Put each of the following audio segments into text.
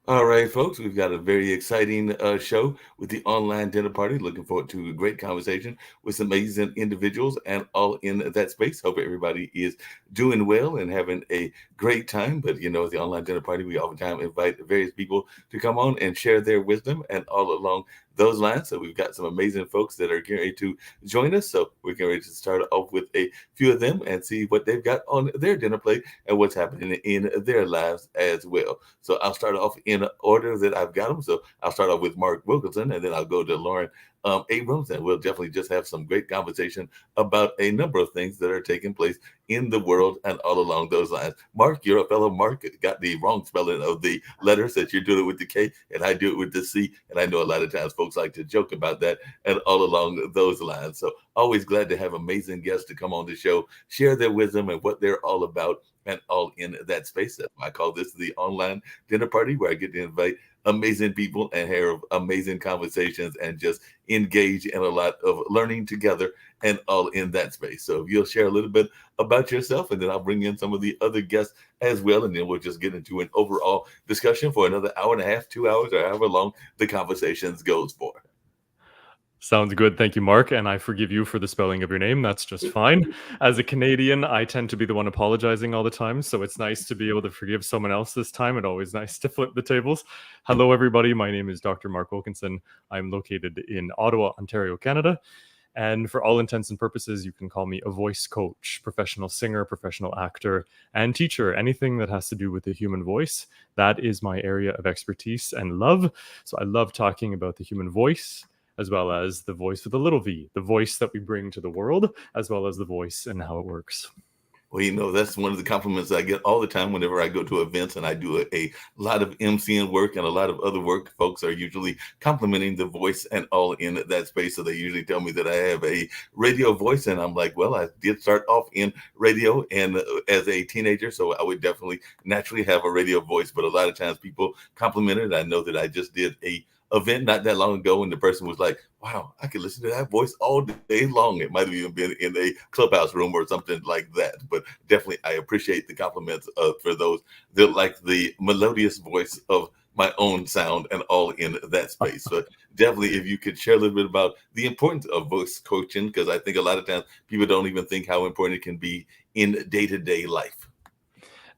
All right, folks, we've got a very exciting show with the online dinner party. Looking forward to a great conversation with some amazing individuals and all in that space. Hope everybody is doing well and having a great time. But at the online dinner party, we oftentimes invite various people to come on and share their wisdom and all along those lines. So we've got some amazing folks that are getting ready to join us. So we're getting ready to start off with a few of them and see what they've got on their dinner plate and what's happening in their lives as well. So I'll start off in order that I've got them. So I'll start off with Mark Wilkinson, and then I'll go to Lauren Abrams, and we'll definitely just have some great conversation about a number of things that are taking place in the world and all along those lines. Mark, you're a fellow Mark. Got the wrong spelling of the letters that you're doing it with the K, and I do it with the C. And I know a lot of times folks like to joke about that and all along those lines. So always glad to have amazing guests to come on the show, share their wisdom and what they're all about and all in that space. That's why I call this the online dinner party, where I get to invite amazing people and have amazing conversations and just engage in a lot of learning together and all in that space. So if you'll share a little bit about yourself, and then I'll bring in some of the other guests as well, and then we'll just get into an overall discussion for another hour and a half, 2 hours, or however long the conversations goes for. Sounds good. Thank you, Mark. And I forgive you for the spelling of your name. That's just fine. As a Canadian, I tend to be the one apologizing all the time. So it's nice to be able to forgive someone else this time. It's always nice to flip the tables. Hello, everybody. My name is Dr. Mark Wilkinson. I'm located in Ottawa, Ontario, Canada. And for all intents and purposes, you can call me a voice coach, professional singer, professional actor, and teacher. Anything that has to do with the human voice, that is my area of expertise and love. So I love talking about the human voice, as well as the voice with a little v, the voice that we bring to the world, as well as the voice and how it works. Well, that's one of the compliments I get all the time whenever I go to events and I do a lot of MCing work and a lot of other work. Folks are usually complimenting the voice and all in that space. So they usually tell me that I have a radio voice. And I'm like, well, I did start off in radio and as a teenager. So I would definitely naturally have a radio voice. But a lot of times people compliment it. I know that I just did a event not that long ago, and the person was like, wow, I could listen to that voice all day long. It might have even been in a clubhouse room or something like that. But definitely, I appreciate the compliments for those that like the melodious voice of my own sound and all in that space. So definitely, if you could share a little bit about the importance of voice coaching, because I think a lot of times people don't even think how important it can be in day-to-day life.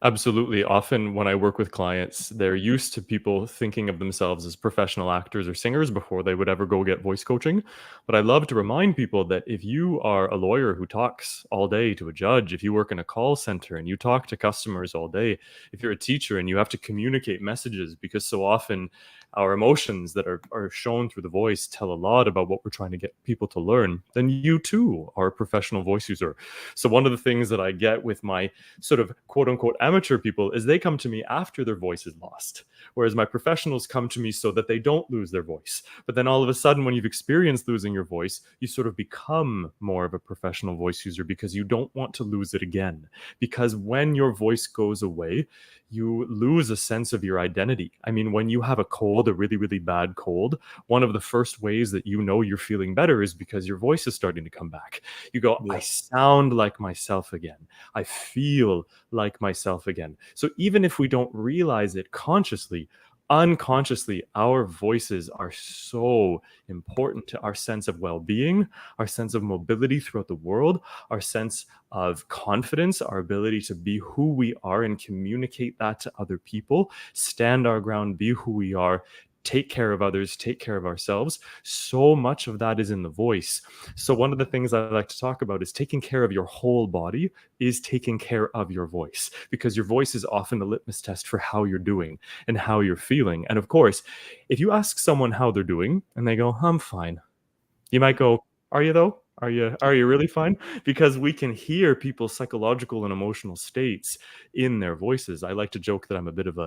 Absolutely. Often when I work with clients, they're used to people thinking of themselves as professional actors or singers before they would ever go get voice coaching. But I love to remind people that if you are a lawyer who talks all day to a judge, if you work in a call center and you talk to customers all day, if you're a teacher and you have to communicate messages, because so often our emotions that are shown through the voice tell a lot about what we're trying to get people to learn, then you too are a professional voice user. So one of the things that I get with my sort of quote unquote amateur people is they come to me after their voice is lost, whereas my professionals come to me so that they don't lose their voice. But then all of a sudden, when you've experienced losing your voice, you sort of become more of a professional voice user because you don't want to lose it again. Because when your voice goes away, you lose a sense of your identity. I mean, when you have a cold, a really, really bad cold, one of the first ways that you know you're feeling better is because your voice is starting to come back. You go, I sound like myself again. I feel like myself again. So even if we don't realize it consciously, unconsciously, our voices are so important to our sense of well-being, our sense of mobility throughout the world, our sense of confidence, our ability to be who we are and communicate that to other people, stand our ground, be who we are, take care of others, take care of ourselves. So much of that is in the voice. So one of the things I like to talk about is taking care of your whole body is taking care of your voice, because your voice is often a litmus test for how you're doing and how you're feeling. And of course, if you ask someone how they're doing and they go, I'm fine, you might go, are you though? Are you really fine? Because we can hear people's psychological and emotional states in their voices. I like to joke that I'm a bit of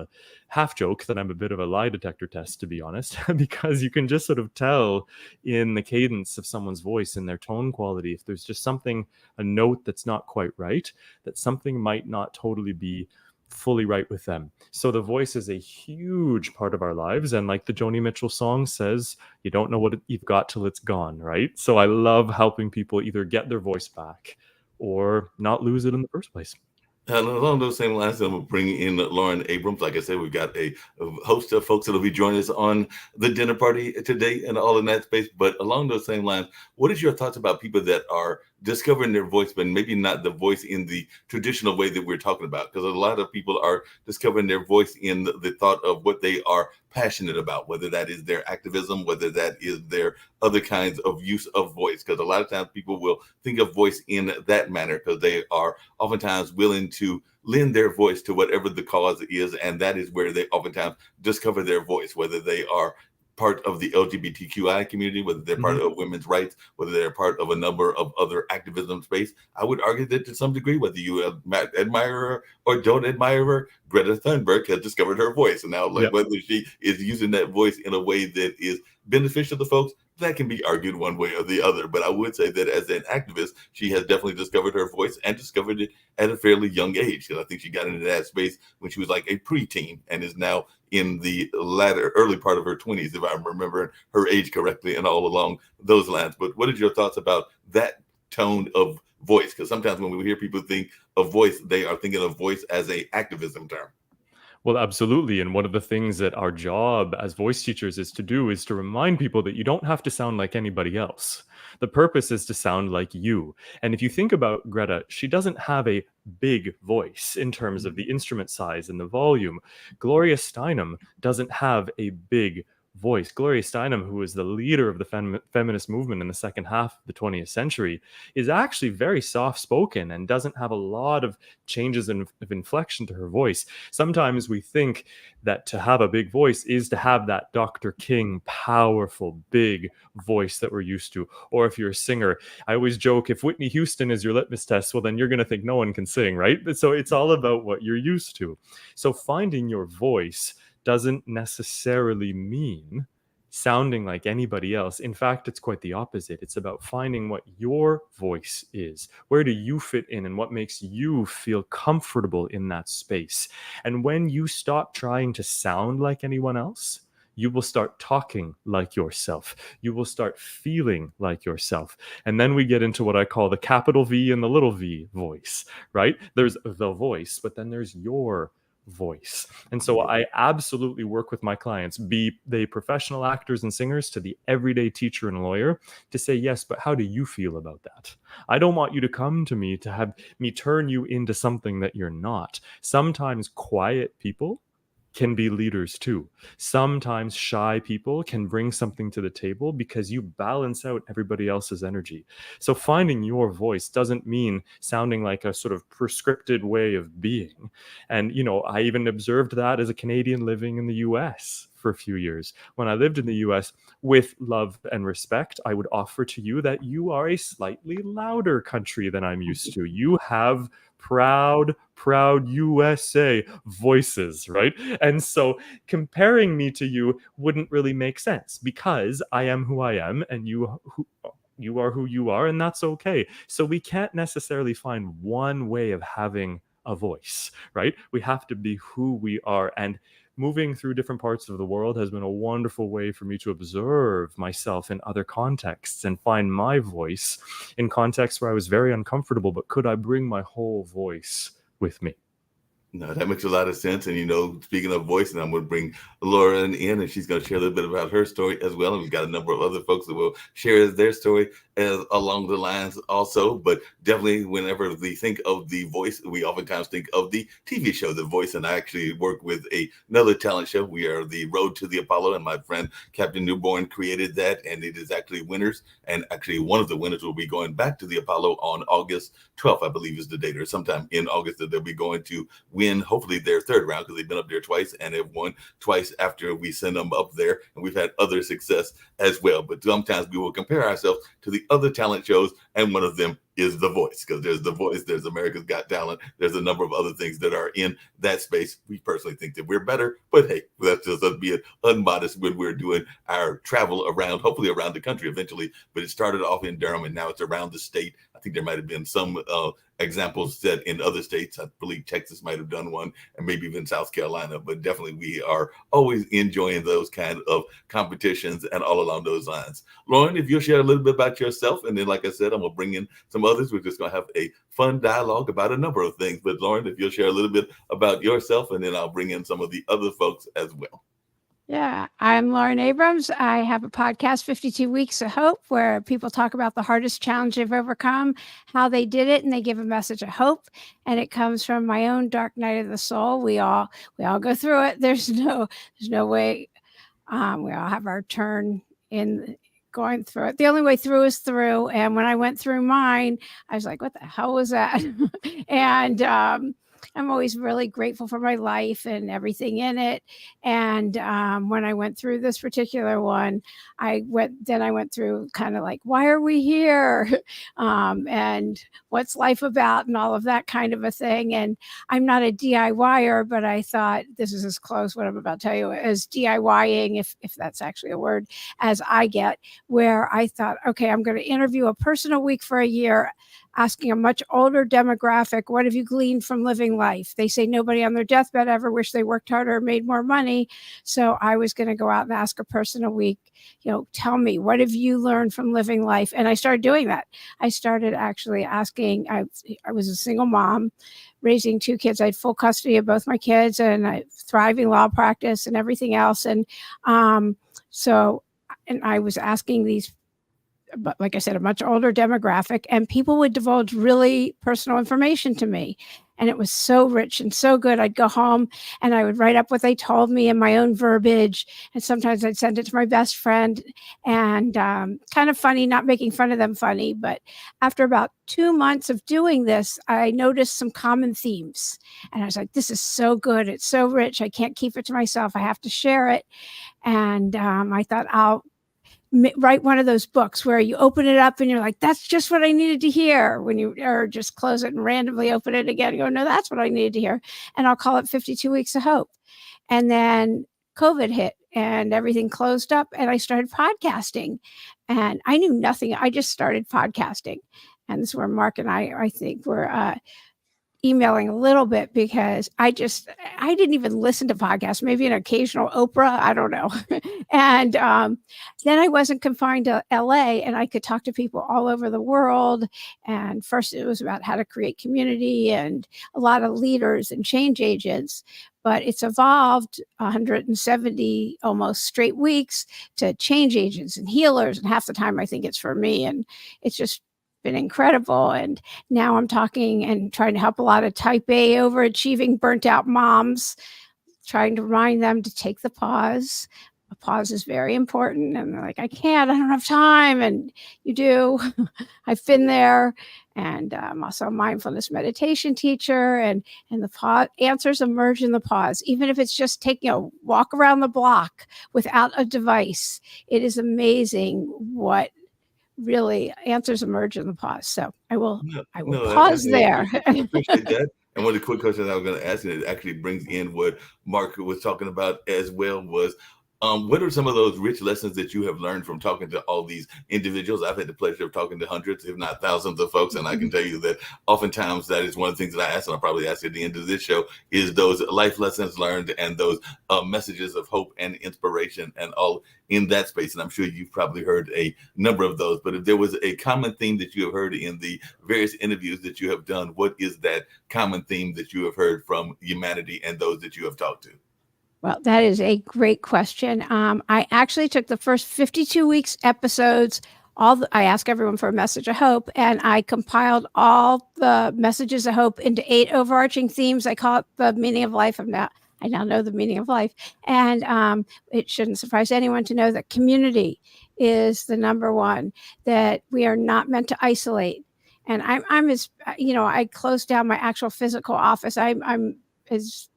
a lie detector test, to be honest, because you can just sort of tell in the cadence of someone's voice, in their tone quality, if there's just something, a note that's not quite right, that something might not totally be fully right with them. So the voice is a huge part of our lives. And like the Joni Mitchell song says, you don't know what you've got till it's gone, right? So I love helping people either get their voice back or not lose it in the first place. And along those same lines, I'm going to bring in Lauren Abrams. Like I said, we've got a host of folks that will be joining us on the dinner party today and all in that space. But along those same lines, what is your thoughts about people that are discovering their voice, but maybe not the voice in the traditional way that we're talking about? Because a lot of people are discovering their voice in the thought of what they are passionate about, whether that is their activism, whether that is their other kinds of use of voice. Because a lot of times people will think of voice in that manner because they are oftentimes willing to lend their voice to whatever the cause is. And that is where they oftentimes discover their voice, whether they are part of the LGBTQI community, whether they're part of women's rights, whether they're part of a number of other activism space. I would argue that to some degree, whether you admire her or don't admire her, Greta Thunberg has discovered her voice. And now, whether she is using that voice in a way that is beneficial to folks, that can be argued one way or the other. But I would say that as an activist, she has definitely discovered her voice and discovered it at a fairly young age. Because I think she got into that space when she was like a preteen and is now in the early part of her 20s, if I'm remembering her age correctly, and all along those lines. But what are your thoughts about that tone of voice? Because sometimes when we hear people think of voice, they are thinking of voice as a activism term. Well, absolutely. And one of the things that our job as voice teachers is to do is to remind people that you don't have to sound like anybody else. The purpose is to sound like you. And if you think about Greta, she doesn't have a big voice in terms of the instrument size and the volume. Gloria Steinem doesn't have a big voice. Gloria Steinem, who is the leader of the feminist movement in the second half of the 20th century, is actually very soft-spoken and doesn't have a lot of changes of inflection to her voice. Sometimes we think that to have a big voice is to have that Dr. King powerful, big voice that we're used to. Or if you're a singer, I always joke, if Whitney Houston is your litmus test, well, then you're going to think no one can sing, right? So it's all about what you're used to. So finding your voice doesn't necessarily mean sounding like anybody else. In fact, it's quite the opposite. It's about finding what your voice is. Where do you fit in and what makes you feel comfortable in that space? And when you stop trying to sound like anyone else, you will start talking like yourself. You will start feeling like yourself. And then we get into what I call the capital V and the little v voice, right? There's the voice, but then there's your voice. And so I absolutely work with my clients, be they professional actors and singers to the everyday teacher and lawyer, to say, yes, but how do you feel about that? I don't want you to come to me to have me turn you into something that you're not. Sometimes quiet people can be leaders too. Sometimes shy people can bring something to the table because you balance out everybody else's energy. So finding your voice doesn't mean sounding like a sort of prescripted way of being. And, I even observed that as a Canadian living in the US for a few years. When I lived in the US, with love and respect, I would offer to you that you are a slightly louder country than I'm used to. You have proud USA voices, right? And so comparing me to you wouldn't really make sense because I am who I am and you are who you are, and that's okay. So we can't necessarily find one way of having a voice, right? We have to be who we are. And moving through different parts of the world has been a wonderful way for me to observe myself in other contexts and find my voice in contexts where I was very uncomfortable, but could I bring my whole voice with me? No, that makes a lot of sense. And, speaking of voice, and I'm going to bring Lauren in, and she's going to share a little bit about her story as well. And we've got a number of other folks that will share their story along the lines also. But definitely, whenever we think of The Voice, we oftentimes think of the TV show The Voice. And I actually work with another talent show. We are the Road to the Apollo, and my friend Captain Newborn created that. And it is actually winners. And actually, one of the winners will be going back to the Apollo on August 12th, I believe is the date, or sometime in August that they'll be going to win hopefully their third round, because they've been up there twice and have won twice after we send them up there. And we've had other success as well. But sometimes we will compare ourselves to the other talent shows, and one of them is The Voice, because there's The Voice, there's America's Got Talent, there's a number of other things that are in that space. We personally think that we're better, but hey, that's just us being unmodest when we're doing our travel around, hopefully around the country eventually. But it started off in Durham, and now it's around the state. I think there might have been some examples set in other states. I believe Texas might have done one, and maybe even South Carolina. But definitely, we are always enjoying those kind of competitions and all along those lines. Lauren, if you'll share a little bit about yourself, and then, like I said, I'm gonna bring in some others. We're just gonna have a fun dialogue about a number of things. But Lauren, if you'll share a little bit about yourself, and then I'll bring in some of the other folks as well. Yeah, I'm Lauren Abrams. I have a podcast, 52 Weeks of Hope, where people talk about the hardest challenge they've overcome, how they did it, and they give a message of hope. And it comes from my own dark night of the soul. We all go through it. There's no way. We all have our turn in going through it. The only way through is through. And when I went through mine, I was like, what the hell was that? And I'm always really grateful for my life and everything in it. And when I went through this particular one, I went through kind of like, why are we here? And what's life about, and all of that kind of a thing. And I'm not a DIYer, but I thought this is as close, what I'm about to tell you, as DIYing, if that's actually a word, as I get, where I thought, okay, I'm going to interview a person a week for a year, asking a much older demographic, what have you gleaned from living life? They say nobody on their deathbed ever wished they worked harder or made more money. So I was going to go out and ask a person a week, tell me, what have you learned from living life? And I started doing that. I started actually asking, I was a single mom raising 2 kids. I had full custody of both my kids and a thriving law practice and everything else. And so I was asking these, but like I said, a much older demographic, and people would divulge really personal information to me. And it was so rich and so good. I'd go home and I would write up what they told me in my own verbiage. And sometimes I'd send it to my best friend, and kind of funny, not making fun of them funny. But after about 2 months of doing this, I noticed some common themes. And I was like, this is so good. It's so rich. I can't keep it to myself. I have to share it. And I thought, I'll write one of those books where you open it up and you're like, that's just what I needed to hear, or just close it and randomly open it again and go, no, that's what I needed to hear. And I'll call it 52 Weeks of Hope. And then COVID hit and everything closed up, and I started podcasting, and I knew nothing. I just started podcasting. And this is where Mark and I think we're emailing a little bit, because I didn't even listen to podcasts, maybe an occasional Oprah, I don't know. And then I wasn't confined to LA, and I could talk to people all over the world. And first it was about how to create community and a lot of leaders and change agents. But it's evolved 170 almost straight weeks to change agents and healers. And half the time I think it's for me. And it's just been incredible. And now I'm talking and trying to help a lot of type A overachieving, burnt out moms, trying to remind them to take the pause. A pause is very important. And they're like, I don't have time. And you do. I've been there. And I'm also a mindfulness meditation teacher, and the pause answers emerge in the pause. Even if it's just taking a walk around the block without a device, it is amazing what really answers emerge in the pause. So I will pause there. I appreciate that. And one of the quick questions I was going to ask, and it actually brings in what Mark was talking about as well, was what are some of those rich lessons that you have learned from talking to all these individuals? I've had the pleasure of talking to hundreds, if not thousands of folks. And I can tell you that oftentimes that is one of the things that I ask, and I'll probably ask at the end of this show, is those life lessons learned and those messages of hope and inspiration and all in that space. And I'm sure you've probably heard a number of those, but if there was a common theme that you have heard in the various interviews that you have done, what is that common theme that you have heard from humanity and those that you have talked to? Well, that is a great question. I actually took the first 52 weeks episodes. I asked everyone for a message of hope, and I compiled all the messages of hope into 8 overarching themes. I call it the meaning of life. I now know the meaning of life. And it shouldn't surprise anyone to know that community is the number one, that we are not meant to isolate. And I'm as, I closed down my actual physical office. I'm as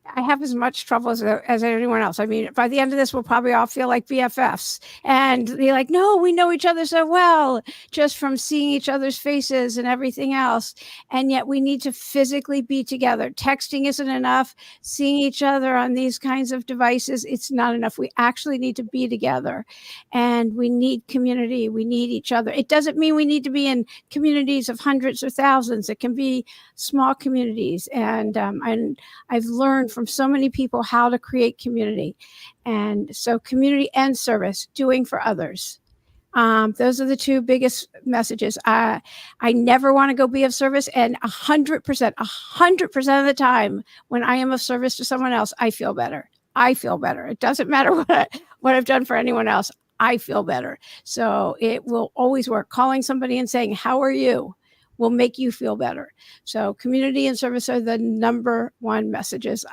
I have as much trouble as anyone else. I mean, by the end of this, we'll probably all feel like BFFs and be like, no, we know each other so well just from seeing each other's faces and everything else. And yet we need to physically be together. Texting isn't enough. Seeing each other on these kinds of devices, it's not enough. We actually need to be together, and we need community. We need each other. It doesn't mean we need to be in communities of hundreds or thousands. It can be small communities. And I've learned from so many people how to create community. And so community and service, doing for others. Those are the two biggest messages. I never want to go be of service. And 100% of the time when I am of service to someone else, I feel better. I feel better. It doesn't matter what I've done for anyone else. I feel better. So it will always work. Calling somebody and saying, how are you? Will make you feel better. So community and service are the number one messages.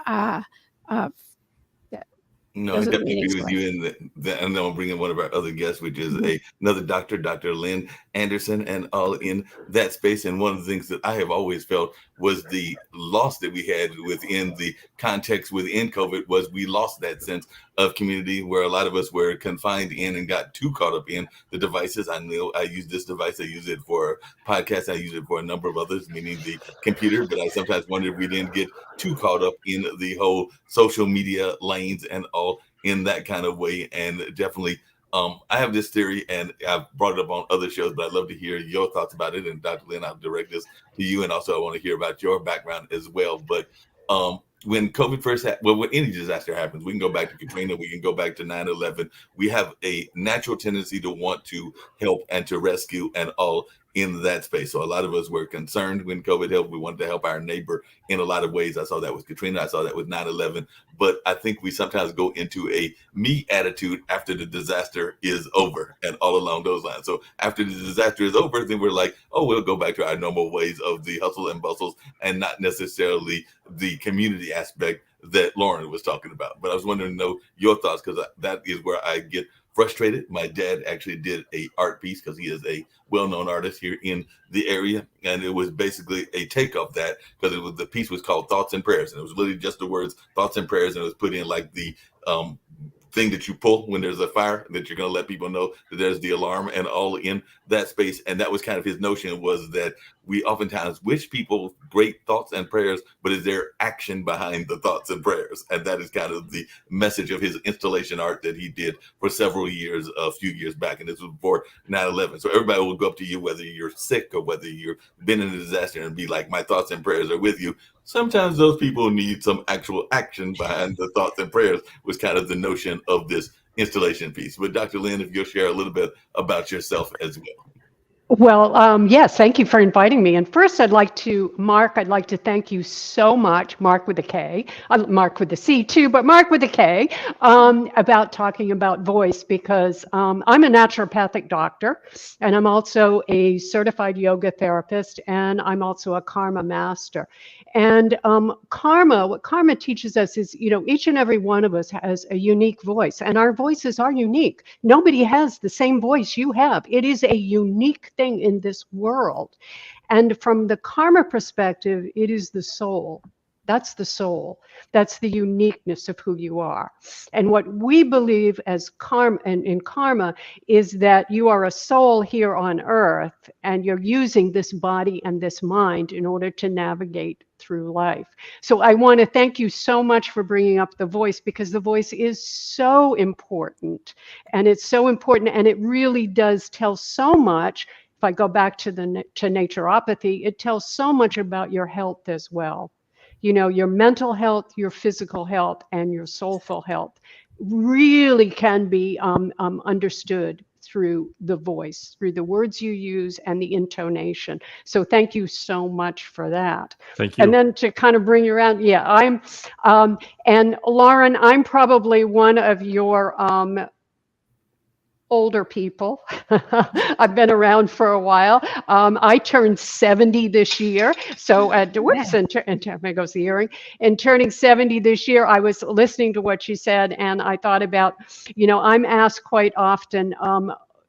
No, I definitely agree with you. And then I'll bring in one of our other guests, which is another doctor, Dr. Lynn Anderson, and all in that space. And one of the things that I have always felt was the loss that we had within the context within COVID was we lost that sense of community, where a lot of us were confined in and got too caught up in the devices. I know I use this device. I use it for podcasts. I use it for a number of others, meaning the computer. But I sometimes wonder if we didn't get too caught up in the whole social media lanes and all in that kind of way. And definitely, I have this theory, and I've brought it up on other shows, but I'd love to hear your thoughts about it. And Dr. Lynn, I'll direct this to you. And also I want to hear about your background as well. But when COVID first happened, well, when any disaster happens, we can go back to Katrina, we can go back to 9/11. We have a natural tendency to want to help and to rescue and all in that space. So a lot of us were concerned when COVID hit. We wanted to help our neighbor in a lot of ways. I saw that with Katrina. I saw that with 9/11. But I think we sometimes go into a me attitude after the disaster is over and all along those lines. So after the disaster is over, then we're like, oh, we'll go back to our normal ways of the hustle and bustles and not necessarily the community aspect that Lauren was talking about. But I was wondering to know your thoughts, because that is where I get frustrated. My dad actually did a art piece because he is a well-known artist here in the area, and it was basically a take of that, because the piece was called Thoughts and Prayers, and it was literally just the words thoughts and prayers, and it was put in like the thing that you pull when there's a fire, that you're going to let people know that there's the alarm and all in that space. And that was kind of his notion, was that we oftentimes wish people great thoughts and prayers, but is there action behind the thoughts and prayers? And that is kind of the message of his installation art that he did for several years, a few years back. And this was before 9/11. So everybody will go up to you, whether you're sick or whether you've been in a disaster, and be like, my thoughts and prayers are with you. Sometimes those people need some actual action behind the thoughts and prayers, was kind of the notion of this installation piece. But Dr. Lynn, if you'll share a little bit about yourself as well. Well, yes, thank you for inviting me. And first, Mark, I'd like to thank you so much, Mark with a K, Mark with a C too, but Mark with a K, about talking about voice, because I'm a naturopathic doctor, and I'm also a certified yoga therapist, and I'm also a karma master. And what karma teaches us is, each and every one of us has a unique voice, and our voices are unique. Nobody has the same voice you have. It is a unique thing in this world. And from the karma perspective, it is the soul. That's the soul. That's the uniqueness of who you are. And what we believe as karma, and in karma, is that you are a soul here on earth, and you're using this body and this mind in order to navigate through life. So I want to thank you so much for bringing up the voice, because the voice is so important, and it's so important, and it really does tell so much. If I go back to naturopathy, it tells so much about your health as well. Your mental health, your physical health, and your soulful health really can be understood through the voice, through the words you use and the intonation. So thank you so much for that. Thank you. And then to kind of bring you around, and Lauren, I'm probably one of your older people. I've been around for a while. I turned 70 this year. So and there goes the earring. And turning 70 this year, I was listening to what she said, and I thought about, I'm asked quite often,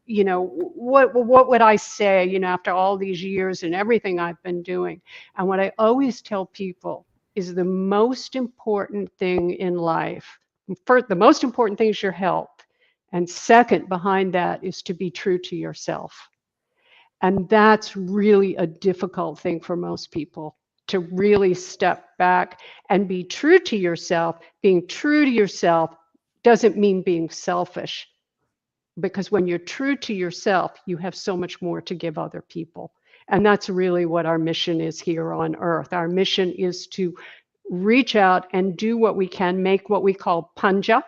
what would I say, after all these years and everything I've been doing? And what I always tell people is the most important thing in life. First, the most important thing is your health. And second, behind that is to be true to yourself. And that's really a difficult thing for most people, to really step back and be true to yourself. Being true to yourself doesn't mean being selfish, because when you're true to yourself, you have so much more to give other people. And that's really what our mission is here on Earth. Our mission is to reach out and do what we can, make what we call punya.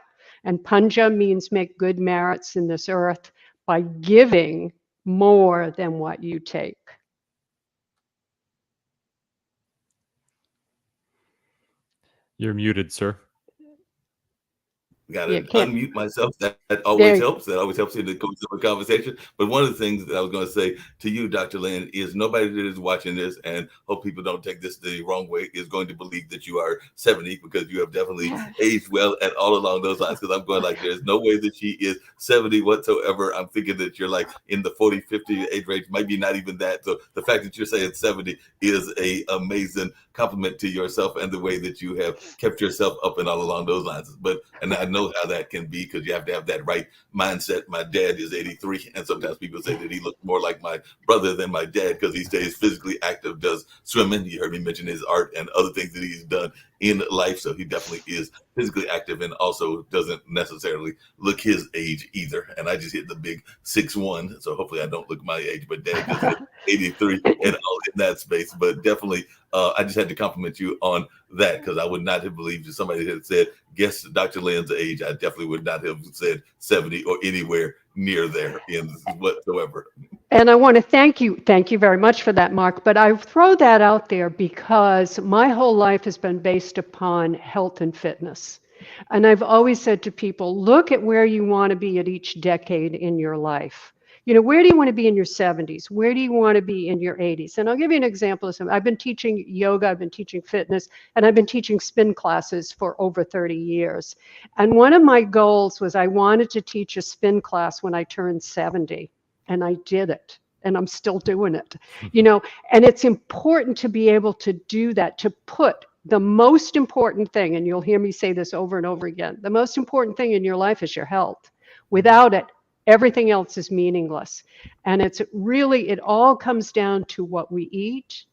And punya means make good merits in this earth by giving more than what you take. You're muted, sir. Got to can't- unmute myself. That always There- helps. That always helps in the course of a conversation. But one of the things that I was going to say to you, Dr. Lynn, is nobody that is watching this, and hope people don't take this the wrong way, is going to believe that you are 70, because you have definitely aged well at all along those lines. Because I'm going like, there's no way that she is 70 whatsoever. I'm thinking that you're like in the 40, 50 age range, maybe not even that. So the fact that you're saying 70 is a amazing compliment to yourself and the way that you have kept yourself up and all along those lines. And I know how that can be, because you have to have that right mindset. My dad is 83, and sometimes people say that he looks more like my brother than my dad because he stays physically active, does swimming. You heard me mention his art and other things that he's done in life. So he definitely is physically active, and also doesn't necessarily look his age either. And I just hit the big 6'1", so hopefully I don't look my age, but dad just hit 83 and all in that space. But definitely, I just had to compliment you on that, because I would not have believed if somebody had said, guess Dr. Lynn's age. I definitely would not have said 70 or anywhere near there in whatsoever. And I want to thank you very much for that, Mark. But I throw that out there because my whole life has been based upon health and fitness. And I've always said to people, look at where you want to be at each decade in your life. You know, where do you want to be in your 70s? Where do you want to be in your 80s? And I'll give you an example of something. I've been teaching yoga, I've been teaching fitness, and I've been teaching spin classes for over 30 years. And one of my goals was I wanted to teach a spin class when I turned 70. And I did it, and I'm still doing it. You know, and it's important to be able to do that, to put the most important thing, and you'll hear me say this over and over again, the most important thing in your life is your health. Without it, everything else is meaningless. And it's really, it all comes down to what we eat,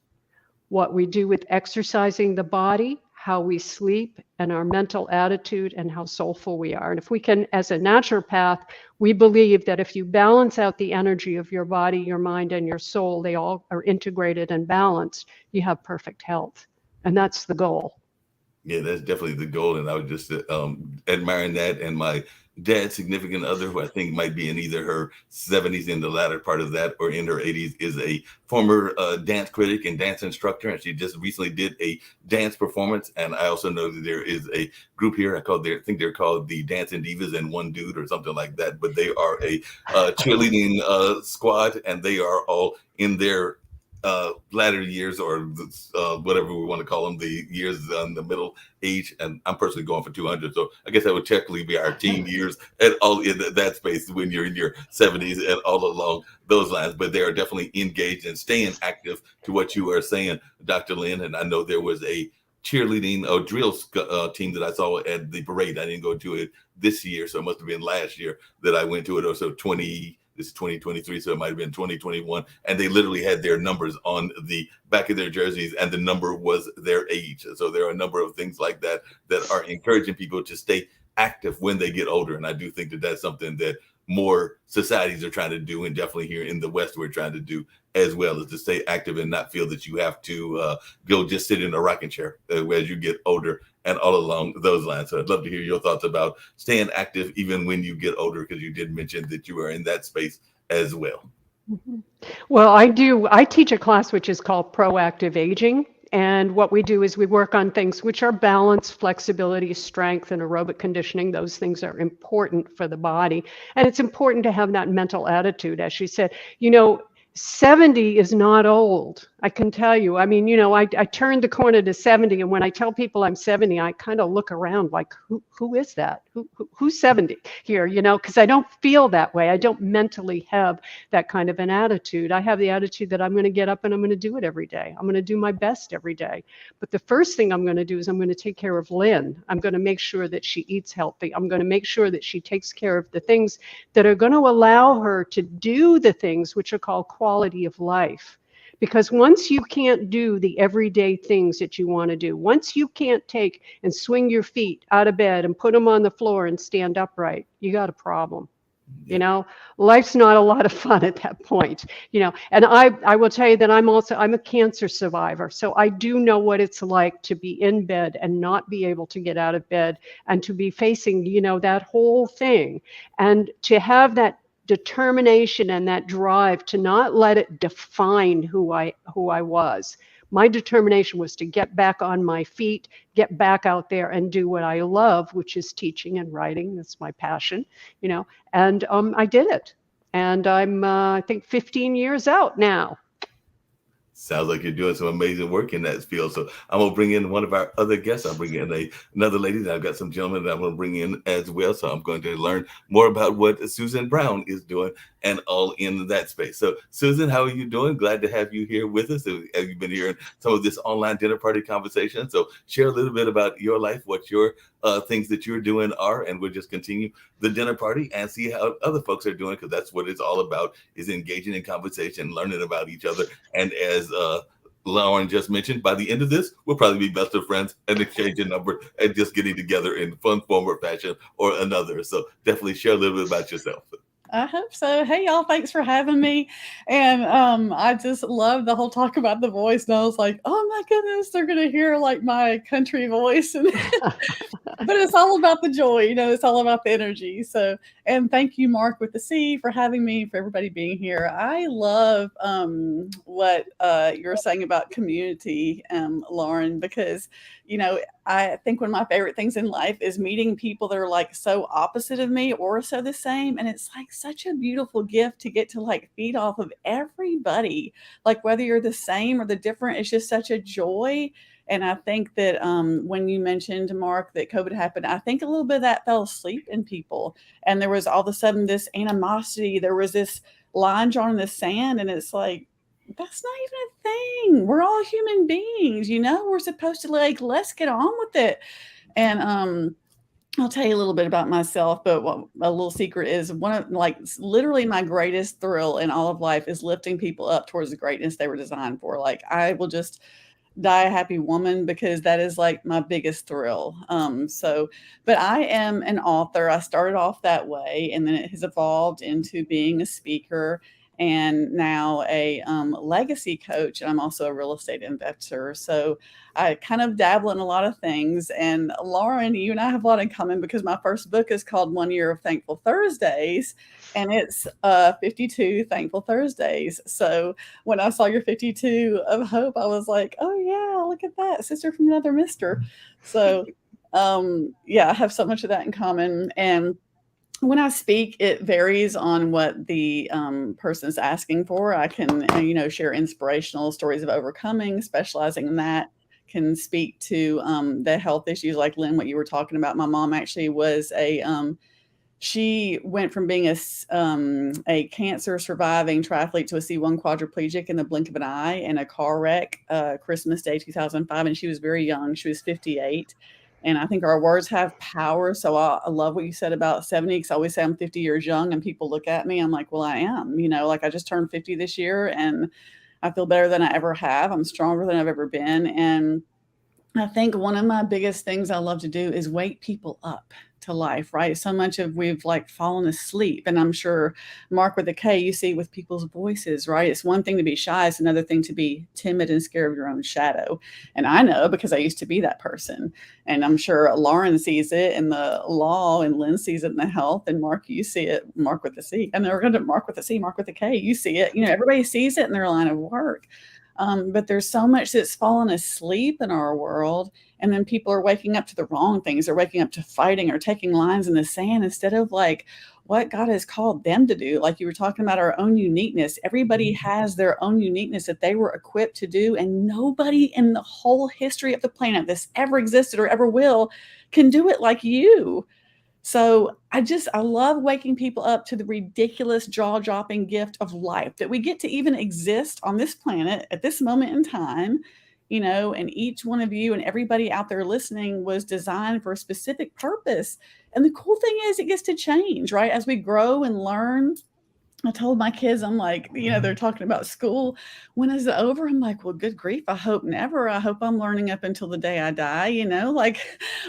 what we do with exercising the body, how we sleep, and our mental attitude, and how soulful we are. And if we can, as a naturopath, we believe that if you balance out the energy of your body, your mind, and your soul, they all are integrated and balanced, you have perfect health. And that's the goal. Yeah, that's definitely the goal. And I was just admiring that. And my dad's significant other, who I think might be in either her 70s, in the latter part of that, or in her 80s, is a former dance critic and dance instructor. And she just recently did a dance performance. And I also know that there is a group here, I think they're called the Dancing Divas and One Dude or something like that. But they are a cheerleading squad, and they are all in their latter years, or whatever we want to call them, the years in the middle age. And I'm personally going for 200, so I guess that would technically be our teen years and all in that space when you're in your 70s and all along those lines. But they are definitely engaged and staying active, to what you are saying, Dr. Lynn. And I know there was a cheerleading or drill team that I saw at the parade. I didn't go to it this year, so it must have been last year that I went to it, or so this is 2023, so it might have been 2021. And they literally had their numbers on the back of their jerseys, and the number was their age. So there are a number of things like that that are encouraging people to stay active when they get older. And I do think that that's something that more societies are trying to do, and definitely here in the West we're trying to do as well, is to stay active and not feel that you have to go just sit in a rocking chair as you get older, and all along those lines. So I'd love to hear your thoughts about staying active even when you get older, because you did mention that you are in that space as well. Mm-hmm. Well, I teach a class which is called Proactive Aging. And what we do is we work on things which are balance, flexibility, strength, and aerobic conditioning. Those things are important for the body. And it's important to have that mental attitude, as she said. You know, 70 is not old. I can tell you. I mean, I turned the corner to 70, and when I tell people I'm 70, I kind of look around like, who is that? Who's 70 here? Because I don't feel that way. I don't mentally have that kind of an attitude. I have the attitude that I'm going to get up and I'm going to do it every day. I'm going to do my best every day. But the first thing I'm going to do is I'm going to take care of Lynn. I'm going to make sure that she eats healthy. I'm going to make sure that she takes care of the things that are going to allow her to do the things which are called quality of life. Because once you can't do the everyday things that you want to do, once you can't take and swing your feet out of bed and put them on the floor and stand upright, you got a problem. Life's not a lot of fun at that point, and I will tell you that I'm a cancer survivor. So I do know what it's like to be in bed and not be able to get out of bed and to be facing, that whole thing, and to have that determination and that drive to not let it define who I was. My determination was to get back on my feet, get back out there and do what I love, which is teaching and writing. That's my passion, and I did it. And I'm, I think, 15 years out now. Sounds like you're doing some amazing work in that field. So I'm going to bring in one of our other guests. I'll bring in another lady. That I've got some gentlemen that I'm going to bring in as well. So I'm going to learn more about what Susan Brown is doing and all in that space. So Susan, how are you doing? Glad to have you here with us. You've been hearing some of this online dinner party conversation. So share a little bit about your life, what your things that you're doing are, and we'll just continue the dinner party and see how other folks are doing, because that's what it's all about, is engaging in conversation, learning about each other. And as Lauren just mentioned, by the end of this, we'll probably be best of friends and exchange a number and just getting together in fun form or fashion or another. So definitely share a little bit about yourself. I hope so. Hey, y'all, thanks for having me. And I just love the whole talk about the voice. And I was like, oh my goodness, they're going to hear like my country voice. And but it's all about the joy, it's all about the energy. So, and thank you, Mark with the C, for having me, for everybody being here. I love what you're saying about community, Lauren, because, I think one of my favorite things in life is meeting people that are like so opposite of me or so the same. And it's like such a beautiful gift to get to like feed off of everybody, like whether you're the same or the different, it's just such a joy. And I think that when you mentioned, Mark, that COVID happened, I think a little bit of that fell asleep in people. And there was all of a sudden this animosity. There was this line drawn in the sand. And it's like, that's not even a thing. We're all human beings, we're supposed to like, let's get on with it. And I'll tell you a little bit about myself, but a little secret is one of like literally my greatest thrill in all of life is lifting people up towards the greatness they were designed for. Like I will just die a happy woman because that is like my biggest thrill. But I am an author. I started off that way, and then it has evolved into being a speaker and now a legacy coach. And I'm also a real estate investor. So I kind of dabble in a lot of things. And Lauren, you and I have a lot in common because my first book is called 1 Year of Thankful Thursdays. And it's 52 Thankful Thursdays. So when I saw your 52 of Hope, I was like, oh yeah, look at that. Sister from another mister. So yeah, I have so much of that in common. And when I speak, it varies on what the person is asking for. I can, share inspirational stories of overcoming, specializing in that. Can speak to the health issues like Lynn, what you were talking about. My mom actually was she went from being a cancer surviving triathlete to a C1 quadriplegic in the blink of an eye in a car wreck, Christmas Day, 2005. And she was very young. She was 58. And I think our words have power. So I love what you said about 70, because I always say I'm 50 years young and people look at me. I'm like, well, I am, like I just turned 50 this year and I feel better than I ever have. I'm stronger than I've ever been. And I think one of my biggest things I love to do is wake people up to life, right? So much of we've like fallen asleep. And I'm sure, Mark with a K, you see with people's voices, right? It's one thing to be shy. It's another thing to be timid and scared of your own shadow. And I know because I used to be that person. And I'm sure Lauren sees it in the law and Lynn sees it in the health. And Mark, you see it, Mark with a C. And they're going to Mark with a C, Mark with a K. You see it. Everybody sees it in their line of work. But there's so much that's fallen asleep in our world. And then people are waking up to the wrong things. They're waking up to fighting or taking lines in the sand instead of like, what God has called them to do. Like you were talking about our own uniqueness. Everybody has their own uniqueness that they were equipped to do, and nobody in the whole history of the planet that's ever existed or ever will can do it like you. So I love waking people up to the ridiculous jaw-dropping gift of life, that we get to even exist on this planet at this moment in time, and each one of you and everybody out there listening was designed for a specific purpose. And the cool thing is it gets to change, right? As we grow and learn. I told my kids, I'm like, they're talking about school. When is it over? I'm like, well, good grief. I hope never. I hope I'm learning up until the day I die. Like,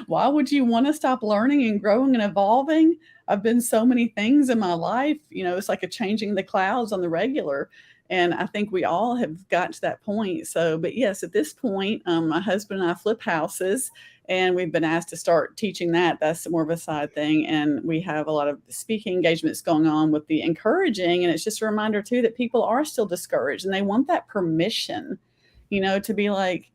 why would you want to stop learning and growing and evolving? I've been so many things in my life. It's like a changing the clouds on the regular. And I think we all have gotten to that point. So, but yes, at this point, my husband and I flip houses, and we've been asked to start teaching that. That's more of a side thing. And we have a lot of speaking engagements going on with the encouraging. And it's just a reminder too, that people are still discouraged and they want that permission, to be like,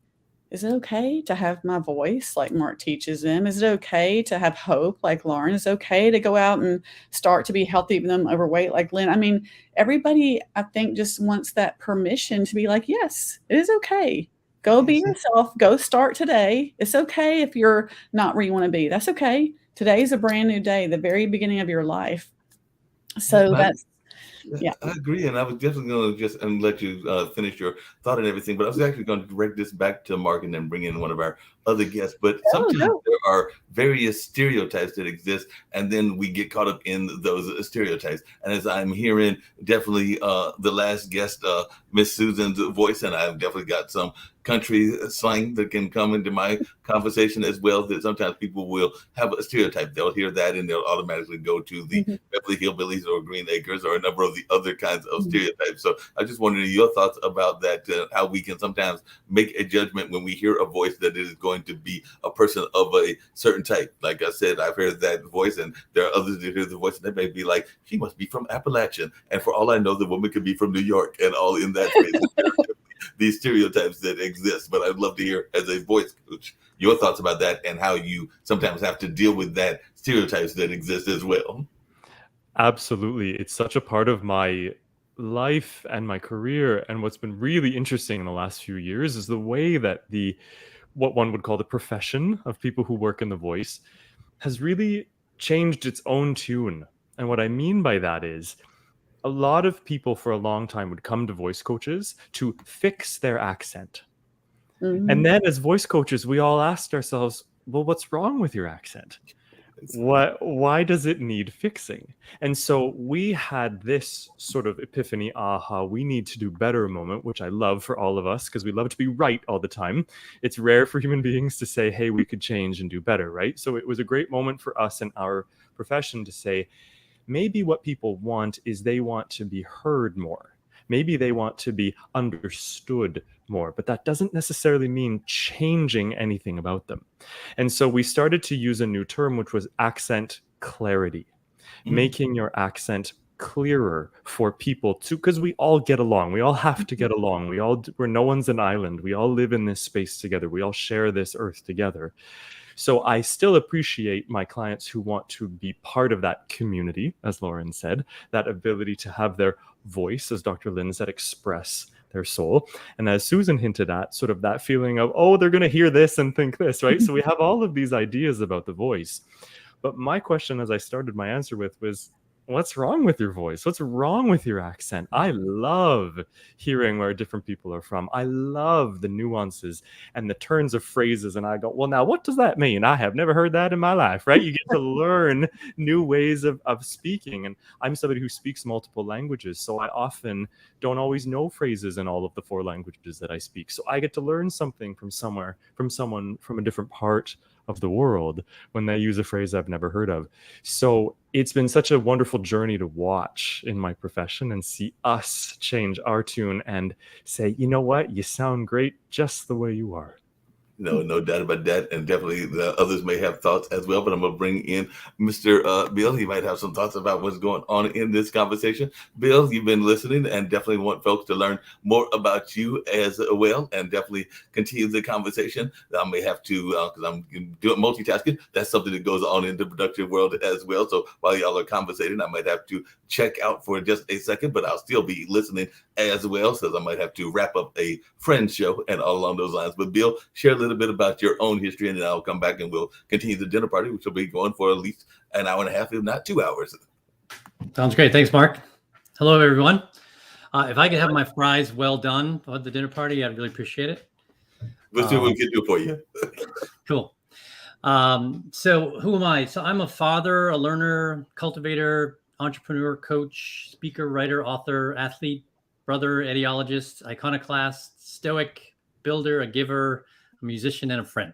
is it okay to have my voice like Mark teaches them? Is it okay to have hope like Lauren? Is it okay to go out and start to be healthy even though I'm overweight like Lynn? I mean, everybody, I think, just wants that permission to be like, yes, it is okay. Go be yourself. Go start today. It's okay if you're not where you want to be. That's okay. Today's a brand new day, the very beginning of your life. So yeah. I agree. And I was definitely going to just let you finish your thought and everything, but I was actually going to direct this back to Mark and then bring in one of our other guests. But sometimes there are various stereotypes that exist, and then we get caught up in those stereotypes. And as I'm hearing definitely the last guest, Miss Susan's voice, and I've definitely got some country slang that can come into my conversation as well, that sometimes people will have a stereotype. They'll hear that and they'll automatically go to the Beverly Hillbillies or Green Acres or a number of the other kinds of stereotypes. So I just wondered your thoughts about that, how we can sometimes make a judgment when we hear a voice that it is going to be a person of a certain type. Like I said, I've heard that voice, and there are others that hear the voice and they may be like, she must be from Appalachian. And for all I know, the woman could be from New York, and all in that space. These stereotypes that exist. But I'd love to hear, as a voice coach, your thoughts about that and how you sometimes have to deal with that stereotypes that exist as well. Absolutely. It's such a part of my life and my career. And what's been really interesting in the last few years is the way that what one would call the profession of people who work in the voice has really changed its own tune. And what I mean by that is, a lot of people for a long time would come to voice coaches to fix their accent. And then as voice coaches, we all asked ourselves, well, what's wrong with your accent? Why does it need fixing? And so we had this sort of epiphany, we need to do better moment, which I love for all of us, because we love to be right all the time. It's rare for human beings to say, hey, we could change and do better, right? So it was a great moment for us in our profession to say, maybe what people want is they want to be heard more. Maybe they want to be understood more, but that doesn't necessarily mean changing anything about them. And so we started to use a new term, which was accent clarity, making your accent clearer for people too, because we all get along. We all have to get along. We're no one's an island. We all live in this space together. We all share this earth together. So I still appreciate my clients who want to be part of that community, as Lauren said, that ability to have their voice, as Dr. Lynn said, express their soul. And as Susan hinted at, sort of that feeling of, oh, they're going to hear this and think this, right? So we have all of these ideas about the voice. But my question, as I started my answer with, was, what's wrong with your voice? What's wrong with your accent? I love hearing where different people are from. I love the nuances and the turns of phrases. And I go, well, now what does that mean? I have never heard that in my life, right? You get to learn new ways of speaking. And I'm somebody who speaks multiple languages, so I often don't always know phrases in all of the 4 languages that I speak. So I get to learn something from someone from a different part of the world when they use a phrase I've never heard of. So it's been such a wonderful journey to watch in my profession and see us change our tune and say, you know what, you sound great just the way you are. No doubt about that. And definitely the others may have thoughts as well. But I'm going to bring in Mr. Bill. He might have some thoughts about what's going on in this conversation. Bill, you've been listening and definitely want folks to learn more about you as well and definitely continue the conversation. I may have to, because I'm doing multitasking, that's something that goes on in the production world as well. So while y'all are conversating, I might have to check out for just a second, but I'll still be listening as well, since I might have to wrap up a friend show and all along those lines. But Bill, share a little bit about your own history, and then I'll come back and we'll continue the dinner party, which will be going for at least an hour and a half, if not 2 hours. Sounds great. Thanks, Mark. Hello, everyone. If I could have my fries well done at the dinner party, I'd really appreciate it. We'll see what we can do for you. Cool. So who am I? So I'm a father, a learner, cultivator, entrepreneur, coach, speaker, writer, author, athlete, brother, ideologist, iconoclast, stoic, builder, a giver, a musician, and a friend.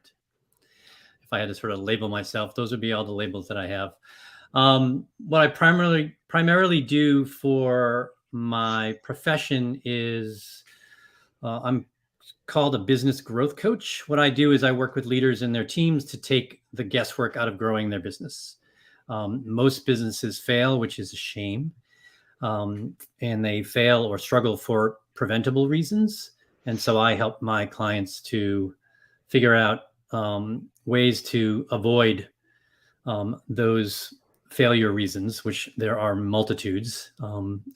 If I had to sort of label myself, those would be all the labels that I have. What I primarily do for my profession is I'm called a business growth coach. What I do is I work with leaders and their teams to take the guesswork out of growing their business. Most businesses fail, which is a shame. And they fail or struggle for preventable reasons. And so I help my clients to figure out ways to avoid those failure reasons, which there are multitudes.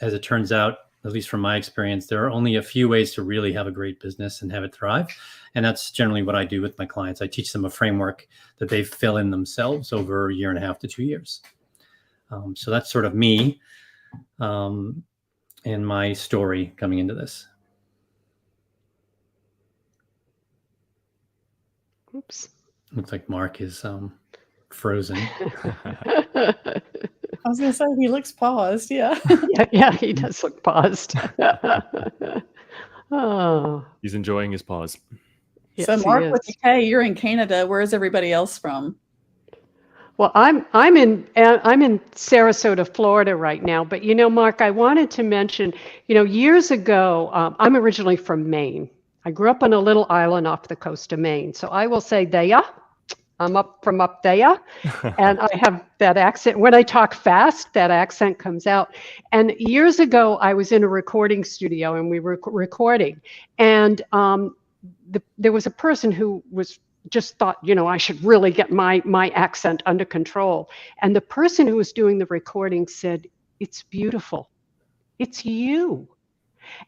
As it turns out, at least from my experience, there are only a few ways to really have a great business and have it thrive. And that's generally what I do with my clients. I teach them a framework that they fill in themselves over 1.5 to 2 years. So that's sort of me and my story coming into this. Oops. Looks like Mark is frozen. I was going to say, he looks paused. Yeah. Yeah, he does look paused. Oh, He's enjoying his pause. yes, So he Mark, is. with the K, you're in Canada. Where is everybody else from? Well, I'm in Sarasota, Florida right now. But Mark, I wanted to mention, years ago, I'm originally from Maine. I grew up on a little island off the coast of Maine. So I will say there. I'm up from up there, and I have that accent. When I talk fast, that accent comes out. And years ago, I was in a recording studio, and we were recording, and there was a person who was just thought, I should really get my accent under control. And the person who was doing the recording said, "It's beautiful. It's you."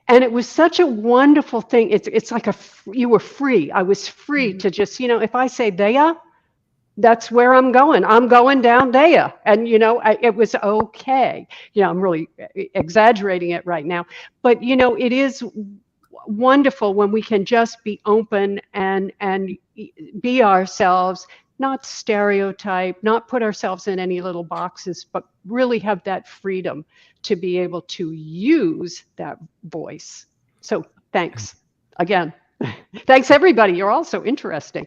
And it was such a wonderful thing. It's like you were free. I was free to just, if I say there, that's where I'm going. I'm going down there. And, it was okay. I'm really exaggerating it right now. But, it is wonderful when we can just be open and be ourselves, not stereotype, not put ourselves in any little boxes, but really have that freedom to be able to use that voice. So thanks again. Thanks, everybody. You're all so interesting.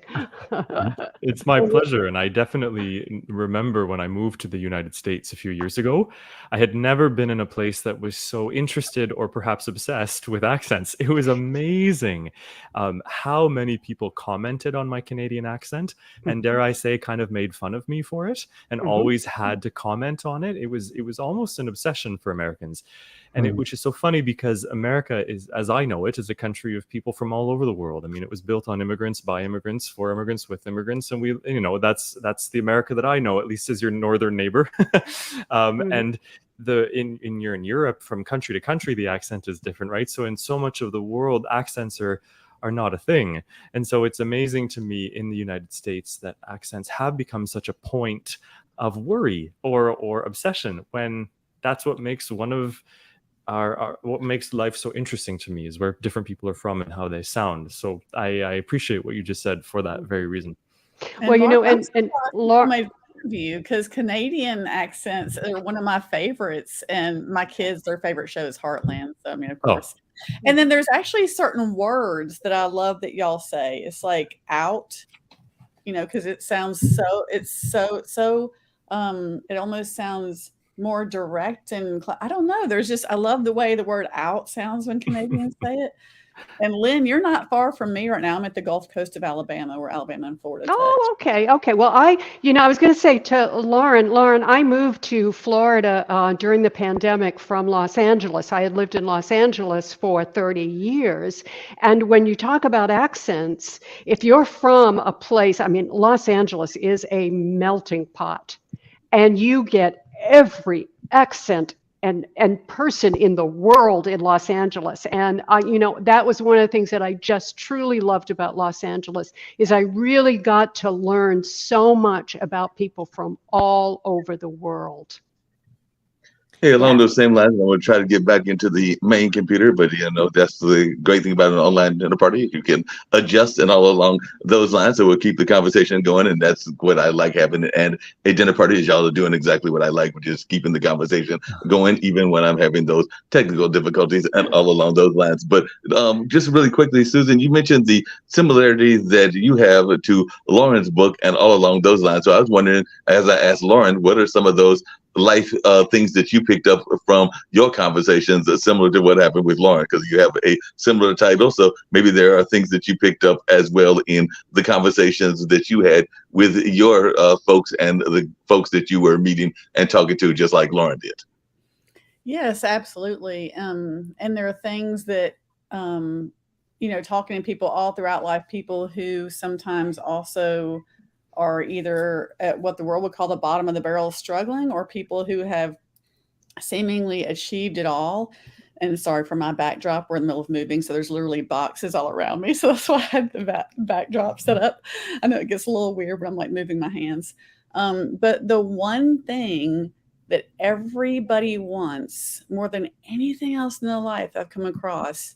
It's my pleasure. And I definitely remember when I moved to the United States a few years ago, I had never been in a place that was so interested or perhaps obsessed with accents. It was amazing how many people commented on my Canadian accent and, dare I say, kind of made fun of me for it and always had to comment on it. It was almost an obsession for Americans. And which is so funny because America is, as I know it, is a country of people from all over the world. I mean, it was built on immigrants, by immigrants, for immigrants, with immigrants. And that's the America that I know, at least as your northern neighbor. And you're in Europe, from country to country, the accent is different, right? So in so much of the world, accents are not a thing. And so it's amazing to me in the United States that accents have become such a point of worry or obsession, when that's what makes what makes life so interesting to me, is where different people are from and how they sound. So I appreciate what you just said for that very reason. Well, Mark, and Laura, my view, because Canadian accents are one of my favorites, and my kids, their favorite show is Heartland. So I mean, of course. And then there's actually certain words that I love that y'all say. It's like out, because it sounds so. It's so. It almost sounds more direct, and I don't know. I love the way the word out sounds when Canadians say it. And Lynn, you're not far from me right now. I'm at the Gulf Coast of Alabama, where Alabama and Florida touch. Oh, okay. Okay. Well, I was going to say to Lauren, I moved to Florida during the pandemic from Los Angeles. I had lived in Los Angeles for 30 years. And when you talk about accents, if you're from a place, I mean, Los Angeles is a melting pot, and you get every accent and person in the world in Los Angeles. And that was one of the things that I just truly loved about Los Angeles, is I really got to learn so much about people from all over the world. Hey, along those same lines, I'm going to try to get back into the main computer, but that's the great thing about an online dinner party. You can adjust and all along those lines, so we'll keep the conversation going, and that's what I like having. And a dinner party is y'all are doing exactly what I like, which is keeping the conversation going, even when I'm having those technical difficulties and all along those lines. But just really quickly, Susan, you mentioned the similarities that you have to Lauren's book and all along those lines. So I was wondering, as I asked Lauren, what are some of those life things that you picked up from your conversations similar to what happened with Lauren, because you have a similar title, so maybe there are things that you picked up as well in the conversations that you had with your folks and the folks that you were meeting and talking to, just like Lauren did. Yes, absolutely. And there are things that talking to people all throughout life, people who sometimes also are either at what the world would call the bottom of the barrel struggling, or people who have seemingly achieved it all. And sorry for my backdrop, we're in the middle of moving, so there's literally boxes all around me. So that's why I had the backdrop set up. I know it gets a little weird, but I'm like moving my hands. But the one thing that everybody wants more than anything else in their life I've come across,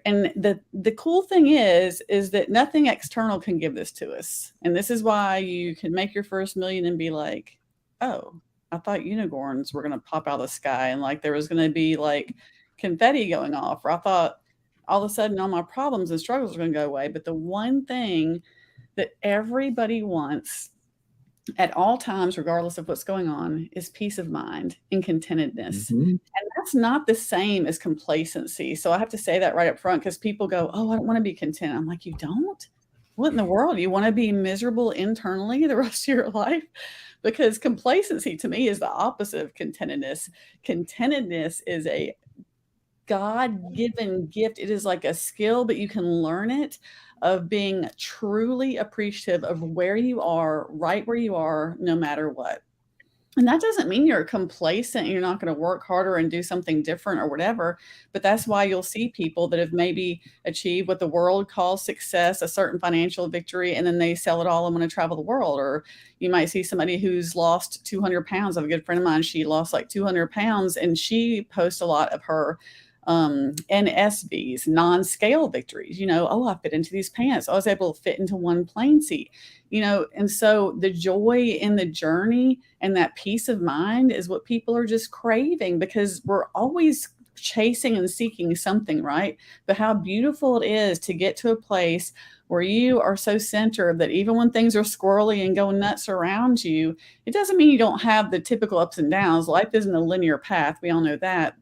and the cool thing is that nothing external can give this to us. And this is why you can make your first million and be like, oh, I thought unicorns were going to pop out of the sky, and like there was going to be like confetti going off, or I thought all of a sudden all my problems and struggles are going to go away. But the one thing that everybody wants at all times, regardless of what's going on, is peace of mind and contentedness. Mm-hmm. And that's not the same as complacency. So I have to say that right up front, because people go, oh, I don't want to be content. I'm like, you don't? What in the world? You want to be miserable internally the rest of your life? Because complacency to me is the opposite of contentedness. Contentedness is a God-given gift. It is like a skill, but you can learn it, of being truly appreciative of where you are, right where you are, no matter what. And that doesn't mean you're complacent and you're not going to work harder and do something different or whatever. But that's why you'll see people that have maybe achieved what the world calls success, a certain financial victory, and then they sell it all and want to travel the world. Or you might see somebody who's lost 200 pounds. I have a good friend of mine. She lost like 200 pounds, and she posts a lot of her NSVs, non-scale victories. Oh, I fit into these pants. I was able to fit into one plane seat, and so the joy in the journey and that peace of mind is what people are just craving, because we're always chasing and seeking something, right? But how beautiful it is to get to a place where you are so centered that even when things are squirrely and going nuts around you, it doesn't mean you don't have the typical ups and downs. Life isn't a linear path. We all know that.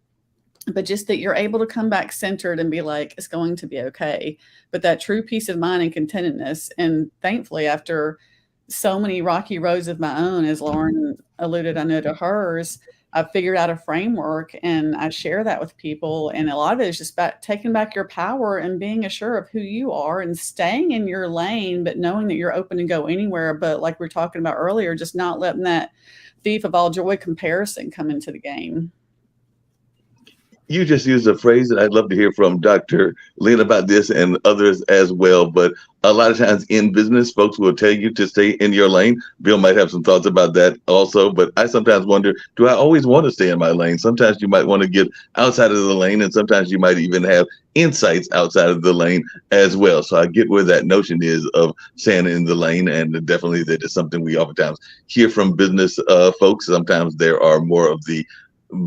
But just that you're able to come back centered and be like, it's going to be okay. But that true peace of mind and contentedness. And thankfully, after so many rocky roads of my own, as Lauren alluded, I know to hers, I've figured out a framework, and I share that with people. And a lot of it is just about taking back your power and being assured of who you are and staying in your lane, but knowing that you're open to go anywhere. But like we were talking about earlier, just not letting that thief of all joy comparison come into the game. You just used a phrase that I'd love to hear from Dr. Lynn about this and others as well. But a lot of times in business, folks will tell you to stay in your lane. Bill might have some thoughts about that also. But I sometimes wonder, do I always want to stay in my lane? Sometimes you might want to get outside of the lane, and sometimes you might even have insights outside of the lane as well. So I get where that notion is of staying in the lane. And definitely that is something we oftentimes hear from business folks. Sometimes there are more of the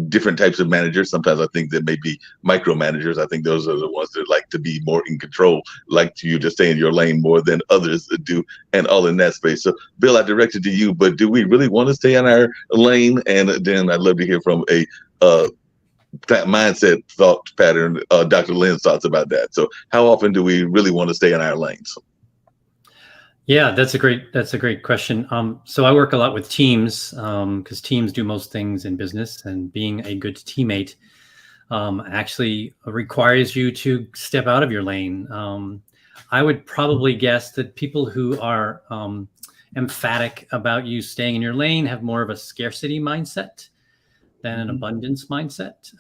different types of managers. Sometimes I think there may be micromanagers. I think those are the ones that like to be more in control, like you to stay in your lane more than others do, and all in that space. So Bill, I directed to you, but do we really want to stay in our lane? And then I'd love to hear from a mindset thought pattern. Dr. Lynn's thoughts about that. So how often do we really want to stay in our lanes? Yeah, that's a great question. So I work a lot with teams because teams do most things in business, and being a good teammate actually requires you to step out of your lane. I would probably guess that people who are emphatic about you staying in your lane have more of a scarcity mindset than an abundance mindset.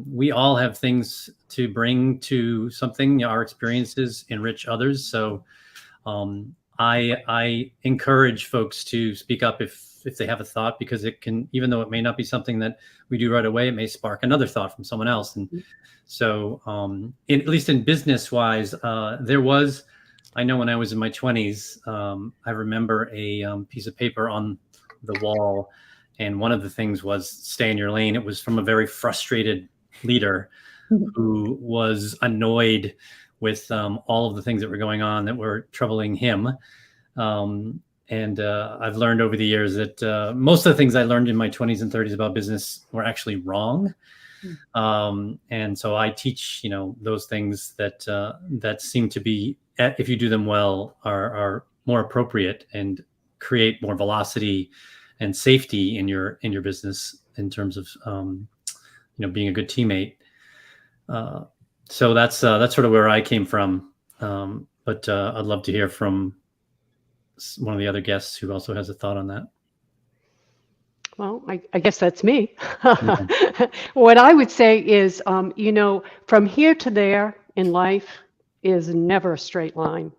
We all have things to bring to something. Our experiences enrich others. So I encourage folks to speak up if they have a thought, because it can, even though it may not be something that we do right away, it may spark another thought from someone else. And so at least in business wise, I know when I was in my 20s, I remember a piece of paper on the wall, and one of the things was stay in your lane. It was from a very frustrated leader who was annoyed with all of the things that were going on that were troubling him. And I've learned over the years that most of the things I learned in my 20s and 30s about business were actually wrong. And so I teach, those things that seem to be, if you do them well, are more appropriate and create more velocity and safety in your business in terms of being a good teammate. So that's sort of where I came from. But I'd love to hear from one of the other guests who also has a thought on that. Well, I guess that's me. What I would say is, from here to there in life is never a straight line,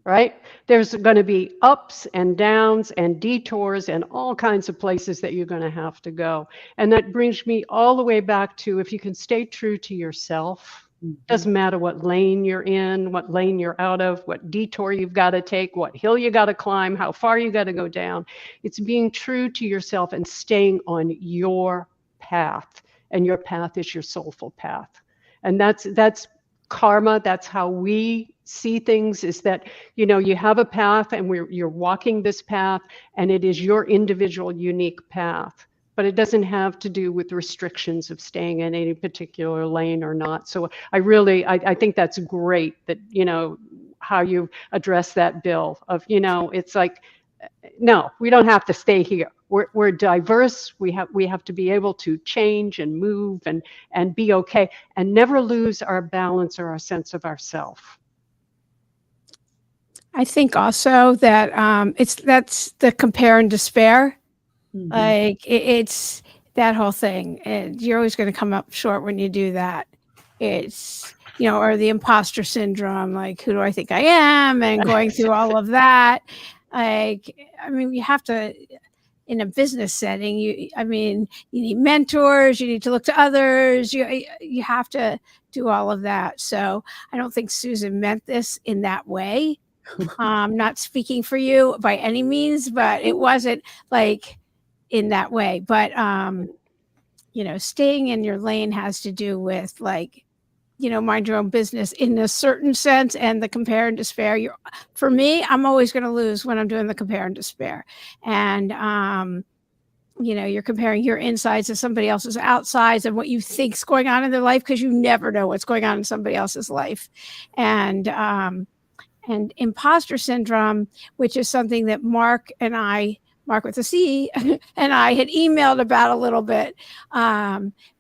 right? There's going to be ups and downs and detours and all kinds of places that you're going to have to go. And that brings me all the way back to, if you can stay true to yourself, doesn't matter what lane you're in, what lane you're out of, what detour you've got to take, what hill you got to climb, how far you got to go down. It's being true to yourself and staying on your path. And your path is your soulful path. And that's karma. That's how we see things, is that, you have a path and you're walking this path, and it is your individual unique path. But it doesn't have to do with restrictions of staying in any particular lane or not. So I think that's great that, how you address that, Bill, of, it's like, no, we don't have to stay here. We're diverse. We have to be able to change and move and be okay, and never lose our balance or our sense of ourself. I think also that that's the compare and despair. Like it's that whole thing, and you're always going to come up short when you do that. It's, or the imposter syndrome, like, who do I think I am? And going through all of that. You have to, in a business setting, you need mentors, you need to look to others, you have to do all of that. So I don't think Susan meant this in that way. Not speaking for you by any means, but it wasn't like in that way. But staying in your lane has to do with, like, mind your own business in a certain sense. And the compare and despair, for me, I'm always going to lose when I'm doing the compare and despair. And you're comparing your insides to somebody else's outsides and what you think's going on in their life, because you never know what's going on in somebody else's life. And imposter syndrome, which is something that Mark with a C, and I had emailed about a little bit,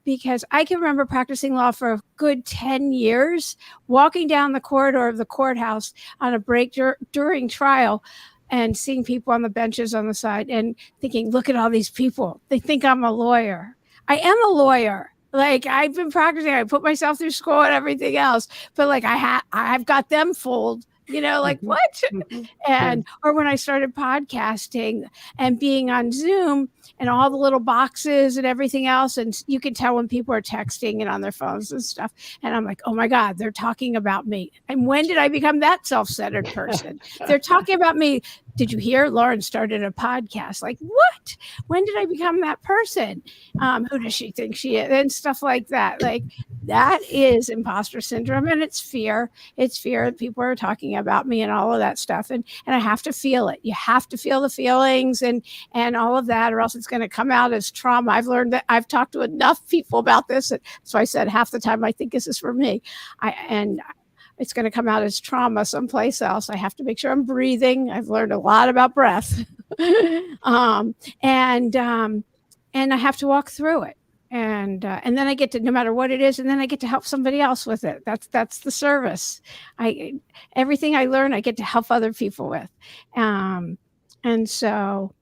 because I can remember practicing law for a good 10 years, walking down the corridor of the courthouse on a break during trial, and seeing people on the benches on the side and thinking, look at all these people. They think I'm a lawyer. I am a lawyer. Like, I've been practicing. I put myself through school and everything else, but like I've got them fooled. What? And, or when I started podcasting and being on Zoom and all the little boxes and everything else, and you can tell when people are texting and on their phones and stuff. And I'm like, oh my God, they're talking about me. And when did I become that self-centered person? They're talking about me did you hear Lauren started a podcast? Like, what? When did I become that person? Who does she think she is? And stuff like that. Like, that is imposter syndrome, and it's fear. It's fear that people are talking about me and all of that stuff. And I have to feel it. You have to feel the feelings and all of that, or else it's going to come out as trauma. I've learned that. I've talked to enough people about this. So I said half the time I think this is for me. It's going to come out as trauma someplace else. I have to make sure I'm breathing. I've learned a lot about breath. And I have to walk through it. And then I get to, no matter what it is, and then I get to help somebody else with it. That's the service. Everything I learn, I get to help other people with. And so,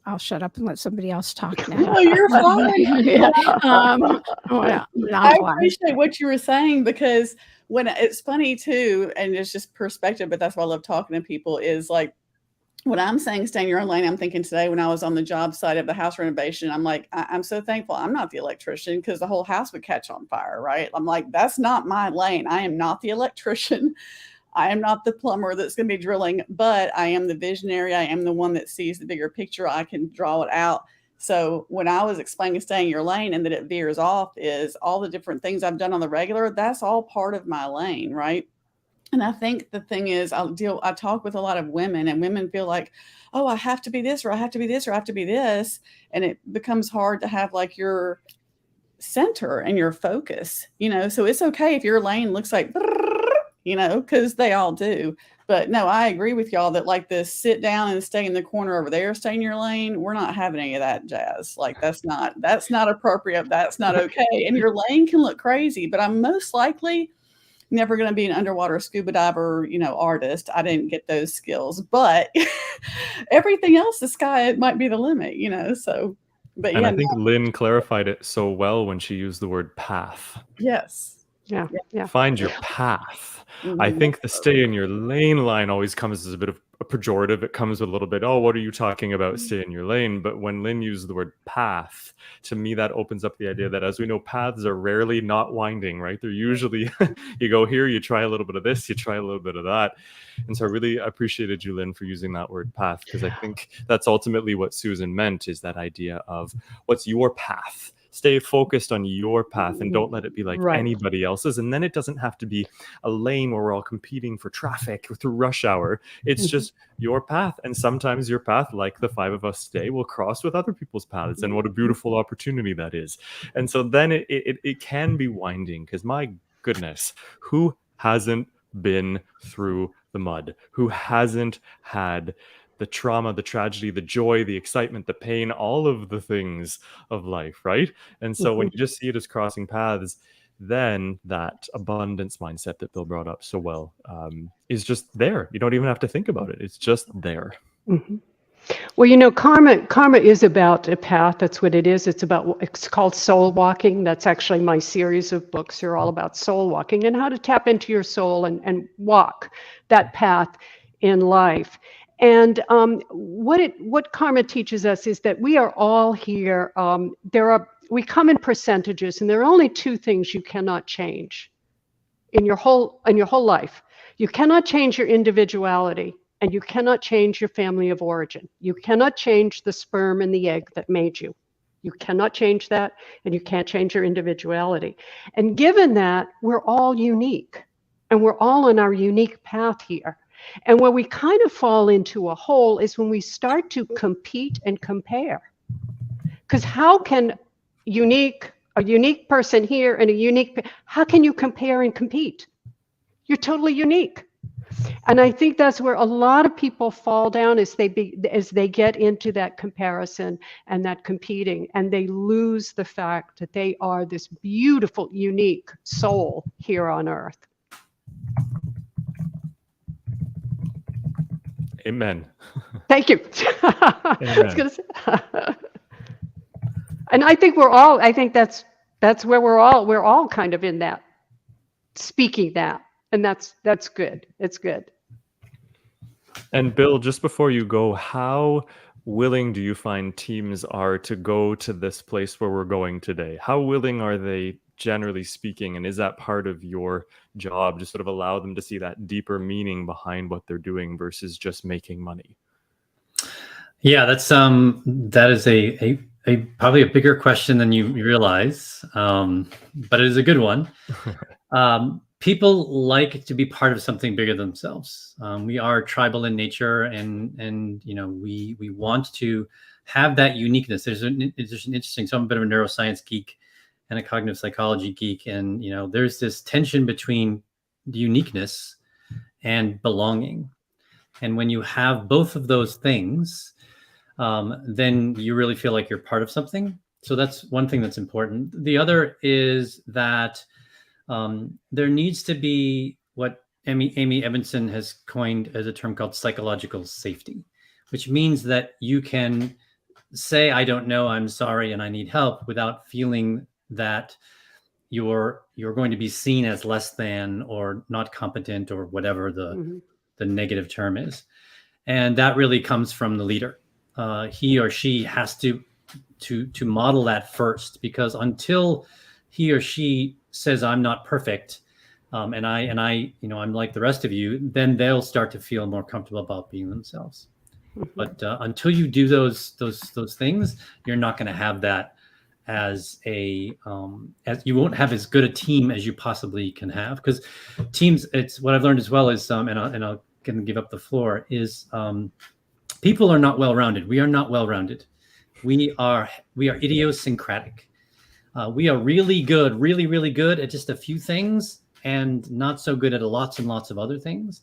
I'll shut up and let somebody else talk now. No, you're fine. Yeah. I appreciate what you were saying, because when it's funny too, and it's just perspective, but that's why I love talking to people, is like, when I'm saying stay in your own lane, I'm thinking today when I was on the job site of the house renovation, I'm like, I'm so thankful I'm not the electrician, because the whole house would catch on fire, right? I'm like, that's not my lane. I am not the electrician. I am not the plumber that's going to be drilling, but I am the visionary. I am the one that sees the bigger picture. I can draw it out. So when I was explaining staying in your lane and that it veers off, is all the different things I've done on the regular, that's all part of my lane, right? And I think the thing is, I talk with a lot of women, and women feel like, oh, I have to be this, or I have to be this, or I have to be this. And it becomes hard to have like your center and your focus, so it's okay if your lane looks like, because they all do. But no, I agree with y'all that like this sit down and stay in the corner over there, stay in your lane. We're not having any of that jazz. Like that's not appropriate. That's not okay. And your lane can look crazy, but I'm most likely never going to be an underwater scuba diver, artist. I didn't get those skills, but everything else, the sky, it might be the limit, so. But and I think Lynn clarified it so well when she used the word path. Yes. Yeah. Find your path. Mm-hmm. I think the stay in your lane line always comes as a bit of a pejorative. It comes with a little bit, oh, what are you talking about? Stay in your lane. But when Lynn used the word path, to me, that opens up the idea that, as we know, paths are rarely not winding, right? They're usually, you go here, you try a little bit of this, you try a little bit of that. And so I really appreciated you, Lynn, for using that word path, because I think that's ultimately what Susan meant, is that idea of what's your path. Stay focused on your path and don't let it be like anybody else's. And then it doesn't have to be a lane where we're all competing for traffic through rush hour. It's just your path. And sometimes your path, like the five of us today, will cross with other people's paths. And what a beautiful opportunity that is. And so then it can be winding, because my goodness, who hasn't been through the mud? Who hasn't had the trauma, the tragedy, the joy, the excitement, the pain, all of the things of life, right? And so when you just see it as crossing paths, then that abundance mindset that Bill brought up so well is just there. You don't even have to think about it. It's just there. Mm-hmm. Well, karma is about a path. That's what it is. It's called soul walking. That's actually my series of books. They're all about soul walking and how to tap into your soul and walk that path in life. And what karma teaches us is that we are all here. We come in percentages, and there are only two things you cannot change in your whole life. You cannot change your individuality, and you cannot change your family of origin. You cannot change the sperm and the egg that made you. You cannot change that, and you can't change your individuality. And given that, we're all unique, and we're all on our unique path here. And where we kind of fall into a hole is when we start to compete and compare. Because how can a unique person here and how can you compare and compete? You're totally unique. And I think that's where a lot of people fall down as they get into that comparison and that competing, and they lose the fact that they are this beautiful, unique soul here on earth. Amen. Thank you. I was going to say. And I think that's where we're all kind of in that, speaking that. And that's good. It's good. And Bill, just before you go, how willing do you find teams are to go to this place where we're going today? How willing are they generally speaking? And is that part of your job to sort of allow them to see that deeper meaning behind what they're doing versus just making money? Yeah, that is a probably a bigger question than you realize, but it is a good one. People like to be part of something bigger than themselves. We are tribal in nature, and we want to have that uniqueness. There's an interesting. So I'm a bit of a neuroscience geek and a cognitive psychology geek, and there's this tension between the uniqueness and belonging. And when you have both of those things, then you really feel like you're part of something. So that's one thing that's important. The other is that there needs to be what Amy Edmondson has coined as a term called psychological safety, which means that you can say, I don't know, I'm sorry, and I need help, without feeling that you're going to be seen as less than or not competent or whatever the negative term is. And that really comes from the leader. He or she has to model that first, because until he or she says, I'm not perfect, and I'm like the rest of you, then they'll start to feel more comfortable about being themselves. But until you do those things, you're not going to have that as as you won't have as good a team as you possibly can have. Because teams, it's what I've learned as well is, and I'll can give up the floor, is people are not well-rounded. We are not well-rounded. We are idiosyncratic. We are really good, really, really good at just a few things, and not so good at lots and lots of other things.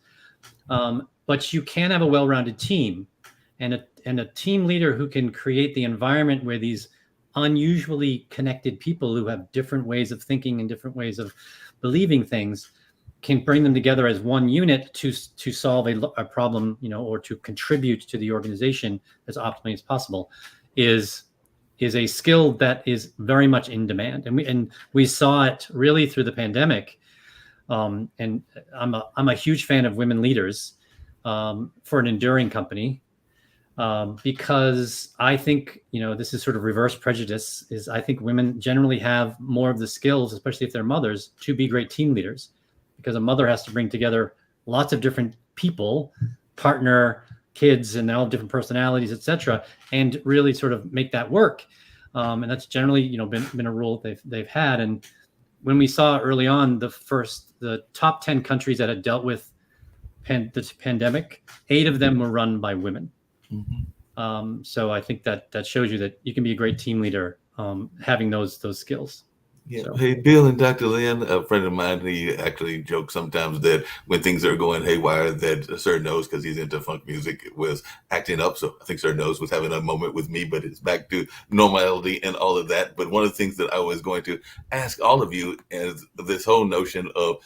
But you can have a well-rounded team, and a team leader who can create the environment where these unusually connected people who have different ways of thinking and different ways of believing things can bring them together as one unit to solve a problem, or to contribute to the organization as optimally as possible, is a skill that is very much in demand. And we saw it really through the pandemic. And I'm a huge fan of women leaders for an enduring company, because I think, this is sort of reverse prejudice, is I think women generally have more of the skills, especially if they're mothers, to be great team leaders, because a mother has to bring together lots of different people, partner, kids, and all different personalities, etc., and really sort of make that work. And that's generally, been a rule they've had. And when we saw early on the top 10 countries that had dealt with the pandemic, 8 of them were run by women. Mm-hmm. So I think that shows you that you can be a great team leader, having those skills. Yeah. So. Hey, Bill and Dr. Lynn, a friend of mine, he actually jokes sometimes that when things are going haywire, that Sir Nose, because he's into funk music, was acting up. So I think Sir Nose was having a moment with me, but it's back to normality and all of that. But one of the things that I was going to ask all of you is this whole notion of,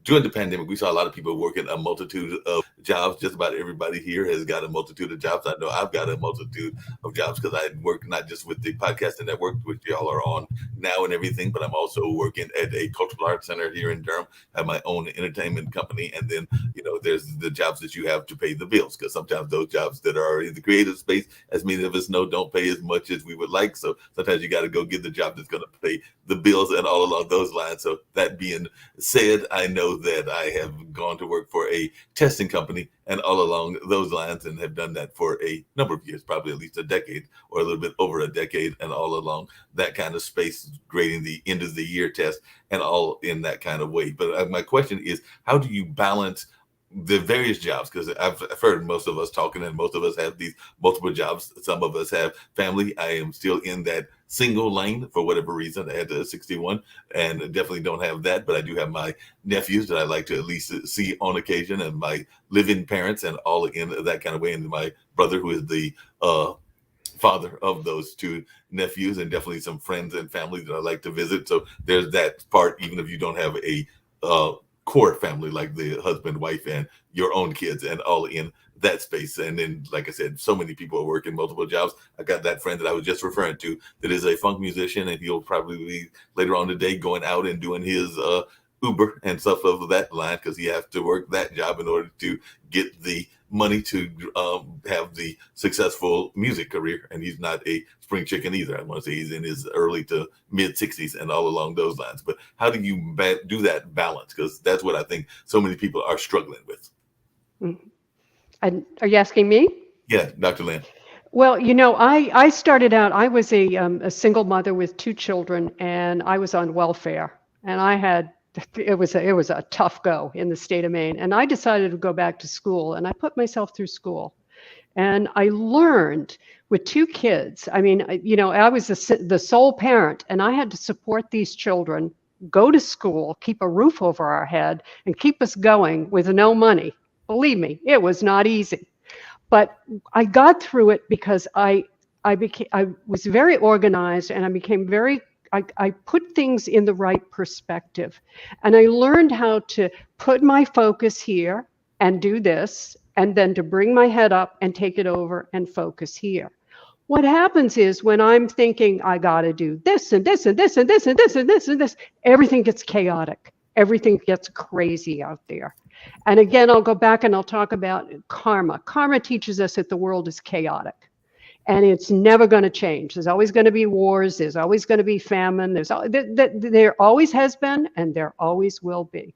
during the pandemic, we saw a lot of people working a multitude of jobs. Just about everybody here has got a multitude of jobs. I know I've got a multitude of jobs because I work not just with the podcasting network, which y'all are on now and everything, but I'm also working at a cultural arts center here in Durham. I have my own entertainment company. And then, there's the jobs that you have to pay the bills, because sometimes those jobs that are in the creative space, as many of us know, don't pay as much as we would like. So sometimes you got to go get the job that's going to pay the bills and all along those lines. So that being said, I know that I have gone to work for a testing company and all along those lines, and have done that for a number of years, probably at least a decade or a little bit over a decade, and all along that kind of space, grading the end of the year test and all in that kind of way. But my question is, how do you balance the various jobs? Because I've heard most of us talking, and most of us have these multiple jobs. Some of us have family. I am still in that single lane for whatever reason. I had 61 and definitely don't have that, but I do have my nephews that I like to at least see on occasion, and my living parents, and all in that kind of way, and my brother, who is the father of those 2 nephews, and definitely some friends and family that I like to visit. So there's that part, even if you don't have a core family like the husband, wife, and your own kids, and all in that space. And then, like I said, so many people are working multiple jobs. I got that friend that I was just referring to that is a funk musician, and he'll probably be later on today going out and doing his Uber and stuff of that line because he has to work that job in order to get the money to have the successful music career. And he's not a spring chicken either. I want to say he's in his early to mid 60s and all along those lines. But how do you do that balance? Because that's what I think so many people are struggling with. And are you asking me? Yeah, Dr. Lynn. Well, I started out, I was a single mother with 2 children, and I was on welfare, and it was a tough go in the state of Maine. And I decided to go back to school, and I put myself through school. And I learned with 2 kids. I mean, I was the sole parent, and I had to support these children, go to school, keep a roof over our head, and keep us going with no money. Believe me, it was not easy. But I got through it because I was very organized, and I became I put things in the right perspective. And I learned how to put my focus here and do this, and then to bring my head up and take it over and focus here. What happens is when I'm thinking I got to do this and this and this and this and this and this and this, everything gets chaotic. Everything gets crazy out there. And again, I'll go back and I'll talk about karma. Karma teaches us that the world is chaotic. And it's never going to change. There's always going to be wars. There's always going to be famine. There always has been, and there always will be.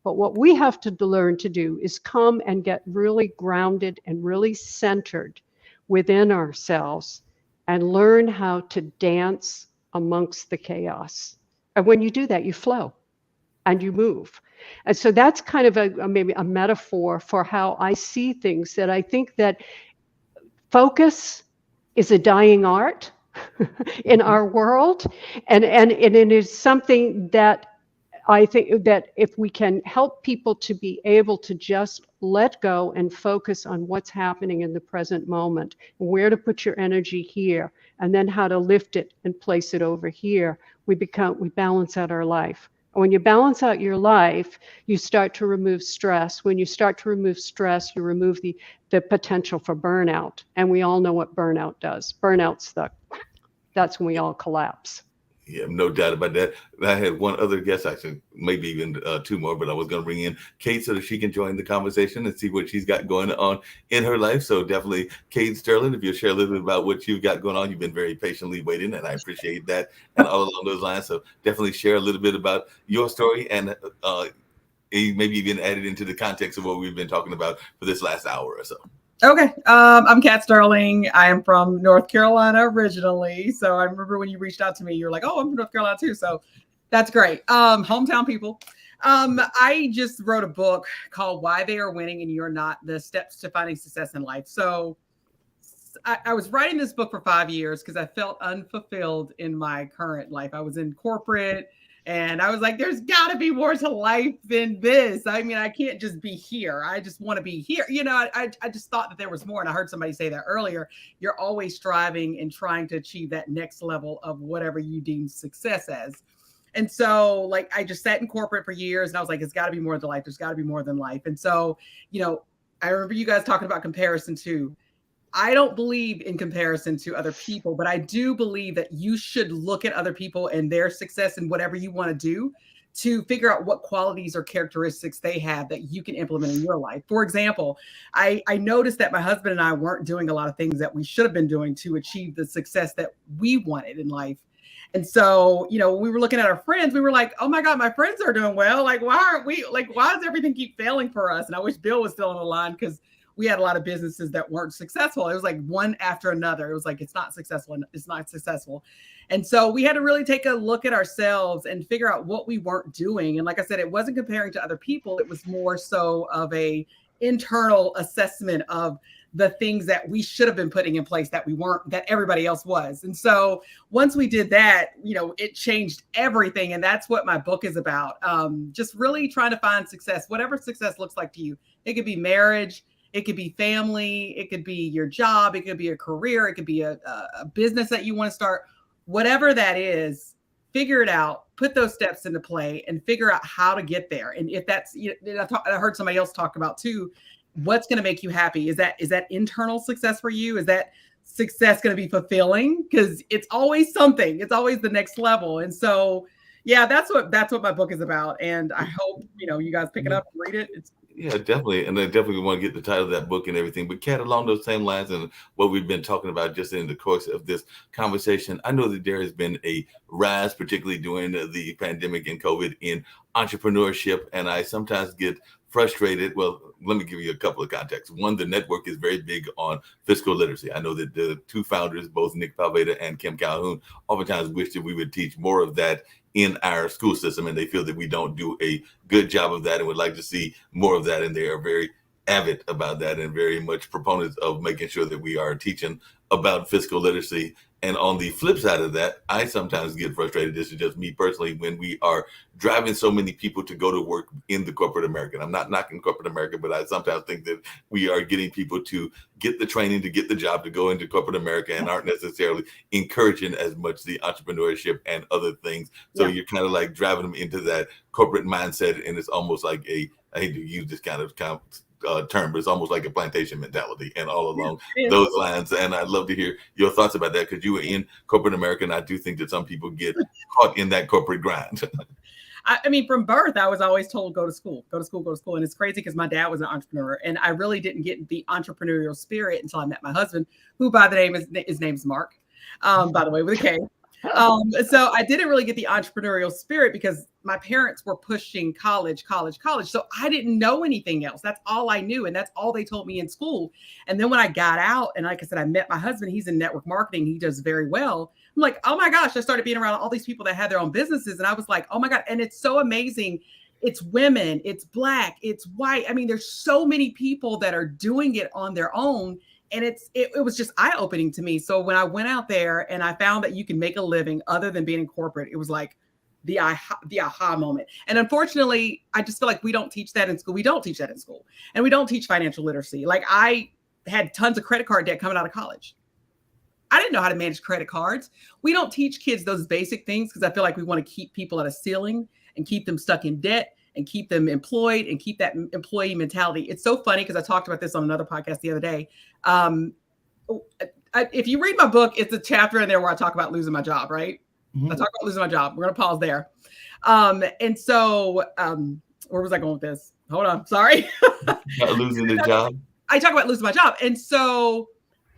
But what we have to learn to do is come and get really grounded and really centered within ourselves and learn how to dance amongst the chaos. And when you do that, you flow and you move. And so that's kind of maybe a metaphor for how I see things, that I think that focus is a dying art in our world. And it is something that I think that if we can help people to be able to just let go and focus on what's happening in the present moment, where to put your energy here, and then how to lift it and place it over here, we balance out our life. When you balance out your life, you start to remove stress. When you start to remove stress, you remove the potential for burnout. And we all know what burnout does. That's when we all collapse. Yeah, no doubt about that. I had one other guest, actually, maybe even 2 more, but I was going to bring in Kate so that she can join the conversation and see what she's got going on in her life. So definitely, Kate Sterling, if you'll share a little bit about what you've got going on. You've been very patiently waiting, and I appreciate that, and all along those lines. So definitely share a little bit about your story, and maybe even add it into the context of what we've been talking about for this last hour or so. Okay. I'm Kat Sterling. I am from North Carolina originally. So I remember when you reached out to me, you were like, oh, I'm from North Carolina too. So that's great. Hometown people. I just wrote a book called Why They Are Winning and You're Not: The Steps to Finding Success in Life. So I was writing this book for 5 years because I felt unfulfilled in my current life. I was in corporate. And I was like, there's got to be more to life than this. I mean, I can't just be here. I just want to be here. I just thought that there was more. And I heard somebody say that earlier. You're always striving and trying to achieve that next level of whatever you deem success as. And so, I just sat in corporate for years and I was like, it's got to be more than life. There's got to be more than life. And so, I remember you guys talking about comparison too. I don't believe in comparison to other people, but I do believe that you should look at other people and their success and whatever you want to do to figure out what qualities or characteristics they have that you can implement in your life. For example, I noticed that my husband and I weren't doing a lot of things that we should have been doing to achieve the success that we wanted in life. And so, when we were looking at our friends, we were like, oh my God, my friends are doing well. Why aren't we? Why does everything keep failing for us? And I wish Bill was still on the line because we had a lot of businesses that weren't successful. It was like one after another. It was like, it's not successful. It's not successful. And so we had to really take a look at ourselves and figure out what we weren't doing. And like I said, it wasn't comparing to other people. It was more so of a internal assessment of the things that we should have been putting in place that we weren't, that everybody else was. And so once we did that, it changed everything. And that's what my book is about. Just really trying to find success, whatever success looks like to you. It could be marriage. It could be family. It could be your job. It could be a career. It could be a business that you want to start. Whatever that is, figure it out, put those steps into play and figure out how to get there. And if that's, I heard somebody else talk about too, what's going to make you happy? Is that internal success for you? Is that success going to be fulfilling? Because it's always something. It's always the next level. And so, Yeah, that's what my book is about, and I hope you guys pick it up and read it. Yeah, definitely. And I definitely want to get the title of that book and everything. But Kat, along those same lines and what we've been talking about just in the course of this conversation, I know that there has been a rise, particularly during the pandemic and COVID, in entrepreneurship. And I sometimes get frustrated. Well, let me give you a couple of contexts. One, the network is very big on fiscal literacy. I know that the two founders, both Nick Palveda and Kim Calhoun, oftentimes wish that we would teach more of that in our school system, and they feel that we don't do a good job of that and would like to see more of that. And they are very avid about that and very much proponents of making sure that we are teaching about fiscal literacy. And on the flip side of that, I sometimes get frustrated, this is just me personally, when we are driving so many people to go to work in the corporate America. I'm not knocking corporate America, but I sometimes think that we are getting people to get the training, to get the job, to go into corporate America, and aren't necessarily encouraging as much the entrepreneurship and other things. So you're kind of like driving them into that corporate mindset, and it's almost like I hate to use this kind of term, but it's almost like a plantation mentality and all along those lines. And I'd love to hear your thoughts about that, because you were in corporate America, and I do think that some people get caught in that corporate grind. I mean, from birth, I was always told, go to school, go to school, go to school. And it's crazy because my dad was an entrepreneur, and I really didn't get the entrepreneurial spirit until I met my husband, who his name's Mark, by the way, with a K. So I didn't really get the entrepreneurial spirit because my parents were pushing college. So I didn't know anything else. That's all I knew. And that's all they told me in school. And then when I got out, and like I said, I met my husband, he's in network marketing. He does very well. I'm like, oh my gosh, I started being around all these people that had their own businesses. And I was like, oh my God. And it's so amazing. It's women, it's Black, it's white. I mean, there's so many people that are doing it on their own. And it was just eye-opening to me. So when I went out there and I found that you can make a living other than being in corporate, it was like the aha moment. And unfortunately, I just feel like we don't teach that in school. We don't teach that in school. And we don't teach financial literacy. Like, I had tons of credit card debt coming out of college. I didn't know how to manage credit cards. We don't teach kids those basic things because I feel like we want to keep people at a ceiling and keep them stuck in debt and keep them employed and keep that employee mentality. It's so funny because I talked about this on another podcast the other day. If you read my book, it's a chapter in there where I talk about losing my job, right? Mm-hmm. I talk about losing my job. We're going to pause there. And so where was I going with this? Hold on. Sorry. Losing the job. I talk about losing my job. And so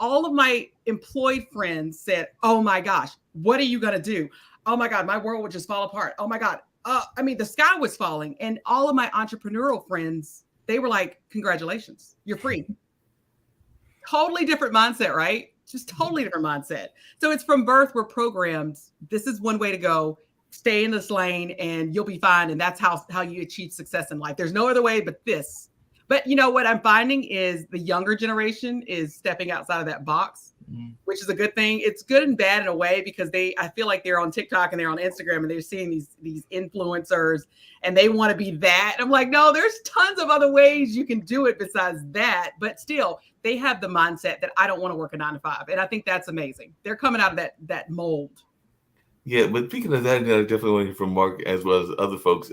all of my employed friends said, oh my gosh, what are you going to do? Oh my God, my world would just fall apart. Oh my God. I mean, the sky was falling, and all of my entrepreneurial friends, they were like, congratulations, you're free. Totally different mindset, right? Just totally different mindset. So it's from birth, we're programmed. This is one way to go. Stay in this lane and you'll be fine. And that's how you achieve success in life. There's no other way but this. But you know what I'm finding is the younger generation is stepping outside of that box, which is a good thing. It's good and bad in a way because I feel like they're on TikTok and they're on Instagram and they're seeing these influencers and they want to be that. I'm like, no, there's tons of other ways you can do it besides that. But still, they have the mindset that I don't want to work a 9 to 5. And I think that's amazing. They're coming out of that mold. Yeah, but speaking of that, I definitely want to hear from Mark as well as other folks.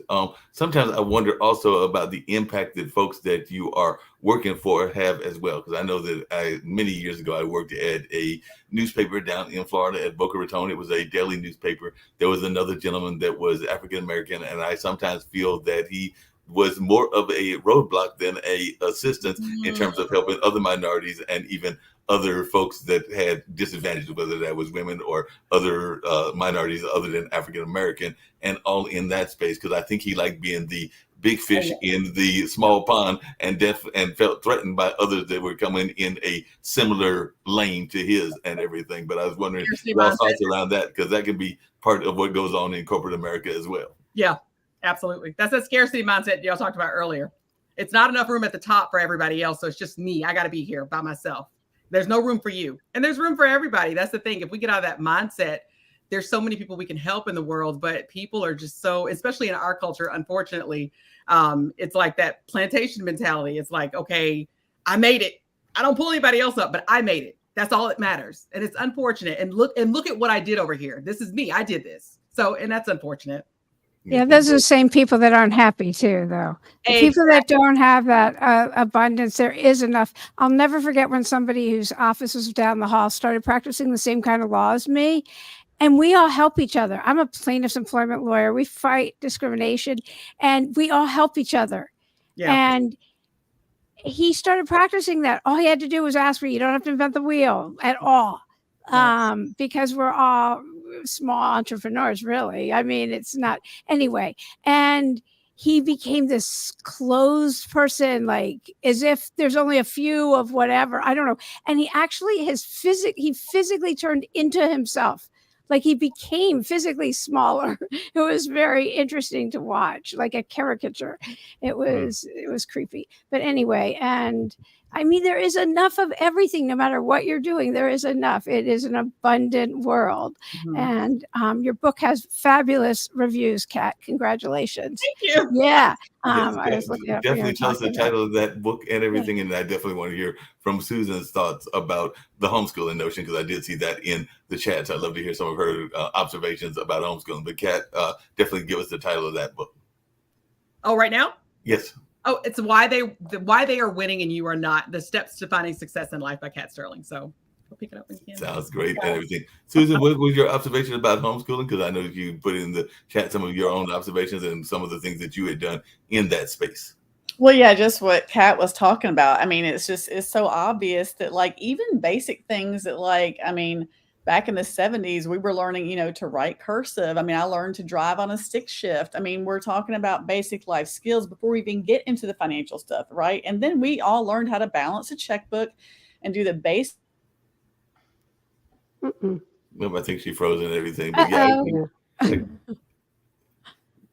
Sometimes I wonder also about the impact that folks that you are working for have as well. Because I know that many years ago, I worked at a newspaper down in Florida at Boca Raton. It was a daily newspaper. There was another gentleman that was African-American, and I sometimes feel that he was more of a roadblock than a assistance in terms of helping other minorities and even other folks that had disadvantages, whether that was women or other minorities other than African-American, and all in that space. Because I think he liked being the big fish in the small pond and felt threatened by others that were coming in a similar lane to his and everything. But I was wondering your thoughts around that, because that can be part of what goes on in corporate America as well. Yeah, absolutely. That's that scarcity mindset y'all talked about earlier. It's not enough room at the top for everybody else. So it's just me. I got to be here by myself. There's no room for you. And there's room for everybody. That's the thing. If we get out of that mindset, there's so many people we can help in the world, but people are just so, especially in our culture, unfortunately, it's like that plantation mentality. It's like, okay, I made it. I don't pull anybody else up, but I made it. That's all that matters. And it's unfortunate. And look at what I did over here. This is me. I did this. So, and that's unfortunate. Yeah, those are the same people that aren't happy too, though. The people that don't have that abundance, there is enough. I'll never forget when somebody whose office was down the hall started practicing the same kind of law as me. And we all help each other. I'm a plaintiff's employment lawyer. We fight discrimination and we all help each other. Yeah. And he started practicing that. All he had to do was ask me. You don't have to invent the wheel at all. Because we're all small entrepreneurs, really. I mean, it's not anyway. And he became this closed person, like as if there's only a few of whatever. I don't know. And he actually he physically turned into himself. Like he became physically smaller. It was very interesting to watch, like a caricature. It was creepy. But anyway, and I mean, there is enough of everything, no matter what you're doing. There is enough. It is an abundant world. And your book has fabulous reviews, Kat. Congratulations. Thank you. Yeah. Yes, I was looking up definitely tell us the title of that book and everything. And I definitely want to hear from Susan's thoughts about the homeschooling notion, because I did see that in the chat. So I'd love to hear some of her observations about homeschooling. But Kat, definitely give us the title of that book. Oh, right now? Yes. Oh, it's why they are winning and you are not. The Steps to Finding Success in Life by Kat Sterling. So we'll pick it up when you can. Sounds great and everything. Susan, what was your observation about homeschooling? Because I know you put in the chat some of your own observations and some of the things that you had done in that space. Well, yeah, just what Kat was talking about. I mean, it's so obvious that like even basic things that like, I mean, back in the 70s, we were learning, to write cursive. I mean, I learned to drive on a stick shift. I mean, we're talking about basic life skills before we even get into the financial stuff, right? And then we all learned how to balance a checkbook and do the base. I think she froze and everything. But yeah,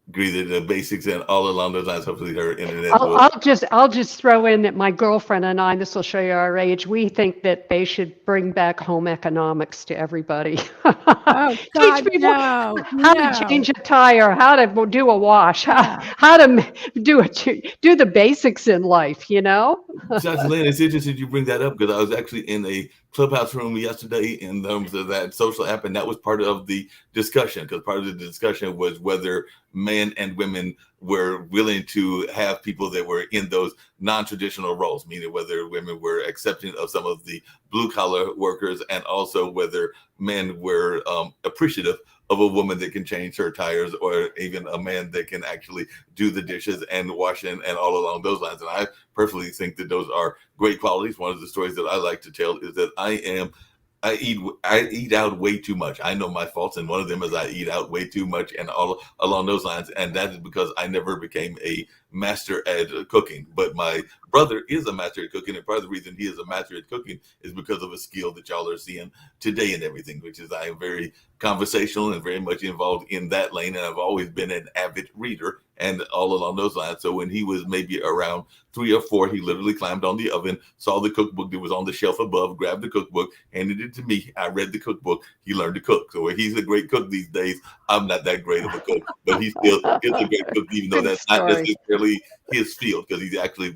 agree that the basics and all along those lines. Hopefully, her internet. I'll just throw in that my girlfriend and I, this will show you our age, we think that they should bring back home economics to everybody. Oh, God, Teach people no. how to change a tire, how to do a wash, how to do the basics in life, Dr. Lynn, it's interesting you bring that up, because I was actually in a Clubhouse room yesterday in terms of that social app, and that was part of the discussion, because part of the discussion was whether men and women were willing to have people that were in those non-traditional roles, meaning whether women were accepting of some of the blue-collar workers, and also whether men were appreciative of a woman that can change her tires, or even a man that can actually do the dishes and washing and all along those lines. And I personally think that those are great qualities. One of the stories that I like to tell is that I eat out way too much. I know my faults, and one of them is I eat out way too much, and all along those lines. And that is because I never became a master at cooking. But my brother is a master at cooking, and part of the reason he is a master at cooking is because of a skill that y'all are seeing today and everything, which is I am very conversational and very much involved in that lane, and I've always been an avid reader and all along those lines. So when he was maybe around 3 or 4, he literally climbed on the oven, saw the cookbook that was on the shelf above, grabbed the cookbook, handed it to me. I read the cookbook. He learned to cook. So he's a great cook these days. I'm not that great of a cook, but he still is a great cook, even though that's not necessarily his field, because he actually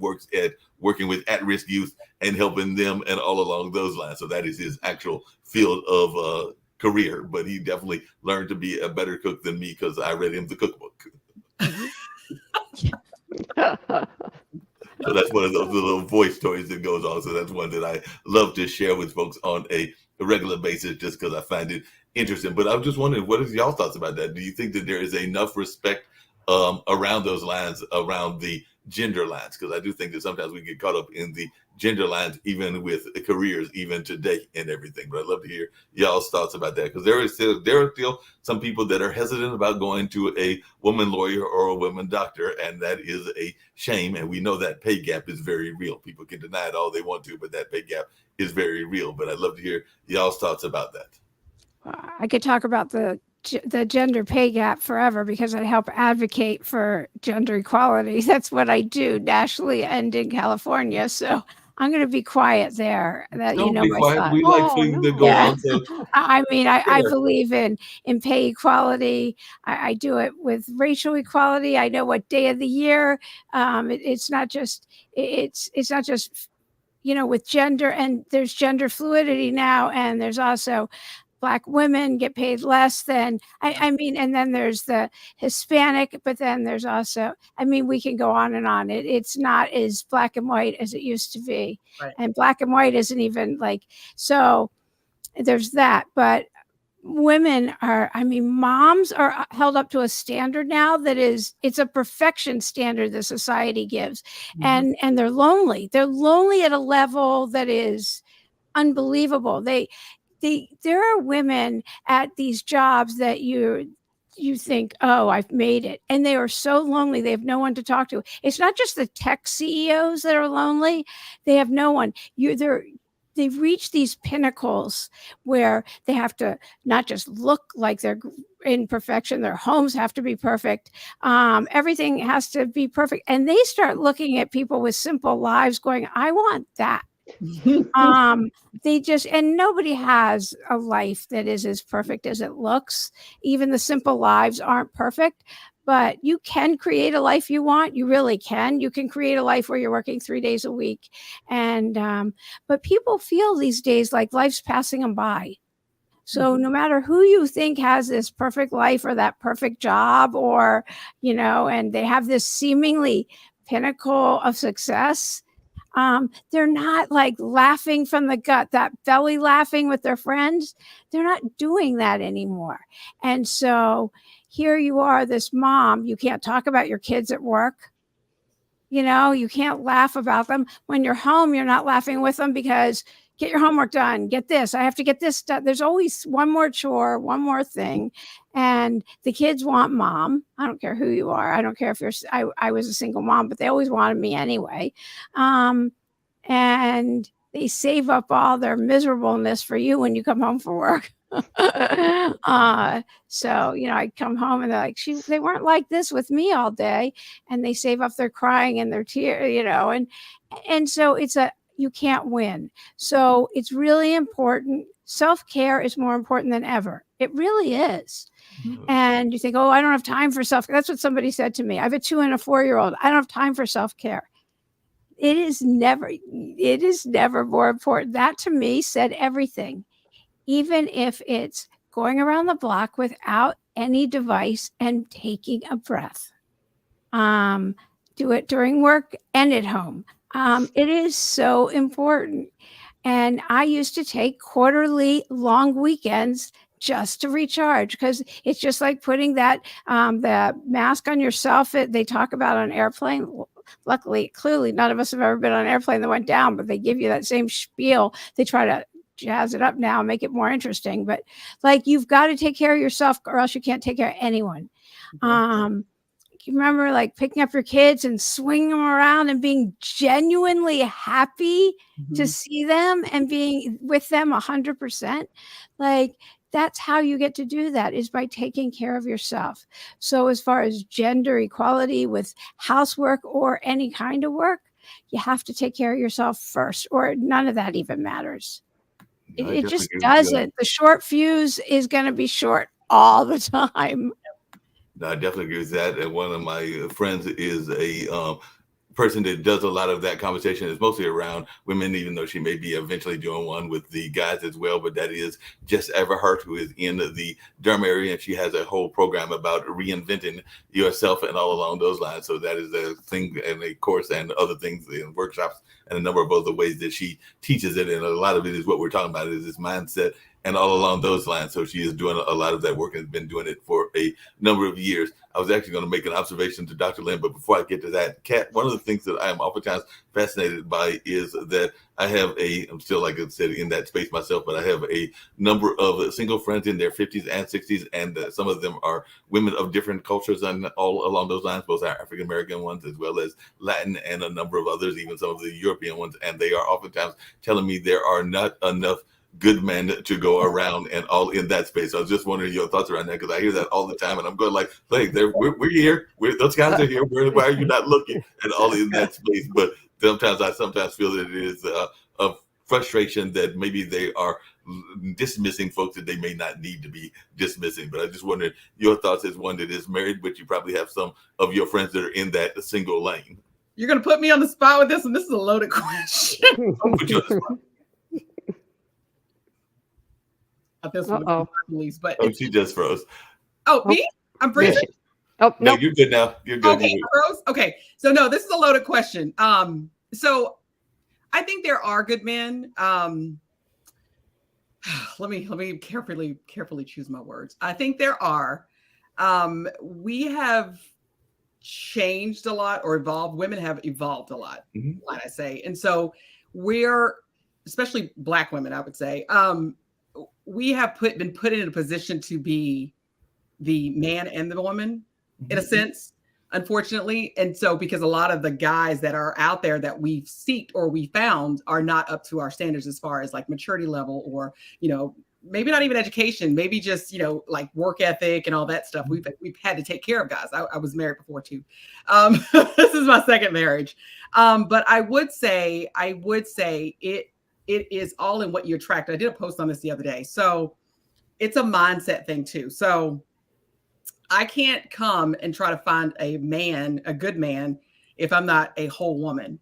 working with at-risk youth and helping them and all along those lines. So that is his actual field of career. But he definitely learned to be a better cook than me because I read him the cookbook. So that's one of those little voice stories that goes on. So that's one that I love to share with folks on a regular basis, just because I find it interesting. But I'm just wondering, what is y'all thoughts about that? Do you think that there is enough respect around those lines, around the gender lines? Because I do think that sometimes we get caught up in the gender lines, even with careers, even today and everything. But I'd love to hear y'all's thoughts about that, because there are still some people that are hesitant about going to a woman lawyer or a woman doctor, and that is a shame. And we know that pay gap is very real. People can deny it all they want to, but that pay gap is very real. But I'd love to hear y'all's thoughts about that. I could talk about the gender pay gap forever, because I help advocate for gender equality. That's what I do nationally and in California. So I'm going to be quiet there. That Don't be my quiet. thought. We like things to go on. So I mean, I Sure. believe in pay equality. I do it with racial equality. I know what day of the year. It's not just with gender, and there's gender fluidity now, and there's also Black women get paid less than, I mean, and then there's the Hispanic, but then there's also, I mean, we can go on and on. It's not as black and white as it used to be. Right. And black and white isn't even like, so there's that. But, women are, I mean, moms are held up to a standard now that it's a perfection standard the society gives. And they're lonely. They're lonely at a level that is unbelievable. There are women at these jobs that you think, oh, I've made it. And they are so lonely. They have no one to talk to. It's not just the tech CEOs that are lonely. They have no one. They've reached these pinnacles where they have to not just look like they're in perfection. Their homes have to be perfect. Everything has to be perfect. And they start looking at people with simple lives going, I want that. And nobody has a life that is as perfect as it looks. Even the simple lives aren't perfect. But you can create a life you want. You really can. You can create a life where you're working 3 days a week. And but people feel these days like life's passing them by. So no matter who you think has this perfect life or that perfect job, or, and they have this seemingly pinnacle of success, they're not like laughing from the gut, that belly laughing with their friends. They're not doing that anymore. And so here you are, this mom, you can't talk about your kids at work. You can't laugh about them. When you're home, you're not laughing with them because get your homework done, get this, I have to get this done. There's always one more chore, one more thing. And the kids want mom. I don't care who you are. I don't care if I was a single mom, but they always wanted me anyway. And they save up all their miserableness for you when you come home from work. So, I come home and they're like, they weren't like this with me all day. And they save up their crying and their tears, and so you can't win. So it's really important. Self-care is more important than ever. It really is. And you think, oh, I don't have time for self-care. That's what somebody said to me. I have a 2 and a 4-year-old. I don't have time for self-care. It is never more important. That to me said everything. Even if it's going around the block without any device and taking a breath. Do it during work and at home. It is so important. And I used to take quarterly long weekends just to recharge, because it's just like putting that the mask on yourself that they talk about on airplane. Luckily, clearly, none of us have ever been on an airplane that went down, but they give you that same spiel. They try to jazz it up now and make it more interesting. But like, you've got to take care of yourself or else you can't take care of anyone. You remember like picking up your kids and swinging them around and being genuinely happy to see them and being with them 100%. Like, that's how you get to do that, is by taking care of yourself. So as far as gender equality with housework or any kind of work, you have to take care of yourself first, or none of that even matters. It just doesn't. The short fuse is going to be short all the time. No, I definitely agree with that. And one of my friends is a person that does a lot of that conversation. Is mostly around women, even though she may be eventually doing one with the guys as well. But that is Jess Everhart, who is in the Durham area, and she has a whole program about reinventing yourself and all along those lines. So that is a thing and a course and other things in workshops and a number of other ways that she teaches it. And a lot of it is what we're talking about, is this mindset and all along those lines. So she is doing a lot of that work and has been doing it for a number of years. I was actually going to make an observation to Dr. Lynn, but before I get to that, Kat, one of the things that I am oftentimes fascinated by is that I have I'm still, like I said, in that space myself, but I have a number of single friends in their 50s and 60s, and some of them are women of different cultures and all along those lines, both our African-American ones as well as Latin and a number of others, even some of the European ones. And they are oftentimes telling me there are not enough good men to go around and all in that space. So I was just wondering your thoughts around that, because I hear that all the time and I'm going like, hey, we're here. Those guys are here. Why are you not looking? And all in that space. But I sometimes feel that it is a frustration that maybe they are dismissing folks that they may not need to be dismissing. But I just wondered your thoughts as one that is married, but you probably have some of your friends that are in that single lane. You're going to put me on the spot with this, and this is a loaded question. I'll put you on the spot. This one, police, but she just froze. Me? I'm freezing. Oh no, you're good now. You're good. Okay, froze. Okay, so no, this is a loaded question. So I think there are good men. let me carefully choose my words. I think there are. We have changed a lot or evolved. Women have evolved a lot, might I say. And so we're, especially Black women, I would say, we have been put in a position to be the man and the woman in a sense, unfortunately. And so because a lot of the guys that are out there that we've seeked or we found are not up to our standards as far as like maturity level or, you know, maybe not even education, maybe just, you know, like work ethic and all that stuff. We've had to take care of guys. I was married before too. This is my second marriage. But I would say it is all in what you attract. I did a post on this the other day. So it's a mindset thing too. So I can't come and try to find a man, a good man, if I'm not a whole woman.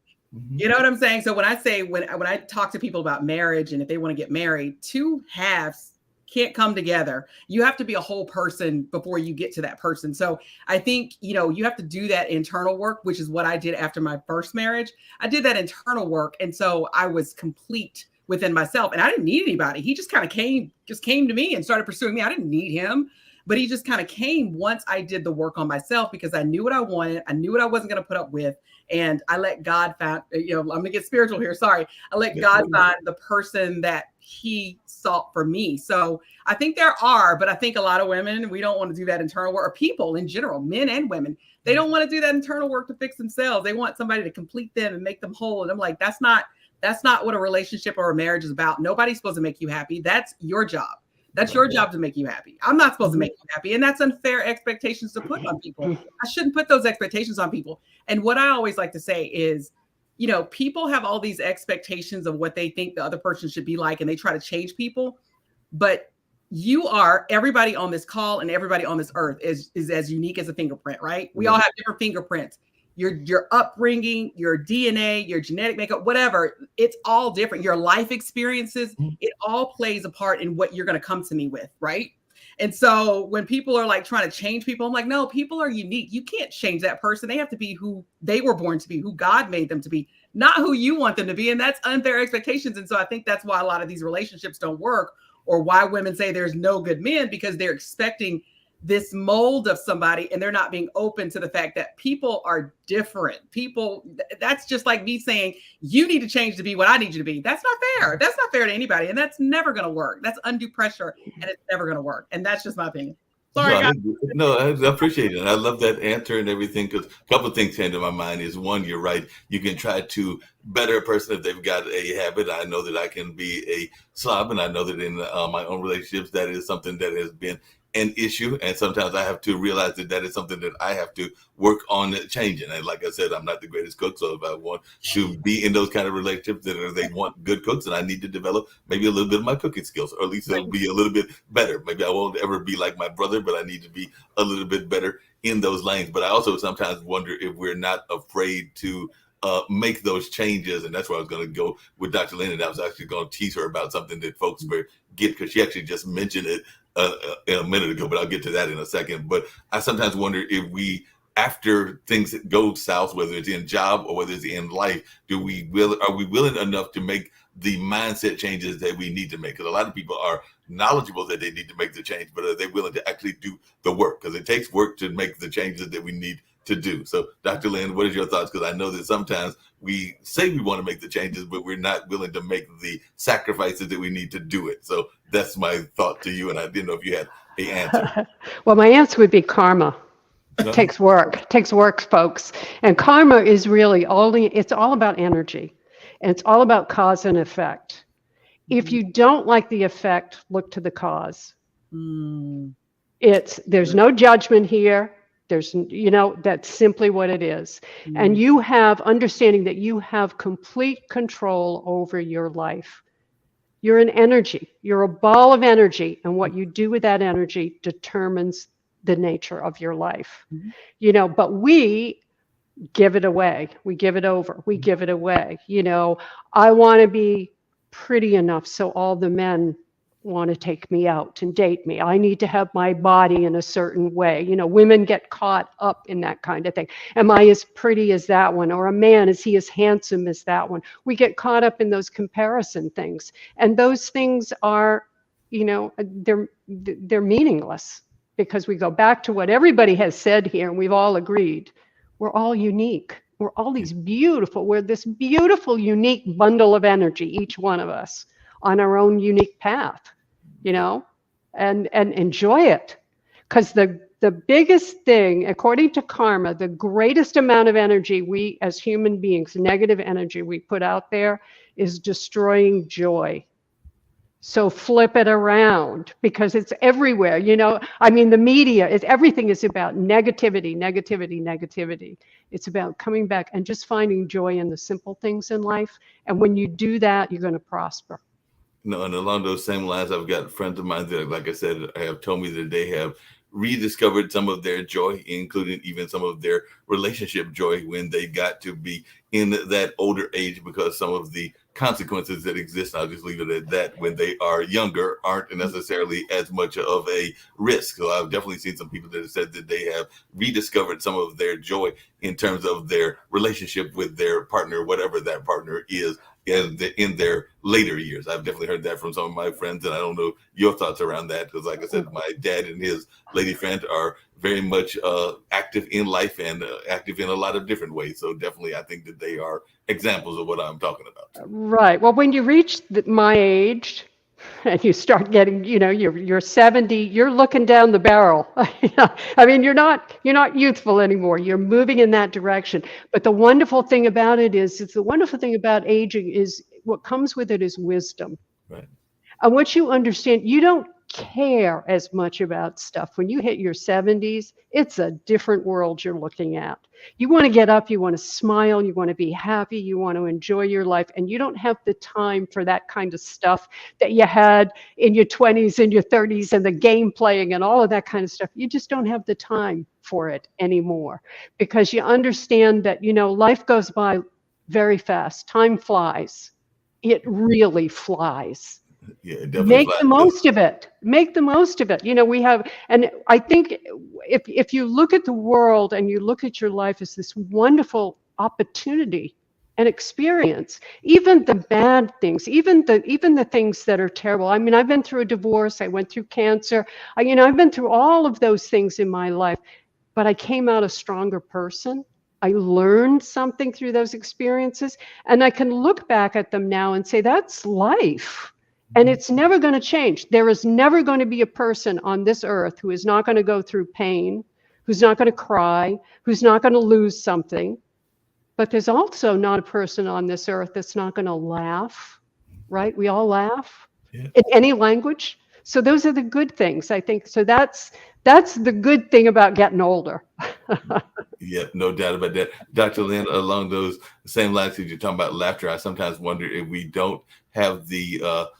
You know what I'm saying? So when I say, when I talk to people about marriage and if they want to get married, two halves can't come together. You have to be a whole person before you get to that person. So I think, you know, you have to do that internal work, which is what I did after my first marriage. I did that internal work. And so I was complete within myself and I didn't need anybody. He just kind of came to me and started pursuing me. I didn't need him, but he just kind of came once I did the work on myself because I knew what I wanted. I knew what I wasn't going to put up with. And I let God find, you know, I'm going to get spiritual here. Sorry. I let God find the person that he sought for me. So I think there are, but I think a lot of women, we don't want to do that internal work, or people in general, men and women, they don't want to do that internal work to fix themselves. They want somebody to complete them and make them whole. And I'm like, that's not what a relationship or a marriage is about. Nobody's supposed to make you happy. That's your job. That's your job to make you happy. I'm not supposed to make you happy. And that's unfair expectations to put on people. I shouldn't put those expectations on people. And what I always like to say is, you know, people have all these expectations of what they think the other person should be like, and they try to change people. But everybody on this call and everybody on this earth is as unique as a fingerprint, right? We all have different fingerprints. Your upbringing, your DNA, your genetic makeup, whatever, it's all different. Your life experiences, it all plays a part in what you're going to come to me with, right? And so when people are like trying to change people, I'm like, no, people are unique. You can't change that person. They have to be who they were born to be, who God made them to be, not who you want them to be. And that's unfair expectations. And so I think that's why a lot of these relationships don't work, or why women say there's no good men, because they're expecting this mold of somebody and they're not being open to the fact that people are different. People, that's just like me saying, you need to change to be what I need you to be. That's not fair. That's not fair to anybody. And that's never going to work. That's undue pressure and it's never going to work. And that's just my opinion. Sorry, guys. No, I appreciate it. I love that answer and everything, because a couple of things came to my mind is, one, you're right. You can try to better a person if they've got a habit. I know that I can be a slob, and I know that in my own relationships, that is something that has been an issue. And sometimes I have to realize that is something that I have to work on changing. And like I said, I'm not the greatest cook. So if I want to be in those kind of relationships that they want good cooks, and I need to develop maybe a little bit of my cooking skills, or at least it'll be a little bit better. Maybe I won't ever be like my brother, but I need to be a little bit better in those lanes. But I also sometimes wonder if we're not afraid to make those changes. And that's where I was going to go with Dr. Lynn. And I was actually going to tease her about something that folks get, because she actually just mentioned it in a minute ago, but I'll get to that in a second. But I sometimes wonder if we, after things go south, whether it's in job or whether it's in life, are we willing enough to make the mindset changes that we need to make? Because a lot of people are knowledgeable that they need to make the change, but are they willing to actually do the work? Because it takes work to make the changes that we need to do. So Dr. Lynn, what is your thoughts? Because I know that sometimes we say we want to make the changes, but we're not willing to make the sacrifices that we need to do it. So that's my thought to you. And I didn't know if you had an answer. Well, my answer would be karma. It takes work, folks. And karma is really it's all about energy, and it's all about cause and effect. If you don't like the effect, look to the cause. There's no judgment here. That's simply what it is. And you have understanding that you have complete control over your life. You're an energy. You're a ball of energy. And what you do with that energy determines the nature of your life. But we give it away. We give it over. We give it away. I want to be pretty enough so all the men want to take me out and date me. I need to have my body in a certain way. Women get caught up in that kind of thing. Am I as pretty as that one? Or a man, is he as handsome as that one? We get caught up in those comparison things. And those things are they're meaningless, because we go back to what everybody has said here, and we've all agreed. We're all unique. We're all we're this beautiful, unique bundle of energy, each one of us, on our own unique path, and enjoy it. Because the biggest thing, according to karma, the greatest amount of energy we as human beings, negative energy we put out there, is destroying joy. So flip it around, because it's everywhere. The media everything is about negativity, negativity, negativity. It's about coming back and just finding joy in the simple things in life. And when you do that, you're going to prosper. No, and along those same lines, I've got friends of mine that, like I said, have told me that they have rediscovered some of their joy, including even some of their relationship joy, when they got to be in that older age, because some of the consequences that exist, I'll just leave it at that, when they are younger, aren't necessarily as much of a risk. So I've definitely seen some people that have said that they have rediscovered some of their joy in terms of their relationship with their partner, whatever that partner is, in their later years. I've definitely heard that from some of my friends, and I don't know your thoughts around that, because like I said, my dad and his lady friend are very much active in life and active in a lot of different ways. So definitely, I think that they are examples of what I'm talking about. Right. Well, when you reach my age and you start getting, you're 70, you're looking down the barrel. You're not youthful anymore. You're moving in that direction. But the wonderful thing about it is, the wonderful thing about aging is what comes with it is wisdom. Right. And once you understand, you don't care as much about stuff. When you hit your 70s, it's a different world you're looking at. You want to get up, you want to smile, you want to be happy, you want to enjoy your life, and you don't have the time for that kind of stuff that you had in your 20s and your 30s, and the game playing and all of that kind of stuff. You just don't have the time for it anymore, because you understand that, life goes by very fast. Time flies. It really flies. Yeah, definitely. Make the most of it. Make the most of it. We have, and I think if you look at the world and you look at your life as this wonderful opportunity and experience, even the bad things, even the things that are terrible. I've been through a divorce. I went through cancer. I've been through all of those things in my life, but I came out a stronger person. I learned something through those experiences, and I can look back at them now and say, that's life. And it's never going to change. There is never going to be a person on this earth who is not going to go through pain, who's not going to cry, who's not going to lose something. But there's also not a person on this earth that's not going to laugh, right? We all laugh in any language. So those are the good things, I think. So that's the good thing about getting older. Yeah, no doubt about that. Dr. Lynn, along those same lines that you're talking about laughter, I sometimes wonder if we don't have the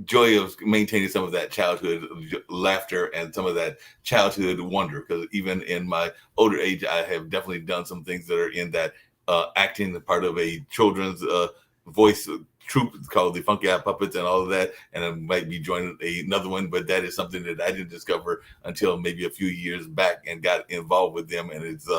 joy of maintaining some of that childhood laughter and some of that childhood wonder, because even in my older age, I have definitely done some things that are in that acting part of a children's voice troupe called the Funky Eye Puppets and all of that, and I might be joining another one, but that is something that I didn't discover until maybe a few years back, and got involved with them, and it's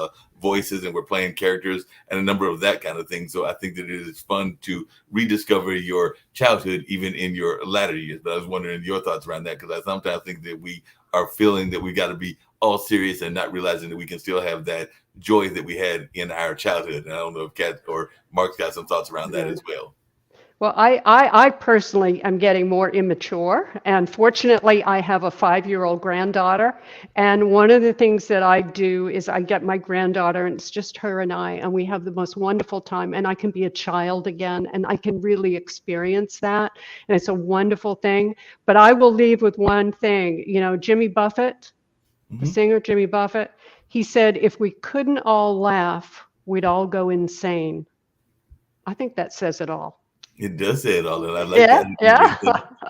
voices, and we're playing characters and a number of that kind of thing. So I think that it is fun to rediscover your childhood even in your latter years. But I was wondering your thoughts around that, because I sometimes think that we are feeling that we got to be all serious and not realizing that we can still have that joy that we had in our childhood. And I don't know if Kat or Mark's got some thoughts around that as well. Well, I personally am getting more immature, and fortunately I have a 5-year-old granddaughter, and one of the things that I do is I get my granddaughter, and it's just her and I, and we have the most wonderful time, and I can be a child again, and I can really experience that, and it's a wonderful thing. But I will leave with one thing. Jimmy Buffett, the singer Jimmy Buffett, he said, if we couldn't all laugh, we'd all go insane. I think that says it all. It does say it all, and I like that. Yeah.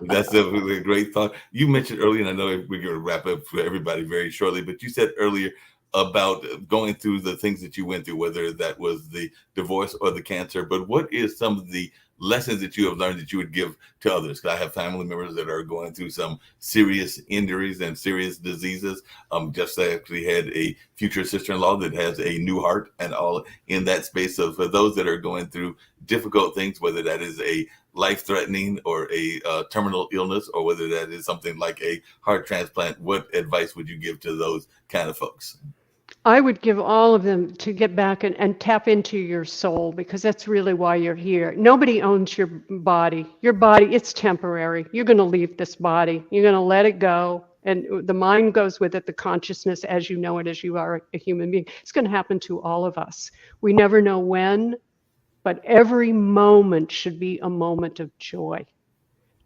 That's a great thought. You mentioned earlier, and I know we're going to wrap up for everybody very shortly, but you said earlier about going through the things that you went through, whether that was the divorce or the cancer. But what is some of the lessons that you have learned that you would give to others? Because I have family members that are going through some serious injuries and serious diseases. Just actually had a future sister-in-law that has a new heart, and all in that space of for those that are going through difficult things, whether that is a life-threatening or a terminal illness, or whether that is something like a heart transplant. What advice would you give to those kind of folks? I would give all of them to get back and tap into your soul, because that's really why you're here. Nobody owns your body. Your body, it's temporary. You're going to leave this body. You're going to let it go. And the mind goes with it, the consciousness as you know it, as you are a human being. It's going to happen to all of us. We never know when, but every moment should be a moment of joy.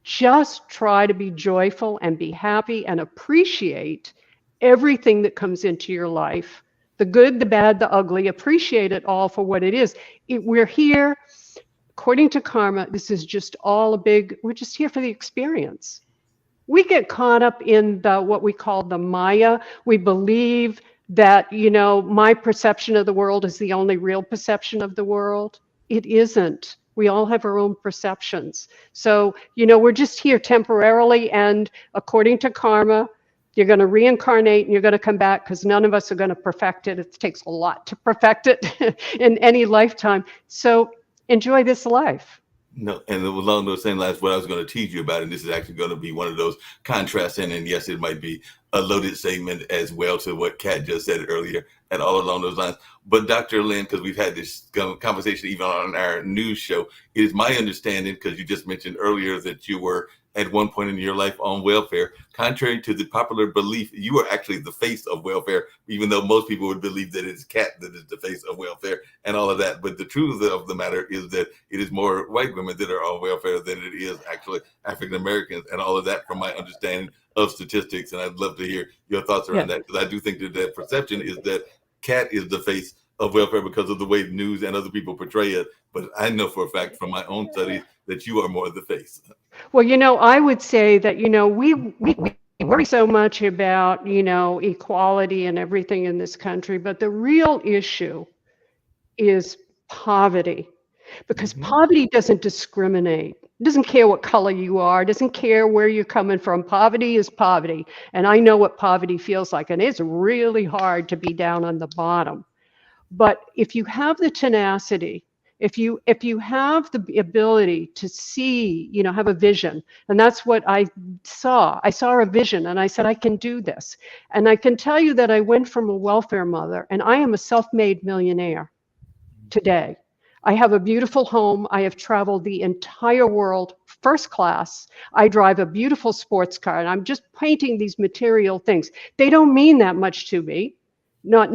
Just try to be joyful and be happy and appreciate everything that comes into your life, the good, the bad, the ugly. Appreciate it all for what it is. We're here, according to karma, this is just all we're just here for the experience. We get caught up in what we call the Maya. We believe that, my perception of the world is the only real perception of the world. It isn't. We all have our own perceptions. So, we're just here temporarily, and according to karma, you're going to reincarnate and you're going to come back, because none of us are going to perfect it. It takes a lot to perfect it in any lifetime. So enjoy this life. No, and along those same lines, what I was going to tease you about, and this is actually going to be one of those contrasts, and yes, it might be a loaded statement as well to what Kat just said earlier, and all along those lines. But Dr. Lynn, because we've had this conversation even on our news show, it is my understanding, because you just mentioned earlier that you were at one point in your life on welfare. Contrary to the popular belief, you are actually the face of welfare, even though most people would believe that it's Kat that is the face of welfare and all of that. But the truth of the matter is that it is more white women that are on welfare than it is actually African Americans, and all of that from my understanding of statistics. And I'd love to hear your thoughts around that, because I do think that perception is that Kat is the face of welfare because of the way the news and other people portray it. But I know for a fact from my own studies that you are more the face. Well, I would say that, we worry so much about, equality and everything in this country, but the real issue is poverty, because poverty doesn't discriminate. It doesn't care what color you are. It doesn't care where you're coming from. Poverty is poverty. And I know what poverty feels like. And it's really hard to be down on the bottom. But if you have the tenacity, if you have the ability to see, have a vision, and that's what I saw. I saw a vision, and I said, I can do this. And I can tell you that I went from a welfare mother, and I am a self-made millionaire today. I have a beautiful home. I have traveled the entire world first class. I drive a beautiful sports car, and I'm just painting these material things. They don't mean that much to me. Not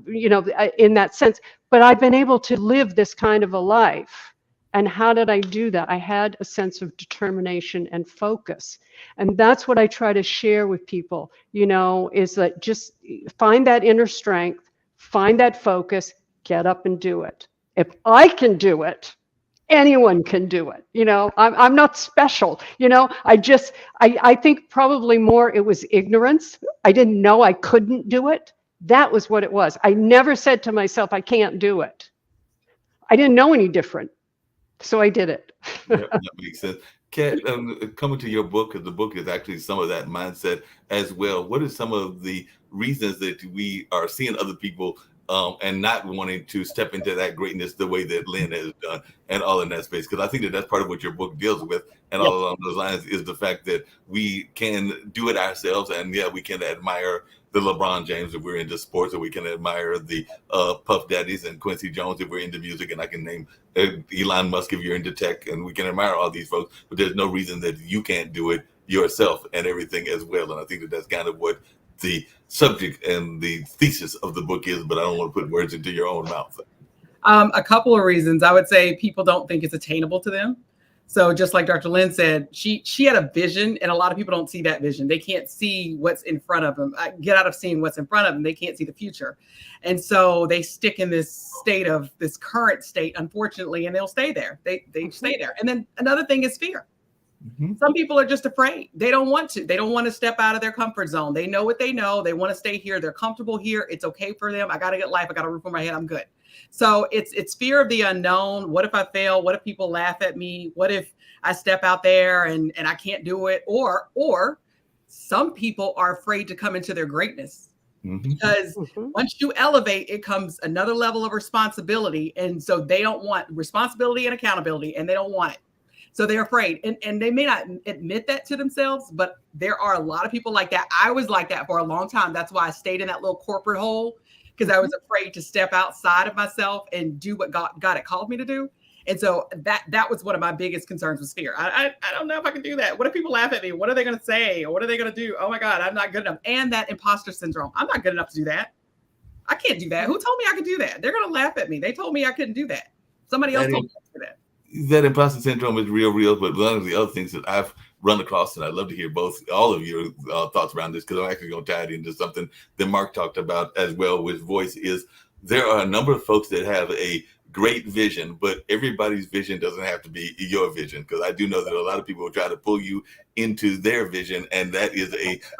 in that sense, but I've been able to live this kind of a life. And how did I do that? I had a sense of determination and focus. And that's what I try to share with people, is that just find that inner strength, find that focus, get up and do it. If I can do it, anyone can do it. I'm not special. I think probably more it was ignorance. I didn't know I couldn't do it. That was what it was. I never said to myself, I can't do it. I didn't know any different. So I did it. That makes sense. Kat, coming to your book, because the book is actually some of that mindset as well. What are some of the reasons that we are seeing other people and not wanting to step into that greatness the way that Lynn has done, and all in that space? Because I think that that's part of what your book deals with, and all along those lines is the fact that we can do it ourselves, and we can admire the LeBron James if we're into sports, or we can admire the Puff Daddies and Quincy Jones if we're into music, and I can name Elon Musk if you're into tech, and we can admire all these folks, but there's no reason that you can't do it yourself and everything as well. And I think that that's kind of what the subject and the thesis of the book is, but I don't want to put words into your own mouth. A couple of reasons. I would say people don't think it's attainable to them. So just like Dr. Lynn said, she had a vision, and a lot of people don't see that vision. They can't see what's in front of them. Get out of seeing what's in front of them. They can't see the future. And so they stick in this current state, unfortunately, and they'll stay there. They stay there. And then another thing is fear. Mhm. Some people are just afraid. They don't want to. They don't want to step out of their comfort zone. They know what they know. They want to stay here. They're comfortable here. It's okay for them. I got to get life. I got a roof over my head. I'm good. So it's fear of the unknown. What if I fail? What if people laugh at me? What if I step out there and I can't do it? Or some people are afraid to come into their greatness. Mhm. Because once you elevate, it comes another level of responsibility. And so they don't want responsibility and accountability, and they don't want it. So they're afraid. And they may not admit that to themselves, but there are a lot of people like that. I was like that for a long time. That's why I stayed in that little corporate hole, because I was afraid to step outside of myself and do what God had called me to do. And so that was one of my biggest concerns, was fear. I don't know if I can do that. What if people laugh at me? What are they going to say? Or what are they going to do? Oh my God, I'm not good enough. And that imposter syndrome. I'm not good enough to do that. I can't do that. Who told me I could do that? They're going to laugh at me. They told me I couldn't do that. Somebody else told me I could do that. That imposter syndrome is real. But one of the other things that I've run across, and I'd love to hear all of your thoughts around this, because I'm actually going to tie it into something that Mark talked about as well with voice, is there are a number of folks that have a great vision, but everybody's vision doesn't have to be your vision. Because I do know that a lot of people will try to pull you into their vision, and that is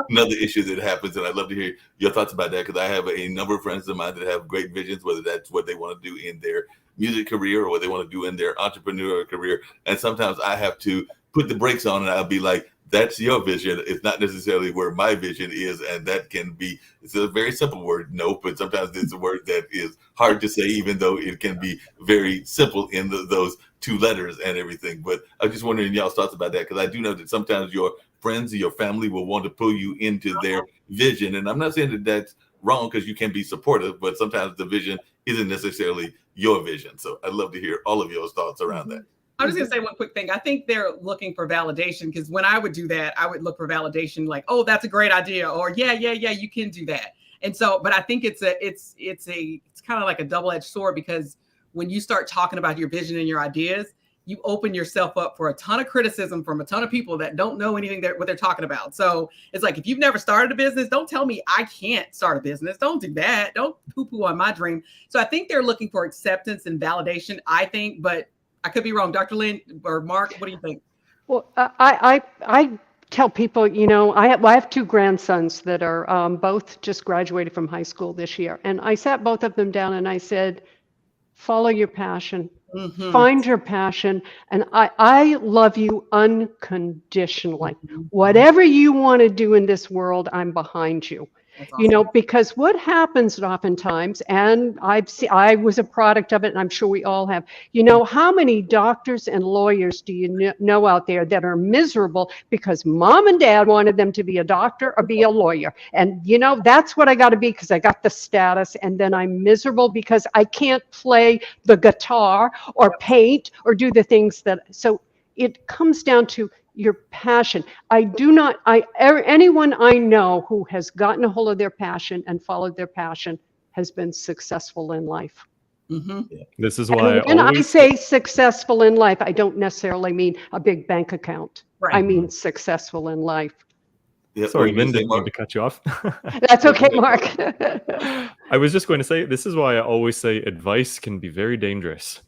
another issue that happens. And I'd love to hear your thoughts about that, because I have a number of friends of mine that have great visions, whether that's what they want to do in their music career or what they want to do in their entrepreneurial career. And sometimes I have to put the brakes on, and I'll be like, that's your vision. It's not necessarily where my vision is. And that can be, it's a very simple word, no, but sometimes it's a word that is hard to say, even though it can be very simple in those two letters and everything. But I'm just wondering y'all's thoughts about that, because I do know that sometimes your friends or your family will want to pull you into their vision. And I'm not saying that that's wrong, because you can be supportive, but sometimes the vision isn't necessarily your vision. So I'd love to hear all of your thoughts around that. I'm just going to say one quick thing. I think they're looking for validation, because when I would do that, I would look for validation like, oh, that's a great idea. Or yeah, you can do that. And so, but I think it's kind of like a double-edged sword, because when you start talking about your vision and your ideas, you open yourself up for a ton of criticism from a ton of people that don't know anything what they're talking about. So it's like, if you've never started a business, don't tell me I can't start a business. Don't do that. Don't poo-poo on my dream. So I think they're looking for acceptance and validation, I think, but I could be wrong. Dr. Lynn or Mark, what do you think? Well, I tell people, I have two grandsons that are both just graduated from high school this year. And I sat both of them down and I said, follow your passion, find your passion. And I love you unconditionally. Whatever you want to do in this world, I'm behind you. Awesome. Because what happens oftentimes, and I was a product of it, and I'm sure we all have, how many doctors and lawyers do you know out there that are miserable because mom and dad wanted them to be a doctor or be a lawyer? And, that's what I got to be because I got the status. And then I'm miserable because I can't play the guitar or paint or do the things so it comes down to your passion. Anyone I know who has gotten a hold of their passion and followed their passion has been successful in life. Yeah. This is why when I say successful in life, I don't necessarily mean a big bank account. Right. I mean successful in life. Yeah, sorry, Lynn, didn't mean to cut you off. That's okay, Mark. I was just going to say, this is why I always say advice can be very dangerous.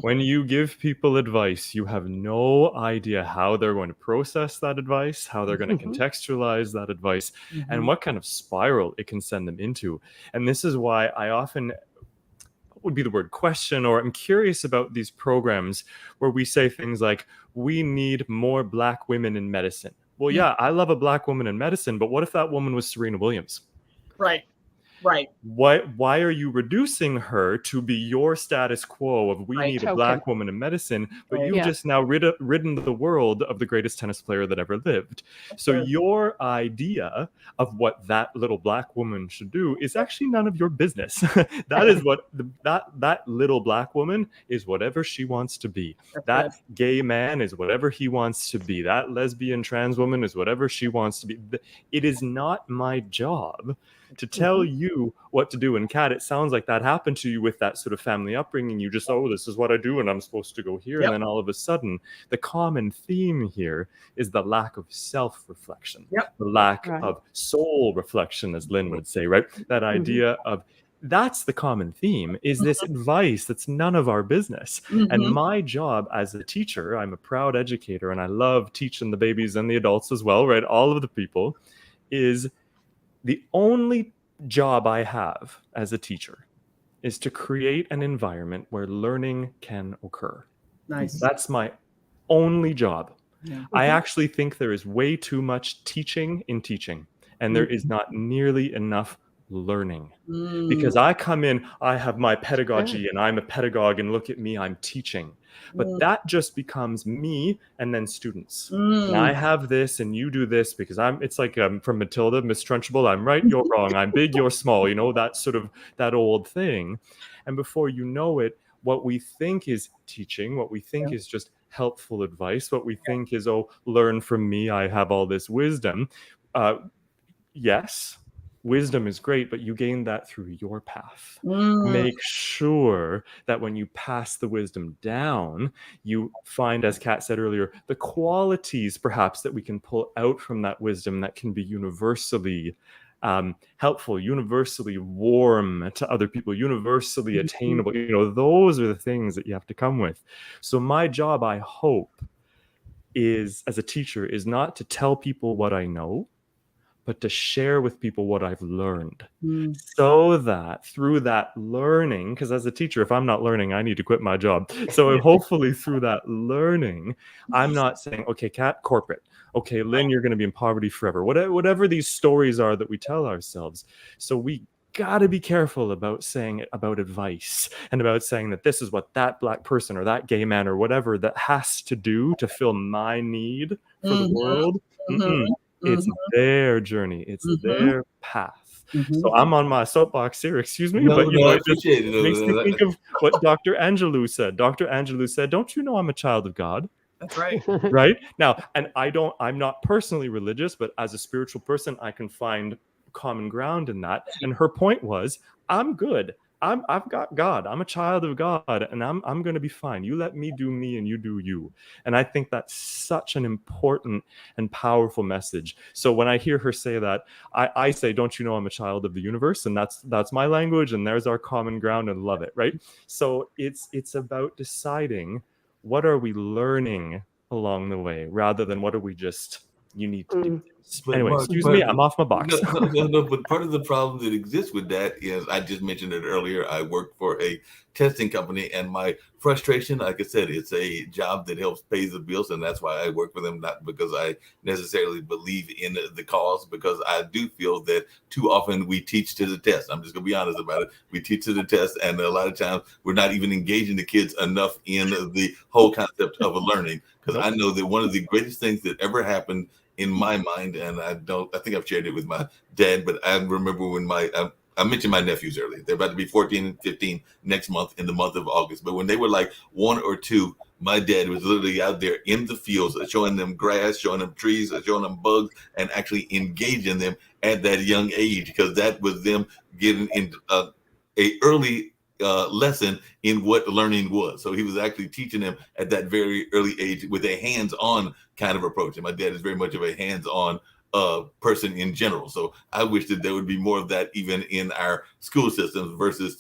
When you give people advice, you have no idea how they're going to process that advice, how they're going to contextualize that advice, and what kind of spiral it can send them into. And this is why I often would be the word question, or I'm curious about these programs where we say things like, we need more Black women in medicine. Well, yeah, I love a Black woman in medicine, but what if that woman was Serena Williams? Right. Why are you reducing her to be your status quo of we need a Black woman in medicine, but you've just now ridden the world of the greatest tennis player that ever lived. So your idea of what that little Black woman should do is actually none of your business. That is what that little Black woman is, whatever she wants to be. That gay man is whatever he wants to be. That lesbian trans woman is whatever she wants to be. It is not my job to tell you what to do. And Kat, it sounds like that happened to you with that sort of family upbringing. You just, this is what I do and I'm supposed to go here. And then all of a sudden, the common theme here is the lack of self-reflection, the lack of soul reflection, as Lynn would say, right? That idea of that's the common theme, is this advice that's none of our business. And Mhm. my job as a teacher, I'm a proud educator and I love teaching the babies and the adults as well, right? All of the people, is the only job I have as a teacher is to create an environment where learning can occur. Nice. That's my only job. Yeah. I actually think there is way too much teaching in teaching, and there is not nearly enough learning. Because I come in, I have my pedagogy and I'm a pedagogue, and look at me, I'm teaching. But that just becomes me and then students. And I have this and you do this because it's like from Matilda, Miss Trunchbull, I'm right, you're wrong, I'm big, you're small, you know, that sort of, that old thing. And before you know it, what we think is teaching, what we think is just helpful advice, what we think is, oh, learn from me, I have all this wisdom. Yes, wisdom is great, but you gain that through your path. Make sure that when you pass the wisdom down, you find, as Kat said earlier, the qualities perhaps that we can pull out from that wisdom that can be universally helpful, universally warm to other people, universally attainable. You know, those are the things that you have to come with. So my job, I hope, is as a teacher, is not to tell people what I know, but to share with people what I've learned, so that through that learning, because as a teacher, if I'm not learning, I need to quit my job. So hopefully through that learning, I'm not saying, okay, Kat, corporate. Okay, Lynn, you're going to be in poverty forever. Whatever these stories are that we tell ourselves. So we got to be careful about saying about advice and about saying that this is what that Black person or that gay man or whatever that has to do to fill my need for the world. It's their journey. It's their path. So I'm on my soapbox here, excuse me, but you know, I it just appreciate it. makes me think of what Dr. Angelou said. Dr. Angelou said, don't you know I'm a child of God? That's right. Right? Now, and I'm not personally religious, but as a spiritual person, I can find common ground in that. And her point was, I'm good. I've got God. I'm a child of God, and I'm going to be fine. You let me do me and you do you. And I think that's such an important and powerful message. So when I hear her say that, I say, don't you know I'm a child of the universe? And that's my language, and there's our common ground, and love it, right? So it's about deciding what are we learning along the way, rather than what are we just, you need to do. But anyway, Mark, excuse me, I'm off my box. No, but part of the problem that exists with that is, I just mentioned it earlier, I work for a testing company, and my frustration, like I said, it's a job that helps pay the bills, and that's why I work for them, not because I necessarily believe in the cause, because I do feel that too often we teach to the test. I'm just going to be honest about it. We teach to the test, and a lot of times we're not even engaging the kids enough in the whole concept of learning, because I know that one of the greatest things that ever happened in my mind, and I think I've shared it with my dad, but I remember when I mentioned my nephews earlier. They're about to be 14 and 15 next month, in the month of August. But when they were like 1 or 2, my dad was literally out there in the fields, showing them grass, showing them trees, showing them bugs, and actually engaging them at that young age, because that was them getting into a early lesson in what learning was. So he was actually teaching them at that very early age with a hands-on kind of approach. And my dad is very much of a hands-on person in general. So I wish that there would be more of that even in our school systems, versus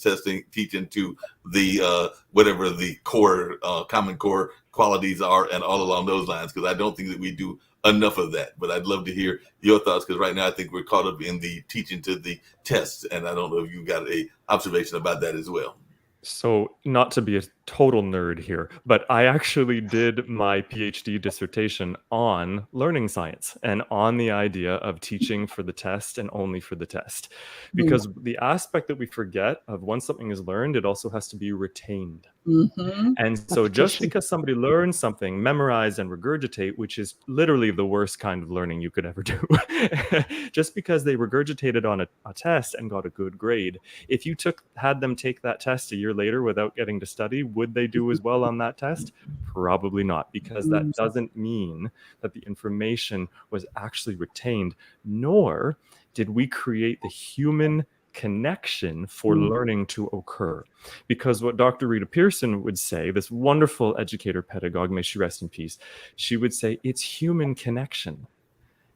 teaching to the whatever the core, common core qualities are, and all along those lines, because I don't think that we do enough of that. But I'd love to hear your thoughts, because right now I think we're caught up in the teaching to the tests, and I don't know if you got a observation about that as well. So, not to be a total nerd here, but I actually did my PhD dissertation on learning science and on the idea of teaching for the test and only for the test. Because the aspect that we forget of, once something is learned, it also has to be retained. And so just because somebody learns something, memorize and regurgitate, which is literally the worst kind of learning you could ever do, just because they regurgitated on a test and got a good grade, if you had them take that test a year later without getting to study, would they do as well on that test? Probably not, because that doesn't mean that the information was actually retained, nor did we create the human connection for learning to occur. Because what Dr. Rita Pierson would say, this wonderful educator pedagogue, may she rest in peace, she would say, it's human connection.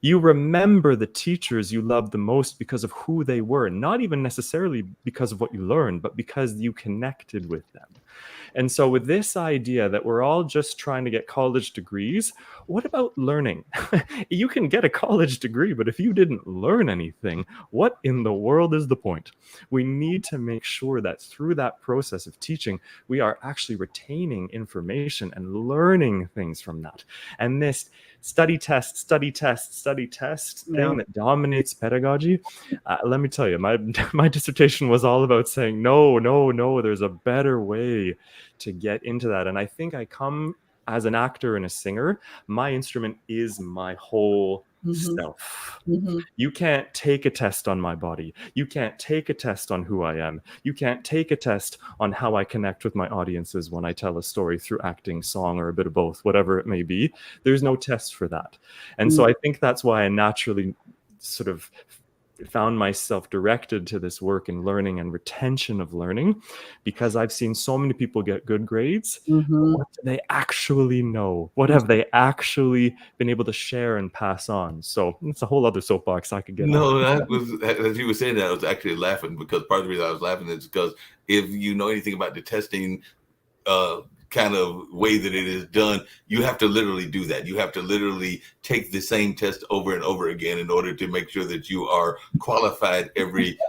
You remember the teachers you loved the most because of who they were, not even necessarily because of what you learned, but because you connected with them. And so with this idea that we're all just trying to get college degrees, what about learning? You can get a college degree, but if you didn't learn anything, what in the world is the point? We need to make sure that through that process of teaching, we are actually retaining information and learning things from that. And this study test thing that dominates pedagogy, let me tell you, my dissertation was all about saying, no, there's a better way to get into that. And I think I come as an actor and a singer, my instrument is my whole self. You can't take a test on my body. You can't take a test on who I am. You can't take a test on how I connect with my audiences when I tell a story through acting, song, or a bit of both, whatever it may be. There's no test for that. And so I think that's why I naturally sort of found myself directed to this work in learning and retention of learning, because I've seen so many people get good grades. What do they actually know? What have they actually been able to share and pass on? So it's a whole other soapbox I could get on. No, that was, as you were saying that, I was actually laughing, because part of the reason I was laughing is because if you know anything about the testing kind of way that it is done, you have to literally do that. You have to literally take the same test over and over again in order to make sure that you are qualified every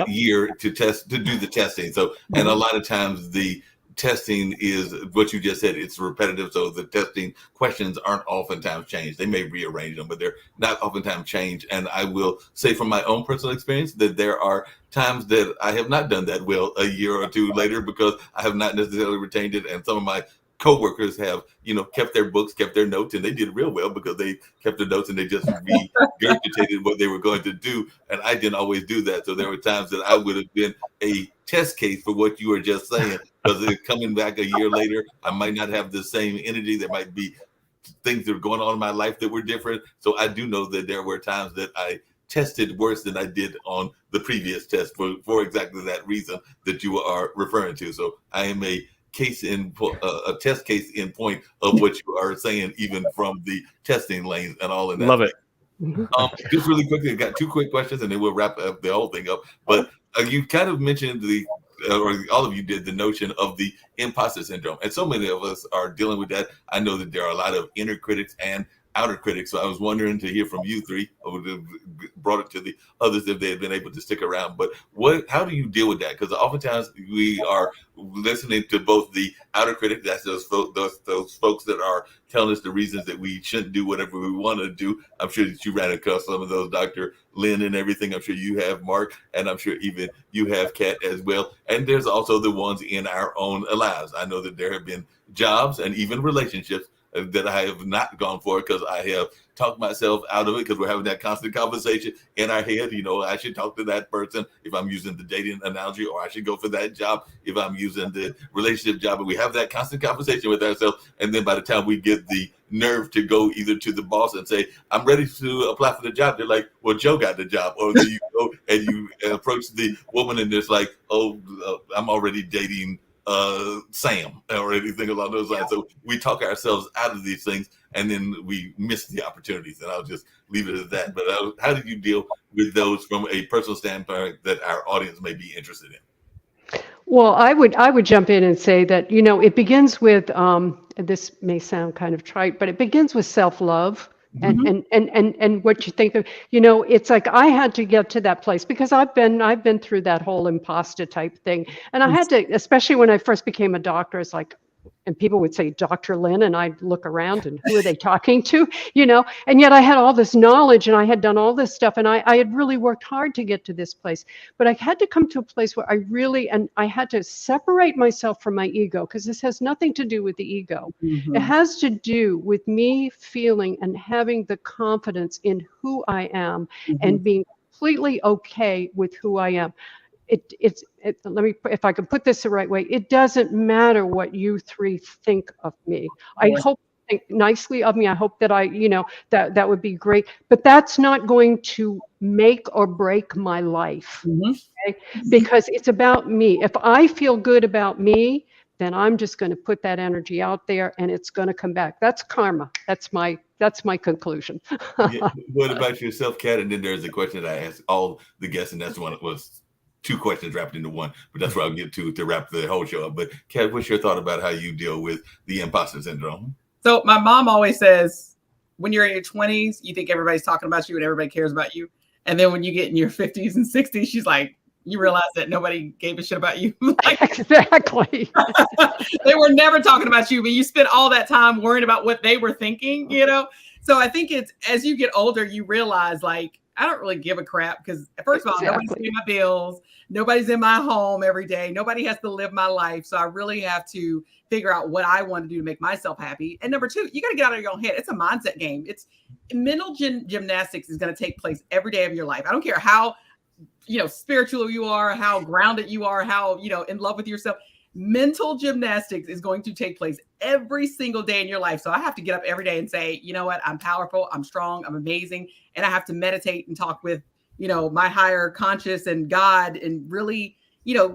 year to do the testing. So, and a lot of times the testing is what you just said, it's repetitive. So the testing questions aren't oftentimes changed. They may rearrange them, but they're not oftentimes changed. And I will say from my own personal experience that there are times that I have not done that well a year or two later, because I have not necessarily retained it. And some of my coworkers have, kept their books, kept their notes, and they did real well because they kept their notes and they just regurgitated what they were going to do. And I didn't always do that. So there were times that I would have been a test case for what you were just saying, because coming back a year later, I might not have the same energy. There might be things that are going on in my life that were different. So I do know that there were times that I tested worse than I did on the previous test for exactly that reason that you are referring to. So I am a test case in point of what you are saying, even from the testing lanes and all of that. Love it. Just really quickly, I got two quick questions and then we'll wrap up the whole thing up. But you kind of mentioned or all of you did, the notion of the imposter syndrome. And so many of us are dealing with that. I know that there are a lot of inner critics and outer critics. So I was wondering to hear from you three, or brought it to the others if they had been able to stick around. But how do you deal with that? Because oftentimes we are listening to both the outer critic, that's those folks that are telling us the reasons that we shouldn't do whatever we want to do. I'm sure that you ran across some of those, Dr. Lynn, and everything. I'm sure you have, Mark, and I'm sure even you have, Kat, as well. And there's also the ones in our own lives. I know that there have been jobs and even relationships that I have not gone for because I have talked myself out of it, because we're having that constant conversation in our head. I should talk to that person if I'm using the dating analogy, or I should go for that job if I'm using the relationship job. And we have that constant conversation with ourselves. And then by the time we get the nerve to go either to the boss and say, I'm ready to apply for the job, they're like, well, Joe got the job. Or then you go and you approach the woman and it's like, I'm already dating Sam or anything along those lines. So we talk ourselves out of these things and then we miss the opportunities. And I'll just leave it at that. But how do you deal with those from a personal standpoint that our audience may be interested in? Well, I would jump in and say that, it begins with, this may sound kind of trite, but it begins with self-love. And what you think of, it's like I had to get to that place because I've been through that whole imposter type thing. And I had to, especially when I first became a doctor, it's like, and people would say, Dr. Lynn, and I'd look around and who are they talking to, and yet I had all this knowledge and I had done all this stuff and I had really worked hard to get to this place. But I had to come to a place where I had to separate myself from my ego, because this has nothing to do with the ego. It has to do with me feeling and having the confidence in who I am and being completely okay with who I am. Let me, if I can put this the right way, it doesn't matter what you three think of me. I hope you think nicely of me. I hope that that would be great, but that's not going to make or break my life. Okay? Because it's about me. If I feel good about me, then I'm just going to put that energy out there and it's going to come back. That's karma. That's my conclusion. Yeah. What about yourself, Kat? And then there's a question that I asked all the guests, and that's one that was 2 questions wrapped into one, but that's where I'll get to wrap the whole show up. But Kat, what's your thought about how you deal with the imposter syndrome? So my mom always says, when you're in your 20s, you think everybody's talking about you and everybody cares about you. And then when you get in your 50s and 60s, she's like, you realize that nobody gave a shit about you. Like, Exactly. they were never talking about you, but you spent all that time worrying about what they were thinking, you know? So I think it's, as you get older, you realize, like, I don't really give a crap because, first of all, nobody's paying my bills. Nobody's in my home every day. Nobody has to live my life. So I really have to figure out what I want to do to make myself happy. And number 2, you got to get out of your own head. It's a mindset game. It's mental gymnastics is going to take place every day of your life. I don't care how, spiritual you are, how grounded you are, how, in love with yourself. Mental gymnastics is going to take place every single day in your life. So I have to get up every day and say, you know what? I'm powerful. I'm strong. I'm amazing. And I have to meditate and talk with, my higher conscious and God, and really,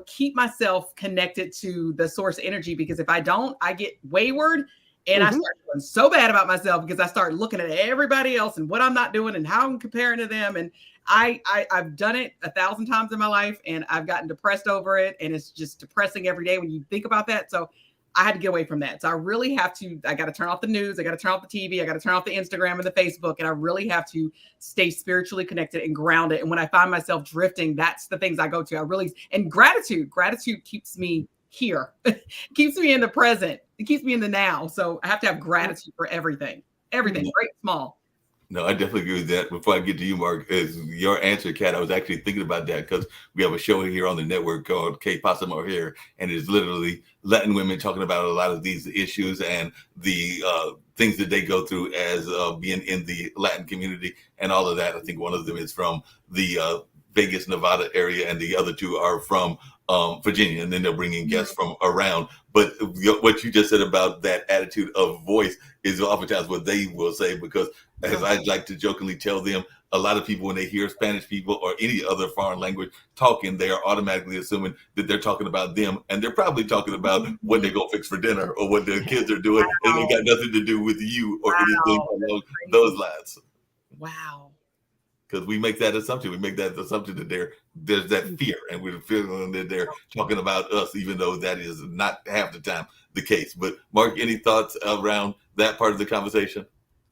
keep myself connected to the source energy, because if I don't, I get wayward and I start feeling so bad about myself because I start looking at everybody else and what I'm not doing and how I'm comparing to them. And I've done it 1,000 times in my life, and I've gotten depressed over it. And it's just depressing every day when you think about that. So I had to get away from that. So I really have to, I got to turn off the news. I got to turn off the TV. I got to turn off the Instagram and the Facebook. And I really have to stay spiritually connected and grounded. And when I find myself drifting, that's the things I go to. And gratitude keeps me here, keeps me in the present. It keeps me in the now. So I have to have gratitude for everything, great, small. No, I definitely agree with that. Before I get to you, Mark, is your answer, Kat, I was actually thinking about that because we have a show here on the network called Que Pasa Mujer, and it's literally Latin women talking about a lot of these issues and the things that they go through as being in the Latin community and all of that. I think one of them is from the Vegas, Nevada area, and the other 2 are from Virginia, and then they'll bring in guests from around. But what you just said about that attitude of voice is oftentimes what they will say, because as I like to jokingly tell them, a lot of people, when they hear Spanish people or any other foreign language talking, they are automatically assuming that they're talking about them, and they're probably talking about what they're going to fix for dinner or what their kids are doing, and it got nothing to do with you or anything along those lines. Wow. Because we make that assumption. We make that assumption that there's that fear, and we're feeling that they're talking about us, even though that is not half the time the case. But Mark, any thoughts around that part of the conversation?